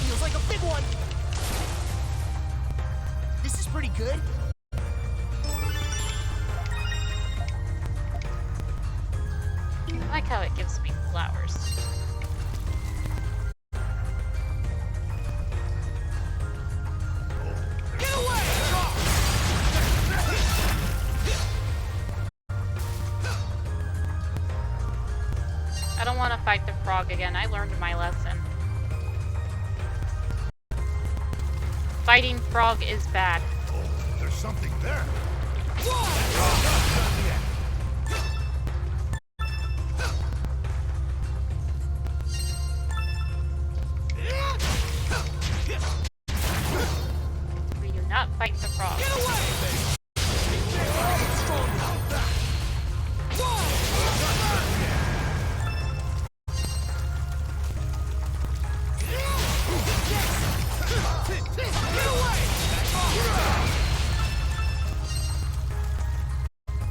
Feels like a big one. This is pretty good. I like how it gives me flowers. Get away! I don't want to fight the frog again. I learned my lesson. Fighting frog is bad. Oh, there's something there. We do not fight the frog. Get away!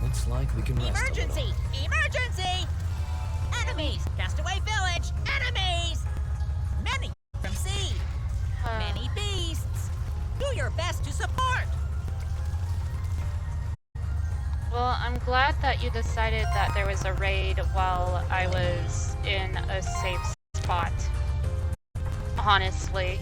Looks like we can rest Emergency! Emergency! Enemies! Castaway village! Enemies! Many from sea! Many beasts! Do your best to support! Well, I'm glad that you decided that there was a raid while I was in a safe spot. Honestly.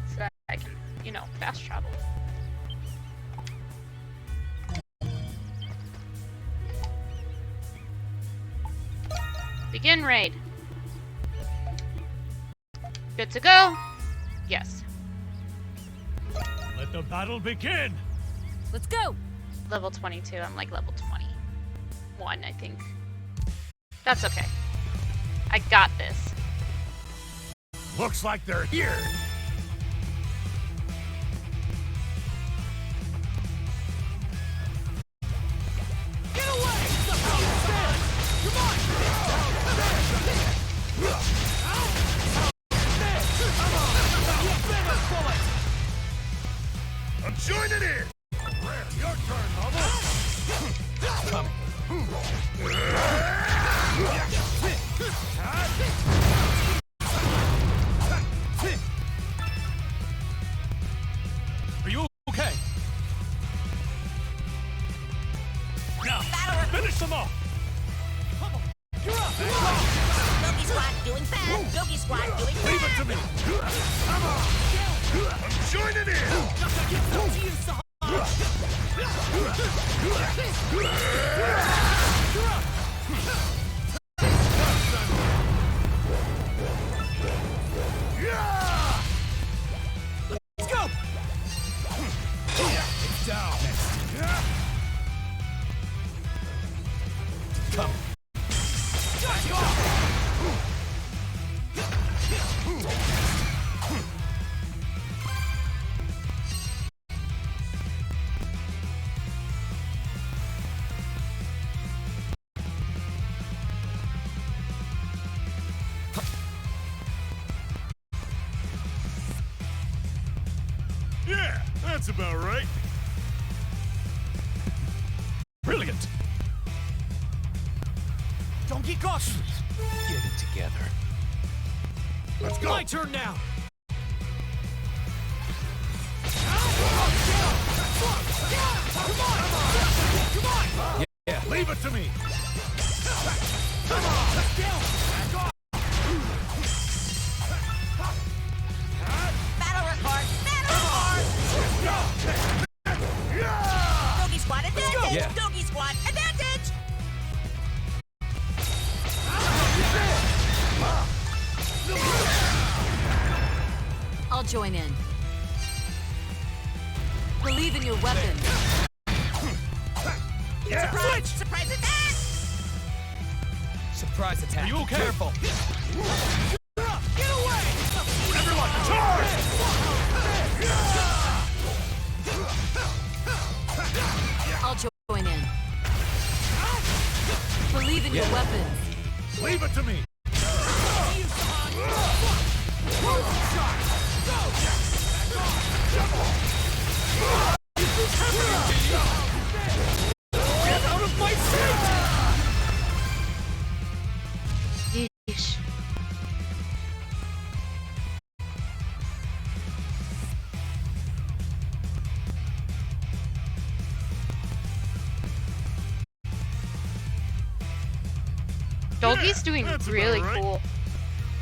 So that I can, you know, fast travel. Begin raid. Good to go? Yes. Let the battle begin! Let's go! Level 22. I'm like level 21, I think. That's okay. I got this. Looks like they're here. Get away! Come on! I'm joining in. Rare, your turn, Bubble. Coming. Are you okay? Now, Battle finish them off! Come on! You're up! Loki squad doing bad! Loki squad doing bad! Leave it to me. I'm joining in. Just to give them to you, Sahar! You're up! Yeah! Let's go! It's down. Come. Yeah, that's about right. Brilliant! Don't get caught! Get it together. Let's go. My turn now! Come on! Yeah. Leave it to me. Come on! Let's go! Battle report! Battle report! Loki squad advantage! Yeah. Loki squad advantage! I'll join in. Believe in your weapon. Surprise! Surprise attack! Surprise attack. Are you okay? Careful. Get away! Everyone, charge! I'll join in. Believe in your weapons. Leave it to me. Get out of my sight! Yeesh. Doggy's doing that's about really right. cool.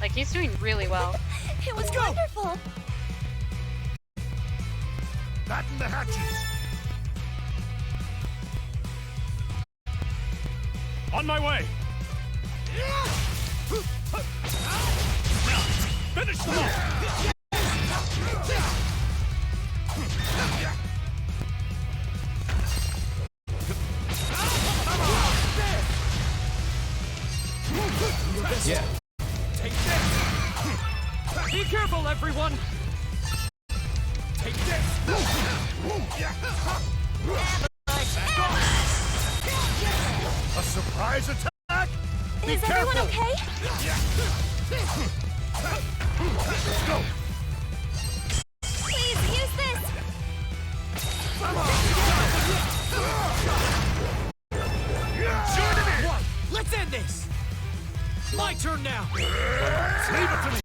Like, he's doing really well. It was wonderful. Batten the hatches. On my way! Finish them off! Yeah. Take this! Be careful, everyone! Take this! A surprise attack? Is everyone okay? Let's go. Please use this. One, let's end this! My turn now! Leave it to me.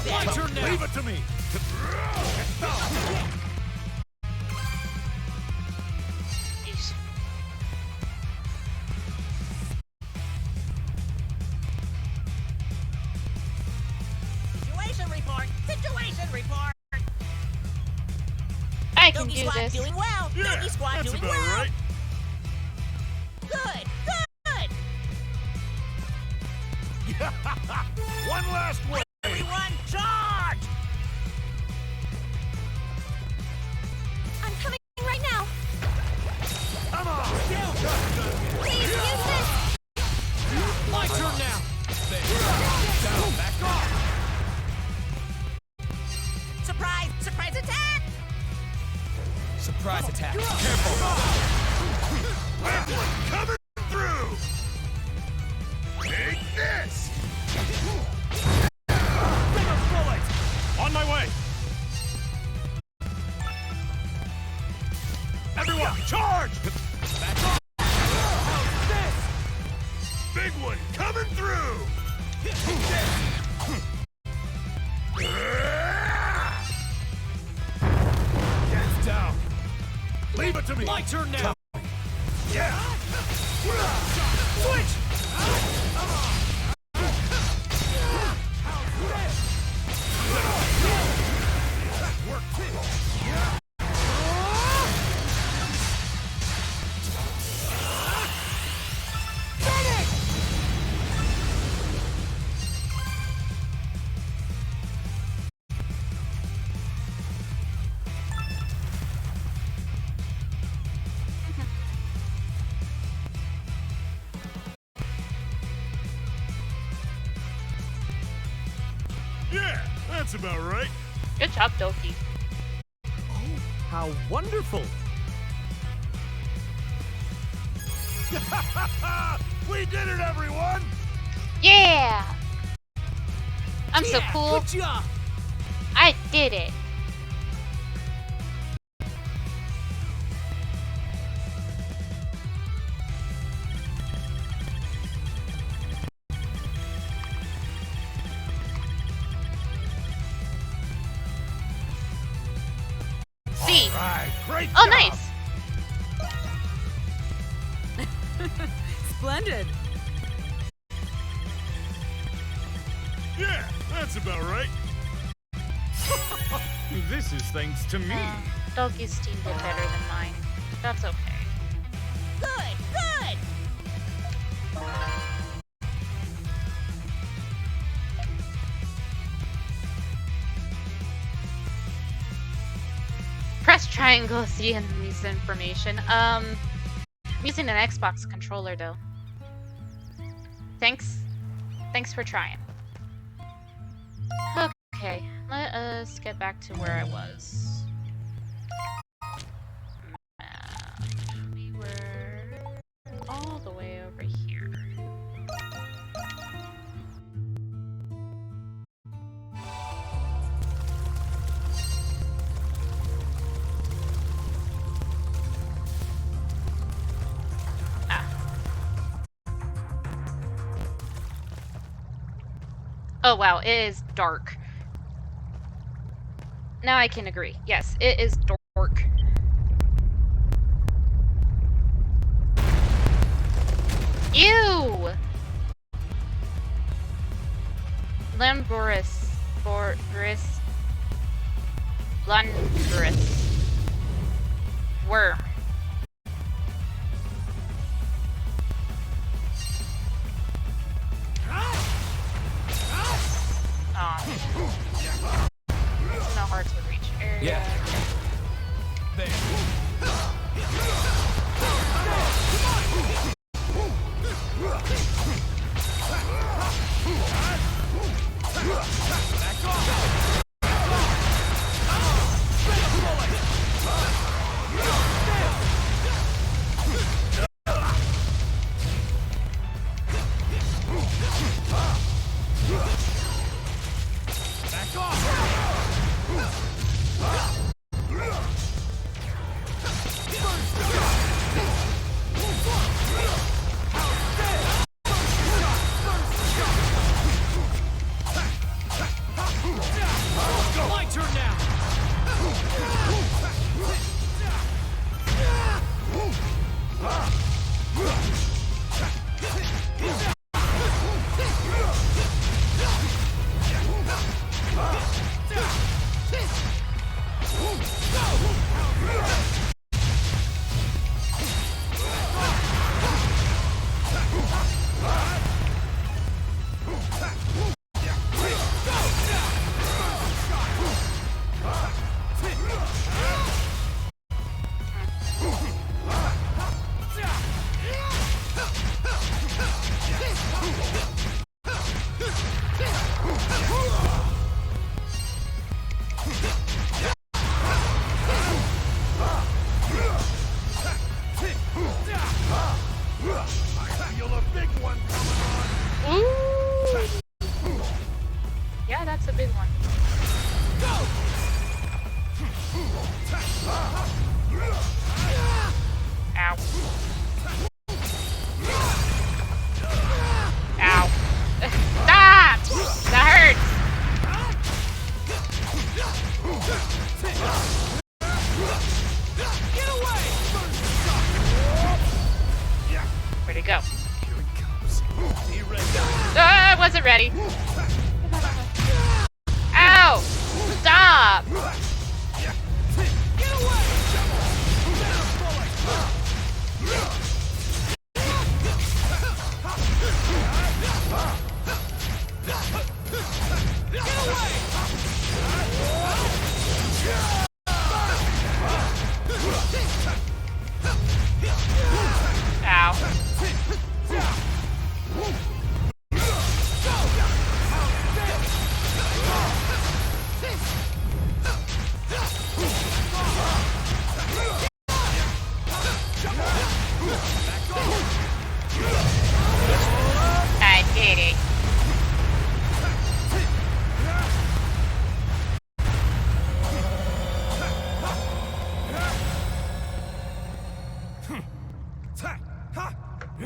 My turn now! Leave it to me. Yeesh. Situation report! Situation report! I can Doggy do Squad this. doing well! Yeah, Doggy Squad that's doing about well! right. Good! Good! One last word. Everyone, charge! I'm coming right now. Come on. Please use this. My turn now! Down, back off! Surprise! Surprise attack! Surprise attack. Coming through. Take this. Bring a bullet! On my way! Everyone, charge! Back off! How's this? Big one coming through. Hands down! Leave it to me. My turn now! Yeah. Switch! Yeah, that's about right. Good job, Doki. How wonderful! We did it, everyone. Yeah! I'm so Yeah, cool. Good job! I did it. C. All right, great Oh, job. nice. Splendid. Yeah, that's about right. This is thanks to me. Doki's team did better than mine. That's okay. Good! Good! Press triangle to see enemies information. I'm using an Xbox controller though. Thanks for trying. Okay, let us get back to where I was. We Oh wow, it is dark. Now I can agree. Yes, it is dark. Ew! Lamborus. Lamborus. Worm. It's not hard to reach area. Yeah. There. Back off. Back off. My turn now. I feel a big one coming on. Ooh! Yeah, that's a big one. Ow. Ow. Stop! That hurts! Get away! Where'd it go? Here it comes. Be ready. I wasn't ready. Ow! Stop! Get away! Get away! Ow. I did it.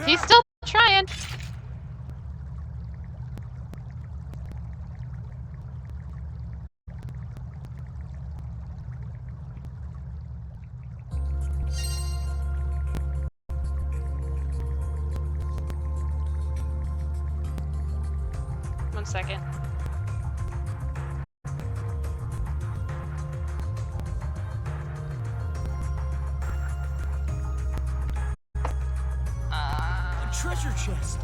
He's still trying. One second. A treasure chest.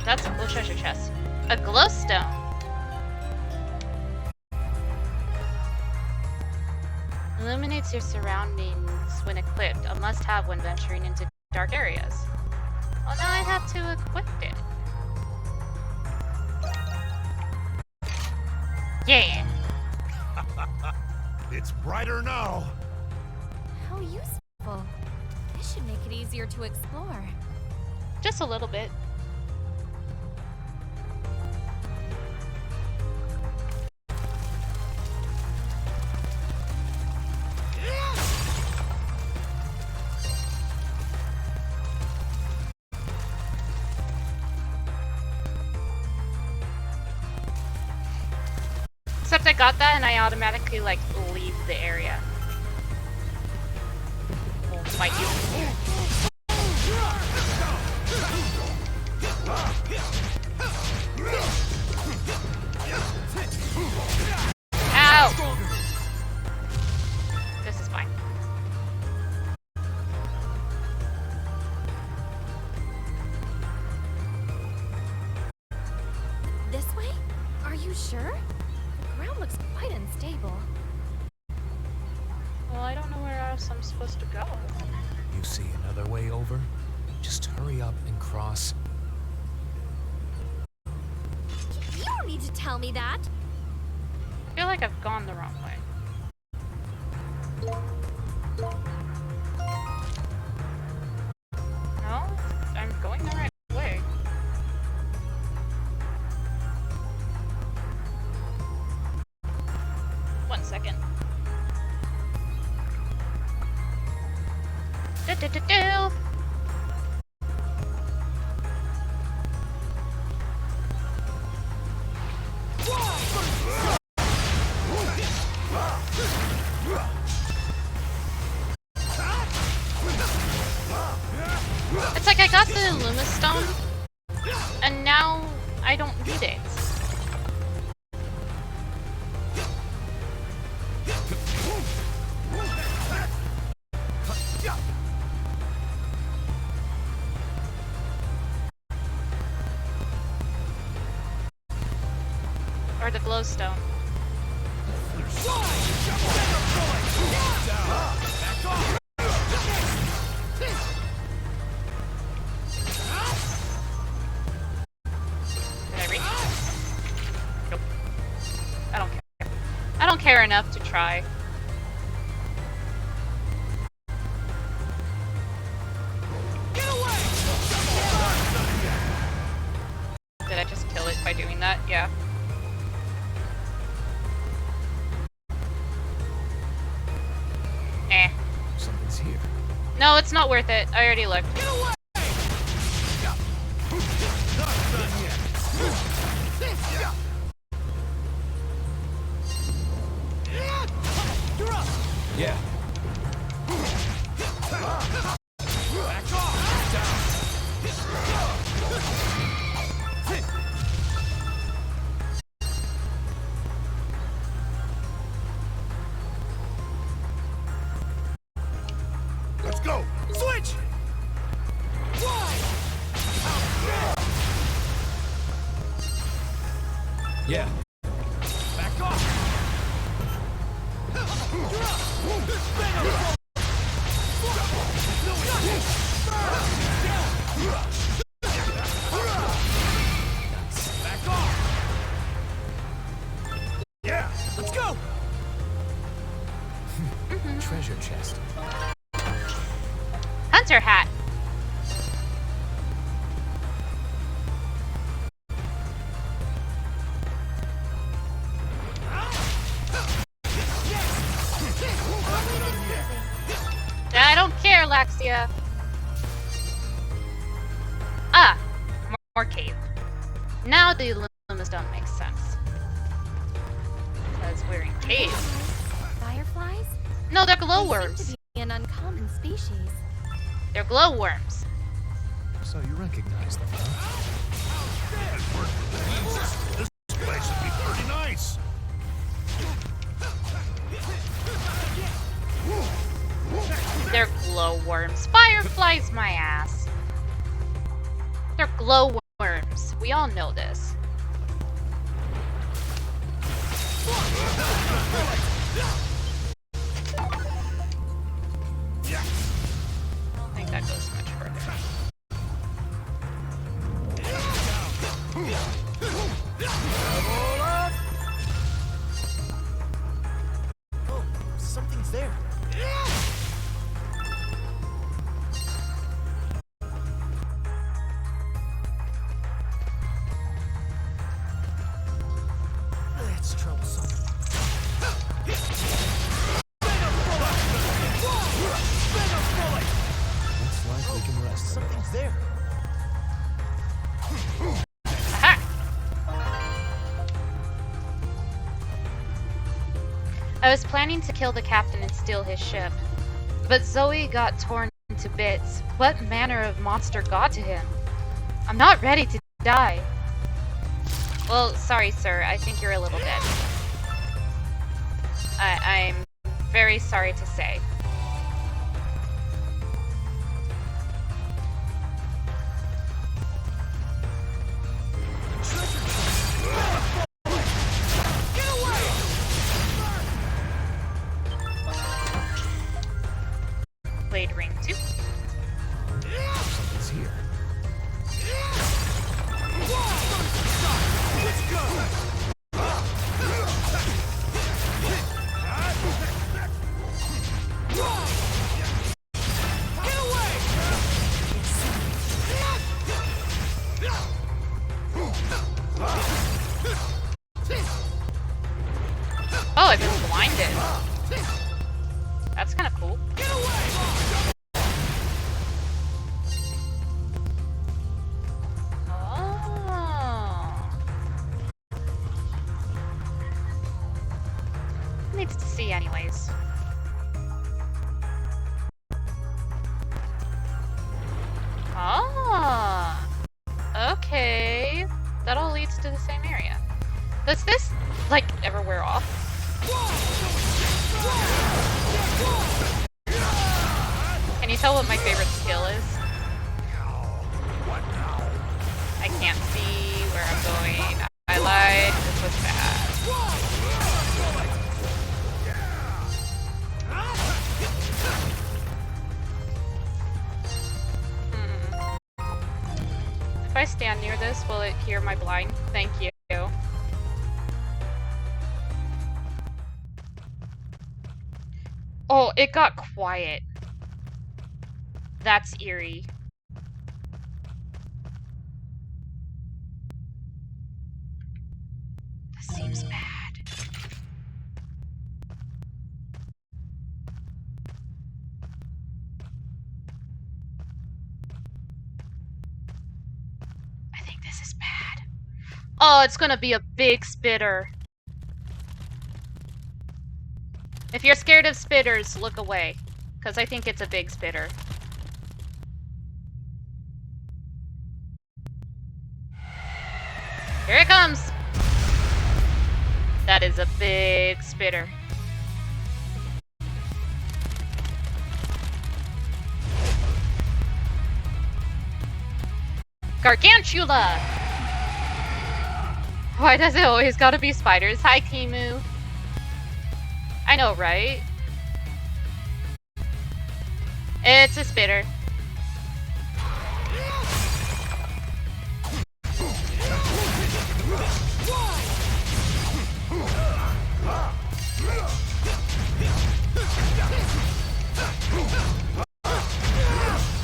That's a cool treasure chest. A glowstone. Illuminates your surroundings when equipped. A must-have when venturing into dark areas. Well, now I have to equip it. Yeah. It's brighter now. How useful. This should make it easier to explore. Just a little bit. I got that and I automatically like leave the area. We'll fight you. Ow! This is fine. This way? Are you sure? The ground looks quite unstable. Well, I don't know where else I'm supposed to go. You see another way over? Just hurry up and cross. You don't need to tell me that. I feel like I've gone the wrong way. No, I'm going the right way. One second. Do-do-do-do. It's like I got the Illuma Stone, and now I don't need it. Or the glowstone. Did I reach? Nope. I don't care. I don't care enough to try. Did I just kill it by doing that? Yeah. Eh. Something's here. No, it's not worth it. I already looked. Yeah. Let's go! Switch! Yeah. Back off! Back off! Yeah! Let's go! Treasure chest. Hunter hat. I don't care, Laxia. Ah, more cave. Now the Illuma Stone makes sense. Because we're in cave. Fireflies? No, they're They glowworms. seem to be an uncommon species. They're glowworms. So you recognize them, huh? This place would be pretty nice! They're glowworms. Fireflies, my ass. They're glowworms. We all know this. I don't think that goes much further. Oh, something's there. That's troublesome. Looks like we can rest a little. Something's there. Aha! was planning to kill the captain and steal his ship, but Zoe got torn to bits. What manner of monster got to him? I'm not ready to die. Well, sorry, sir. I think you're a little dead. I'm very sorry to say. Blade ring 2. Something's here. Let's go! Get away! Oh, I've been blinded. That's kind of cool. Get away! Oh. Needs to see anyways. Ah. Okay. That all leads to the same area. Does this, like, ever wear off? Can you tell what my favorite skill is? I can't see where I'm going. I lied. This was bad. If I stand near this, will it hear my blind? Thank you. Oh, it got quiet. That's eerie. This seems bad. I think this is bad. Oh, it's gonna be a big spitter. If you're scared of spitters, look away. Because I think it's a big spitter. Here it comes! That is a big spitter. Gargantula! Why does it always gotta be spiders? Hi, Kimu. I know, right? It's a spitter.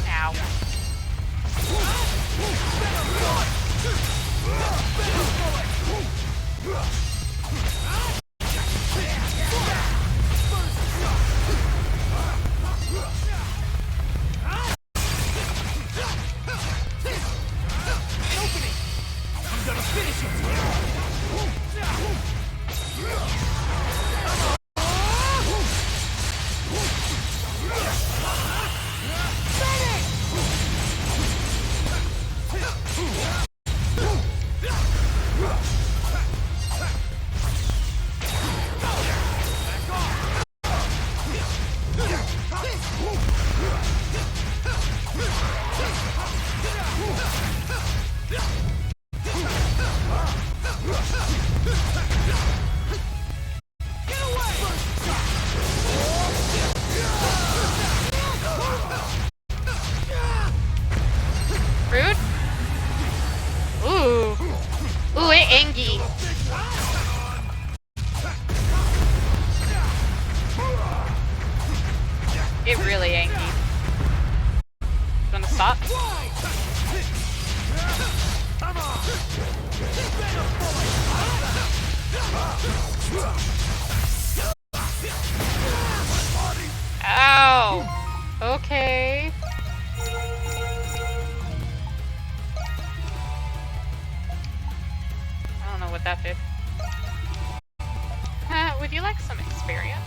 Ow. Rude? Ooh. Ooh, it angy. It really angy. Gonna stop? Ow! Okay. I don't know what that did. Would you like some experience?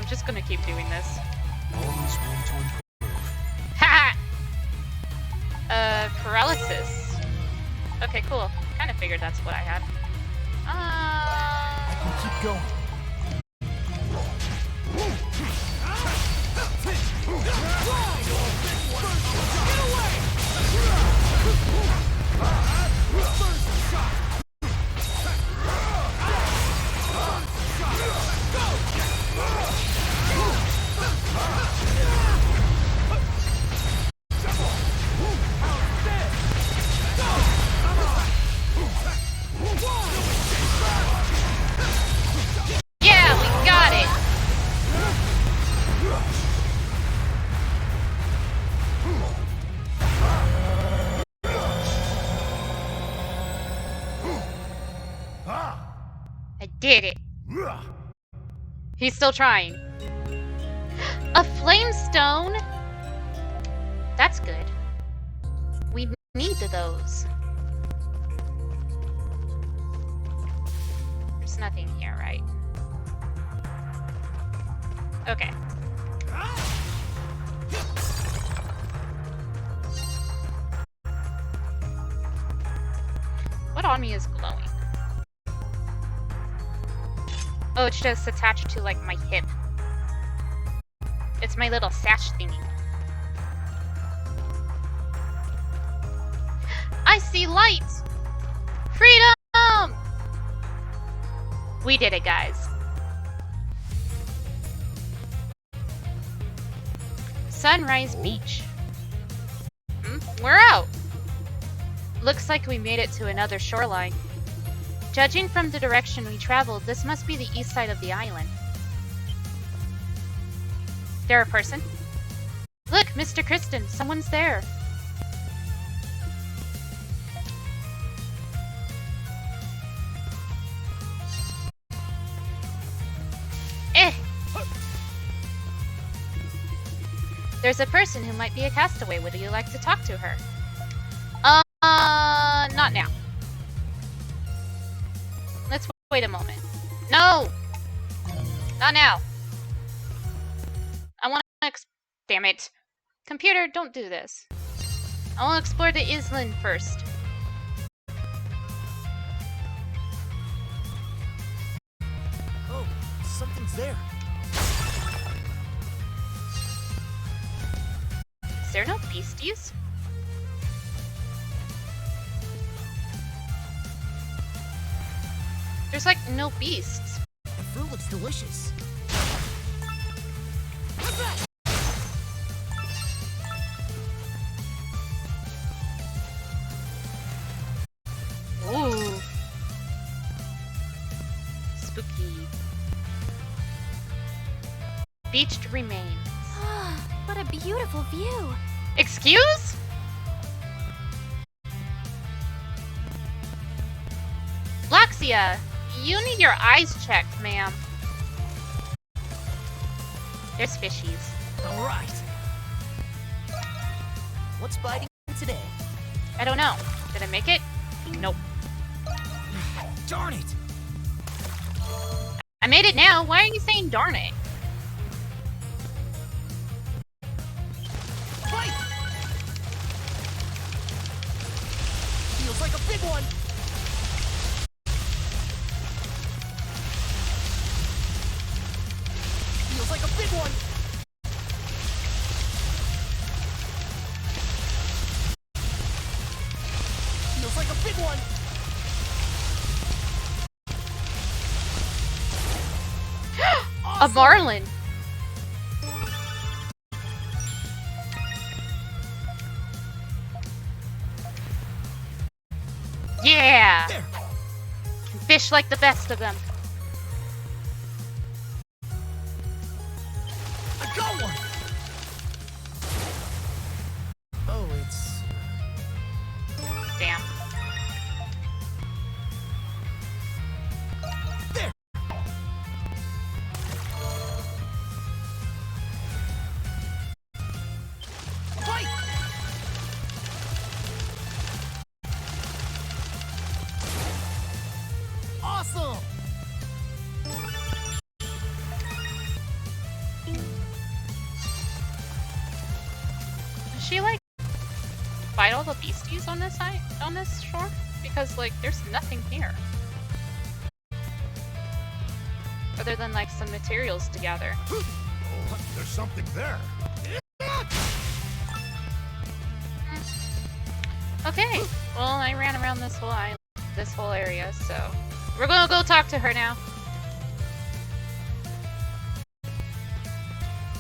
just gonna keep doing this. Always room to improve. Ha! Paralysis. Okay, cool. Kind of figured that's what I had. I can keep going. Yeah, we got it. I did it. He's still trying. A flamestone? That's good. We need those. There's nothing here, right? Okay. What on me is glowing? Oh, it's just attached to, like, my hip. It's my little sash thingy. I see light! Freedom! We did it, guys. Sunrise Beach. We're out! Looks like we made it to another shoreline. Judging from the direction we traveled, this must be the east side of the island. There a person? Look, Mr. Kristen, someone's there. There's a person who might be a castaway. Would you like to talk to her? Not now. Let's wait a moment. No! Not now. I want to damn it. Computer, don't do this. I want to explore the island first. Oh, something's there. Is there no beasties? There's like no beasts. The fruit looks delicious. Ooh. Spooky. Beached remains. What a beautiful view. Excuse? Laxia, you need your eyes checked, ma'am. There's fishies. All right. What's biting today? I don't know. Did I make it? Nope. Darn it! I made it now. Why are you saying darn it? Fight! Feels like a big one. Feels like a big one. Feels like a big one. A marlin. Yeah! There. Can fish like the best of them. I got one. Oh, it's Damn. there. Fight! Awesome! she like fight all the beasties on this shore? Because like there's nothing here. Other than like some materials to gather. Oh, there's something there. Okay, well I ran around this whole island, this whole area, so we're gonna go talk to her now.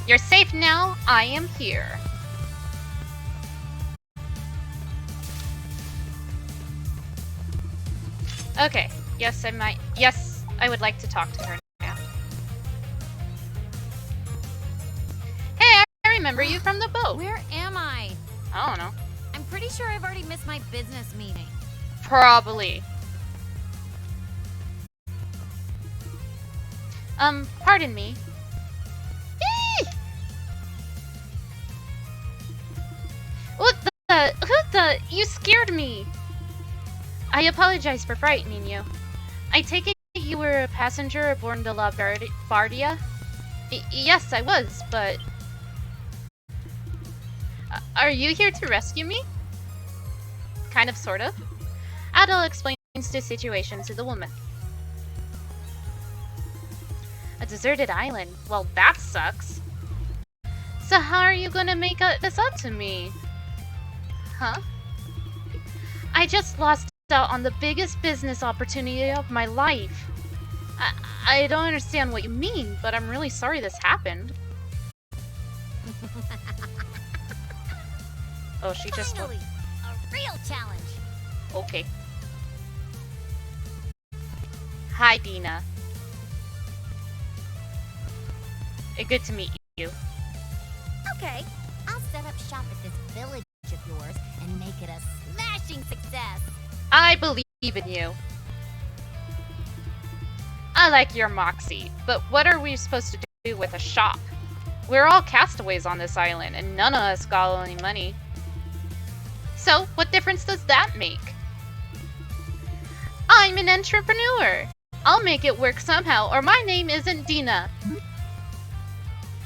You're safe now, I am here. Okay, yes I would like to talk to her now. Hey, I remember you from the boat. Where am I? I don't know. I'm pretty sure I've already missed my business meeting. Probably. Pardon me. Eee! What the? Who the? You scared me! I apologize for frightening you. I take it you were a passenger aboard the La Bardia? Yes, I was, but... are you here to rescue me? Kind of, sort of. Adele explains the situation to the woman. A deserted island? Well, that sucks. So how are you gonna make this up to me? Huh? I just lost out on the biggest business opportunity of my life. I don't understand what you mean, but I'm really sorry this happened. Oh, she just... Finally, a real challenge. Okay. Hi, Dina. Good to meet you. Okay, I'll set up shop at this village of yours and make it a smashing success. I believe in you. I like your moxie, but what are we supposed to do with a shop? We're all castaways on this island, and none of us got any money. So, what difference does that make? I'm an entrepreneur. I'll make it work somehow, or my name isn't Dina.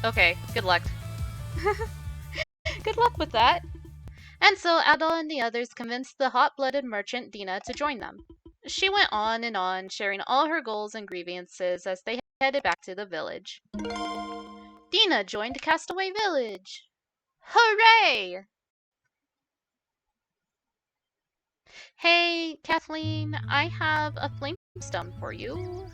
Okay, good luck. Good luck with that. And so Adele and the others convinced the hot-blooded merchant Dina to join them. She went on and on, sharing all her goals and grievances as they headed back to the village. Dina joined Castaway Village. Hooray! Hey, Kathleen, I have a flame stone for you.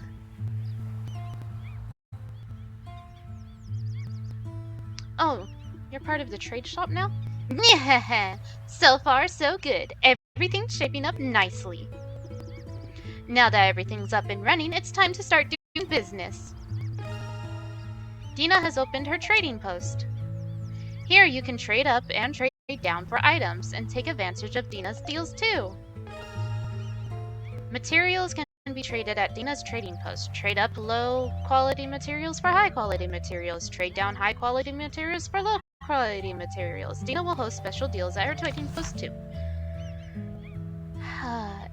Oh, you're part of the trade shop now? Yeah, so far so good. Everything's shaping up nicely. Now that everything's up and running, it's time to start doing business. Dina has opened her trading post. Here you can trade up and trade down for items and take advantage of Dina's deals too. Materials can be traded at Dina's trading post. Trade up low quality materials for high quality materials. Trade down high quality materials for low quality materials. Dina will host special deals at her trading post too.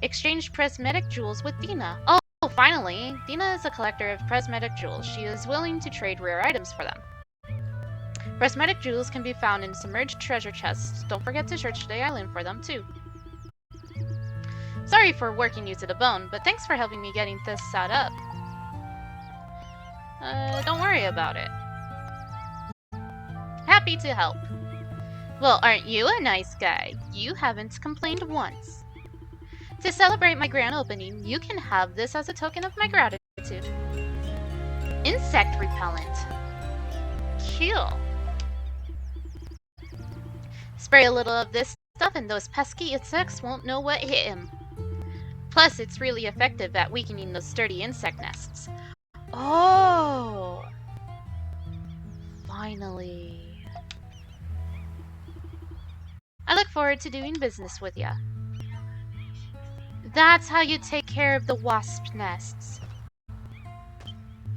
Exchange prismatic jewels with Dina. Oh, finally! Dina is a collector of prismatic jewels. She is willing to trade rare items for them. Prismatic jewels can be found in submerged treasure chests. Don't forget to search the island for them too. Sorry for working you to the bone, but thanks for helping me getting this set up. Don't worry about it. Happy to help. Well, aren't you a nice guy? You haven't complained once. To celebrate my grand opening, you can have this as a token of my gratitude. Insect repellent. Cool. Spray a little of this stuff and those pesky insects won't know what hit him. Plus, it's really effective at weakening those sturdy insect nests. Oh! Finally. I look forward to doing business with ya. That's how you take care of the wasp nests.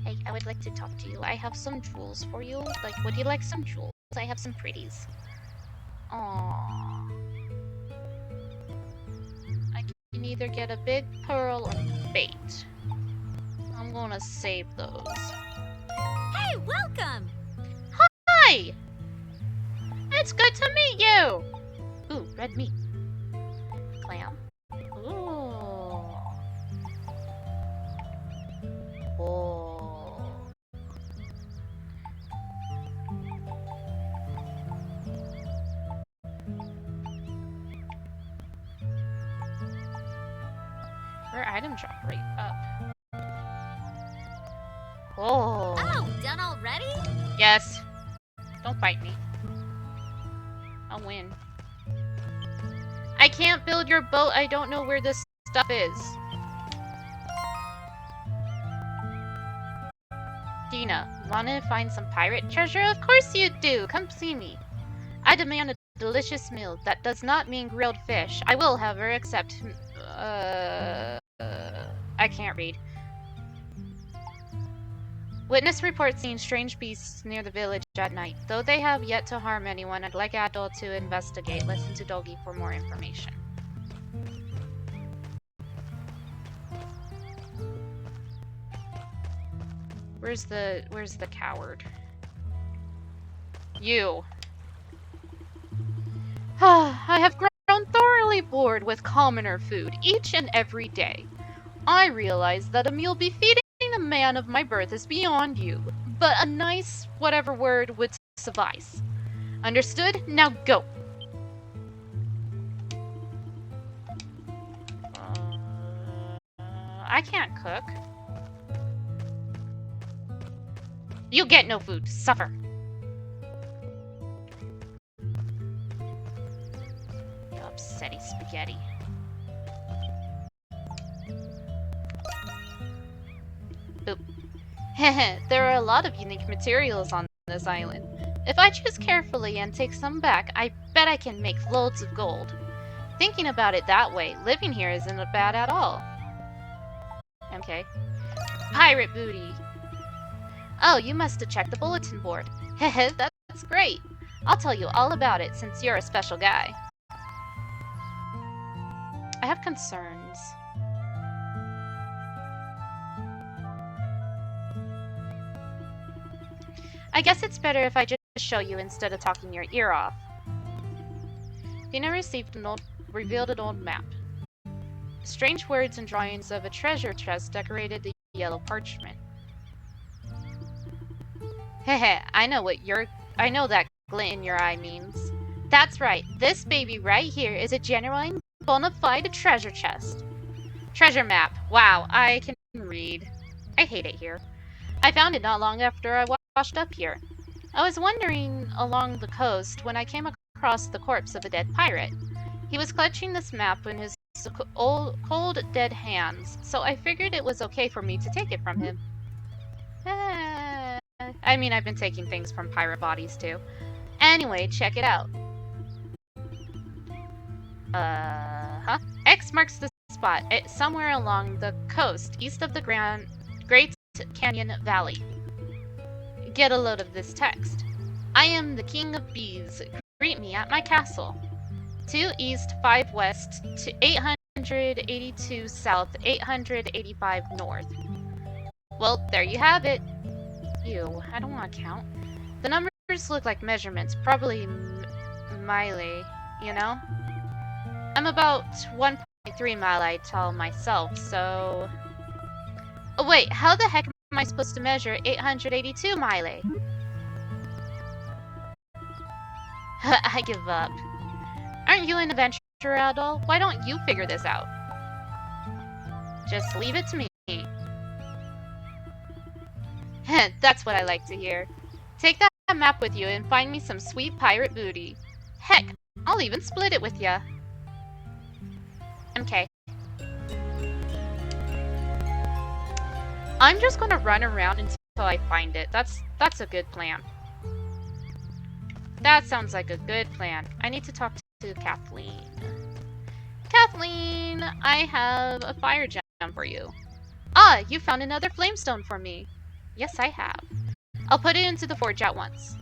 Hey, I would like to talk to you. I have some jewels for you. Like, would you like some jewels? I have some pretties. Aww. I can either get a big pearl or bait. I'm gonna save those. Hey, welcome! Hi! It's good to meet you! Ooh, red meat. Clam. Ooh. Oh. Rare item drop rate up. Oh. Oh, done already? Yes. Don't bite me. I'll win. I can't build your boat. I don't know where this stuff is. Dina, wanna find some pirate treasure? Of course you do! Come see me. I demand a delicious meal. That does not mean grilled fish. I will, however, accept... I can't read. Witness report seeing strange beasts near the village at night. Though they have yet to harm anyone, I'd like Adol to investigate. Listen to Dogi for more information. Where's the coward? You. I have grown thoroughly bored with commoner food each and every day. I realize that a meal befitting a man of my birth is beyond you, but a nice whatever word would suffice. Understood? Now go! I can't cook. You get no food. Suffer. You upsetty spaghetti. Oop. There are a lot of unique materials on this island. If I choose carefully and take some back, I bet I can make loads of gold. Thinking about it that way, living here isn't bad at all. Okay. Pirate booty. Oh, you must have checked the bulletin board. Heh, that's great. I'll tell you all about it since you're a special guy. I have concerns. I guess it's better if I just show you instead of talking your ear off. Dina revealed an old map. Strange words and drawings of a treasure chest decorated the yellow parchment. Hehe, I know that glint in your eye means. That's right, this baby right here is a genuine bona fide treasure chest. Treasure map. Wow, I can read. I hate it here. I found it not long after I washed up here. I was wandering along the coast when I came across the corpse of a dead pirate. He was clutching this map in his cold, dead hands, so I figured it was okay for me to take it from him. I mean, I've been taking things from pirate bodies too. Anyway, check it out. X marks the spot. It's somewhere along the coast, east of the Great Canyon Valley. Get a load of this text. I am the king of bees. Greet me at my castle. 2 east, 5 west, to 882 south, 885 north. Well, there you have it. Ew, I don't want to count. The numbers look like measurements, probably mile, you know? I'm about 1.3 mile tall myself, so... Oh wait, how the heck am I supposed to measure 882 mile? I give up. Aren't you an adventurer at all? Why don't you figure this out? Just leave it to me. That's what I like to hear. Take that map with you and find me some sweet pirate booty. Heck, I'll even split it with ya. MK. I'm just gonna run around until I find it. That's a good plan. That sounds like a good plan. I need to talk to Kathleen. Kathleen, I have a fire gem for you. Ah, you found another flamestone for me. Yes, I have. I'll put it into the forge at once.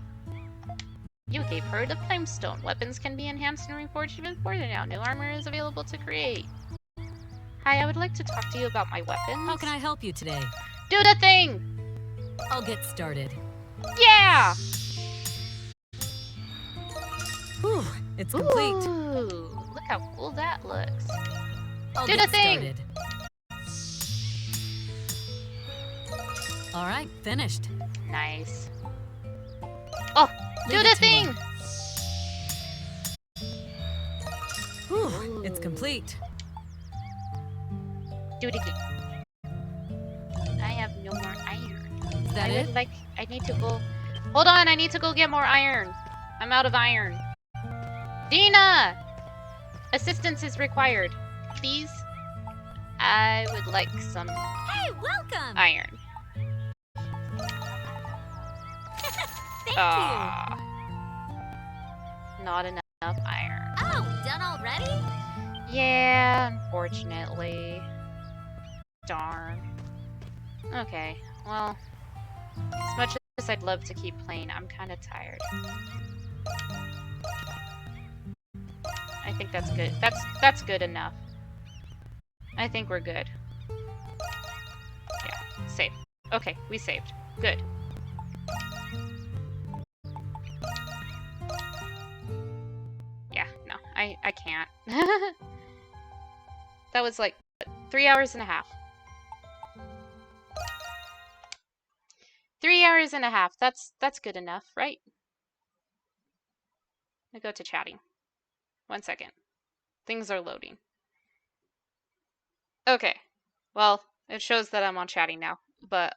You gave her the flamestone. Weapons can be enhanced and reforged even further now. New armor is available to create. Hi, I would like to talk to you about my weapons. How can I help you today? Do the thing! I'll get started. Yeah! Whew, it's complete. Ooh, look how cool that looks. I'll Do get the thing! started. All right, finished. Nice. Oh, do Leave the it to me. thing! Whew, it's complete. Do it again. I have no more iron. Is that I it? would like. I need to go. Hold on, I need to go get more iron. I'm out of iron. Dina! Assistance is required. Please? I would like some Hey, welcome! iron. Thank Ah, not enough iron. you! Oh, done already? Yeah, unfortunately. Darn. Okay, well, as much as I'd love to keep playing, I'm kind of tired. I think that's good. That's good enough. I think we're good. Yeah, save. Okay, we saved. Good. Yeah, no, I can't. That was like 3 hours and a half. 3 hours and a half. That's good enough, right? I go to chatting. 1 second. Things are loading. Okay. Well, it shows that I'm on chatting now, but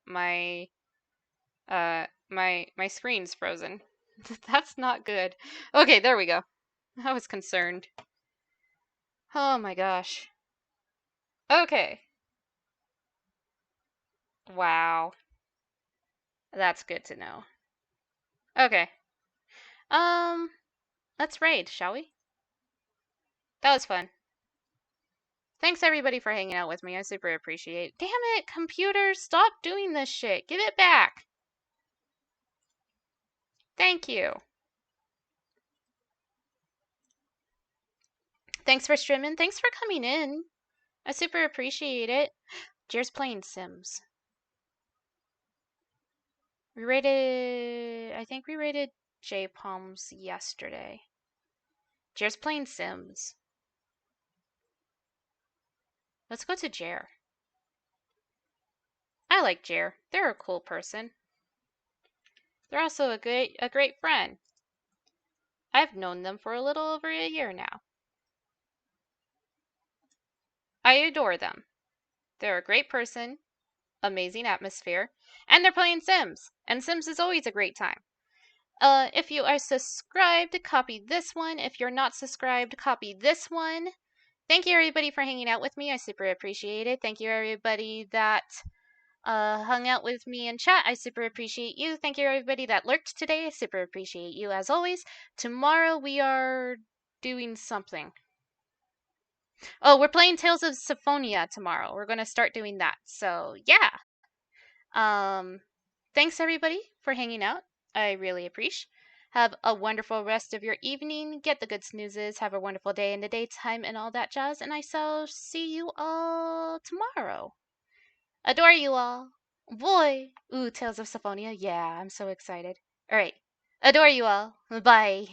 my screen's frozen. That's not good. Okay, there we go. I was concerned. Oh my gosh. Okay. Wow. That's good to know. Okay. Um, let's raid, shall we? That was fun. Thanks everybody for hanging out with me. I super appreciate it. Damn it, computer, stop doing this shit. Give it back. Thank you. Thanks for streaming. Thanks for coming in. I super appreciate it. Jer's playing Sims. I think we rated J Palms yesterday. Jer's playing Sims. Let's go to Jer. I like Jer. They're a cool person. They're also a great friend. I've known them for a little over a year now. I adore them. They're a great person, amazing atmosphere, and they're playing Sims. And Sims is always a great time. If you are subscribed, copy this one. If you're not subscribed, copy this one. Thank you everybody for hanging out with me. I super appreciate it. Thank you everybody that hung out with me in chat. I super appreciate you. Thank you everybody that lurked today. I super appreciate you as always. Tomorrow we are doing something. Oh, we're playing Tales of Symphonia tomorrow. We're going to start doing that. So, yeah. Thanks everybody for hanging out. I really appreciate. Have a wonderful rest of your evening. Get the good snoozes. Have a wonderful day in the daytime and all that jazz. And I shall see you all tomorrow. Adore you all. Boy. Ooh, Tales of Symphonia. Yeah, I'm so excited. All right. Adore you all. Bye.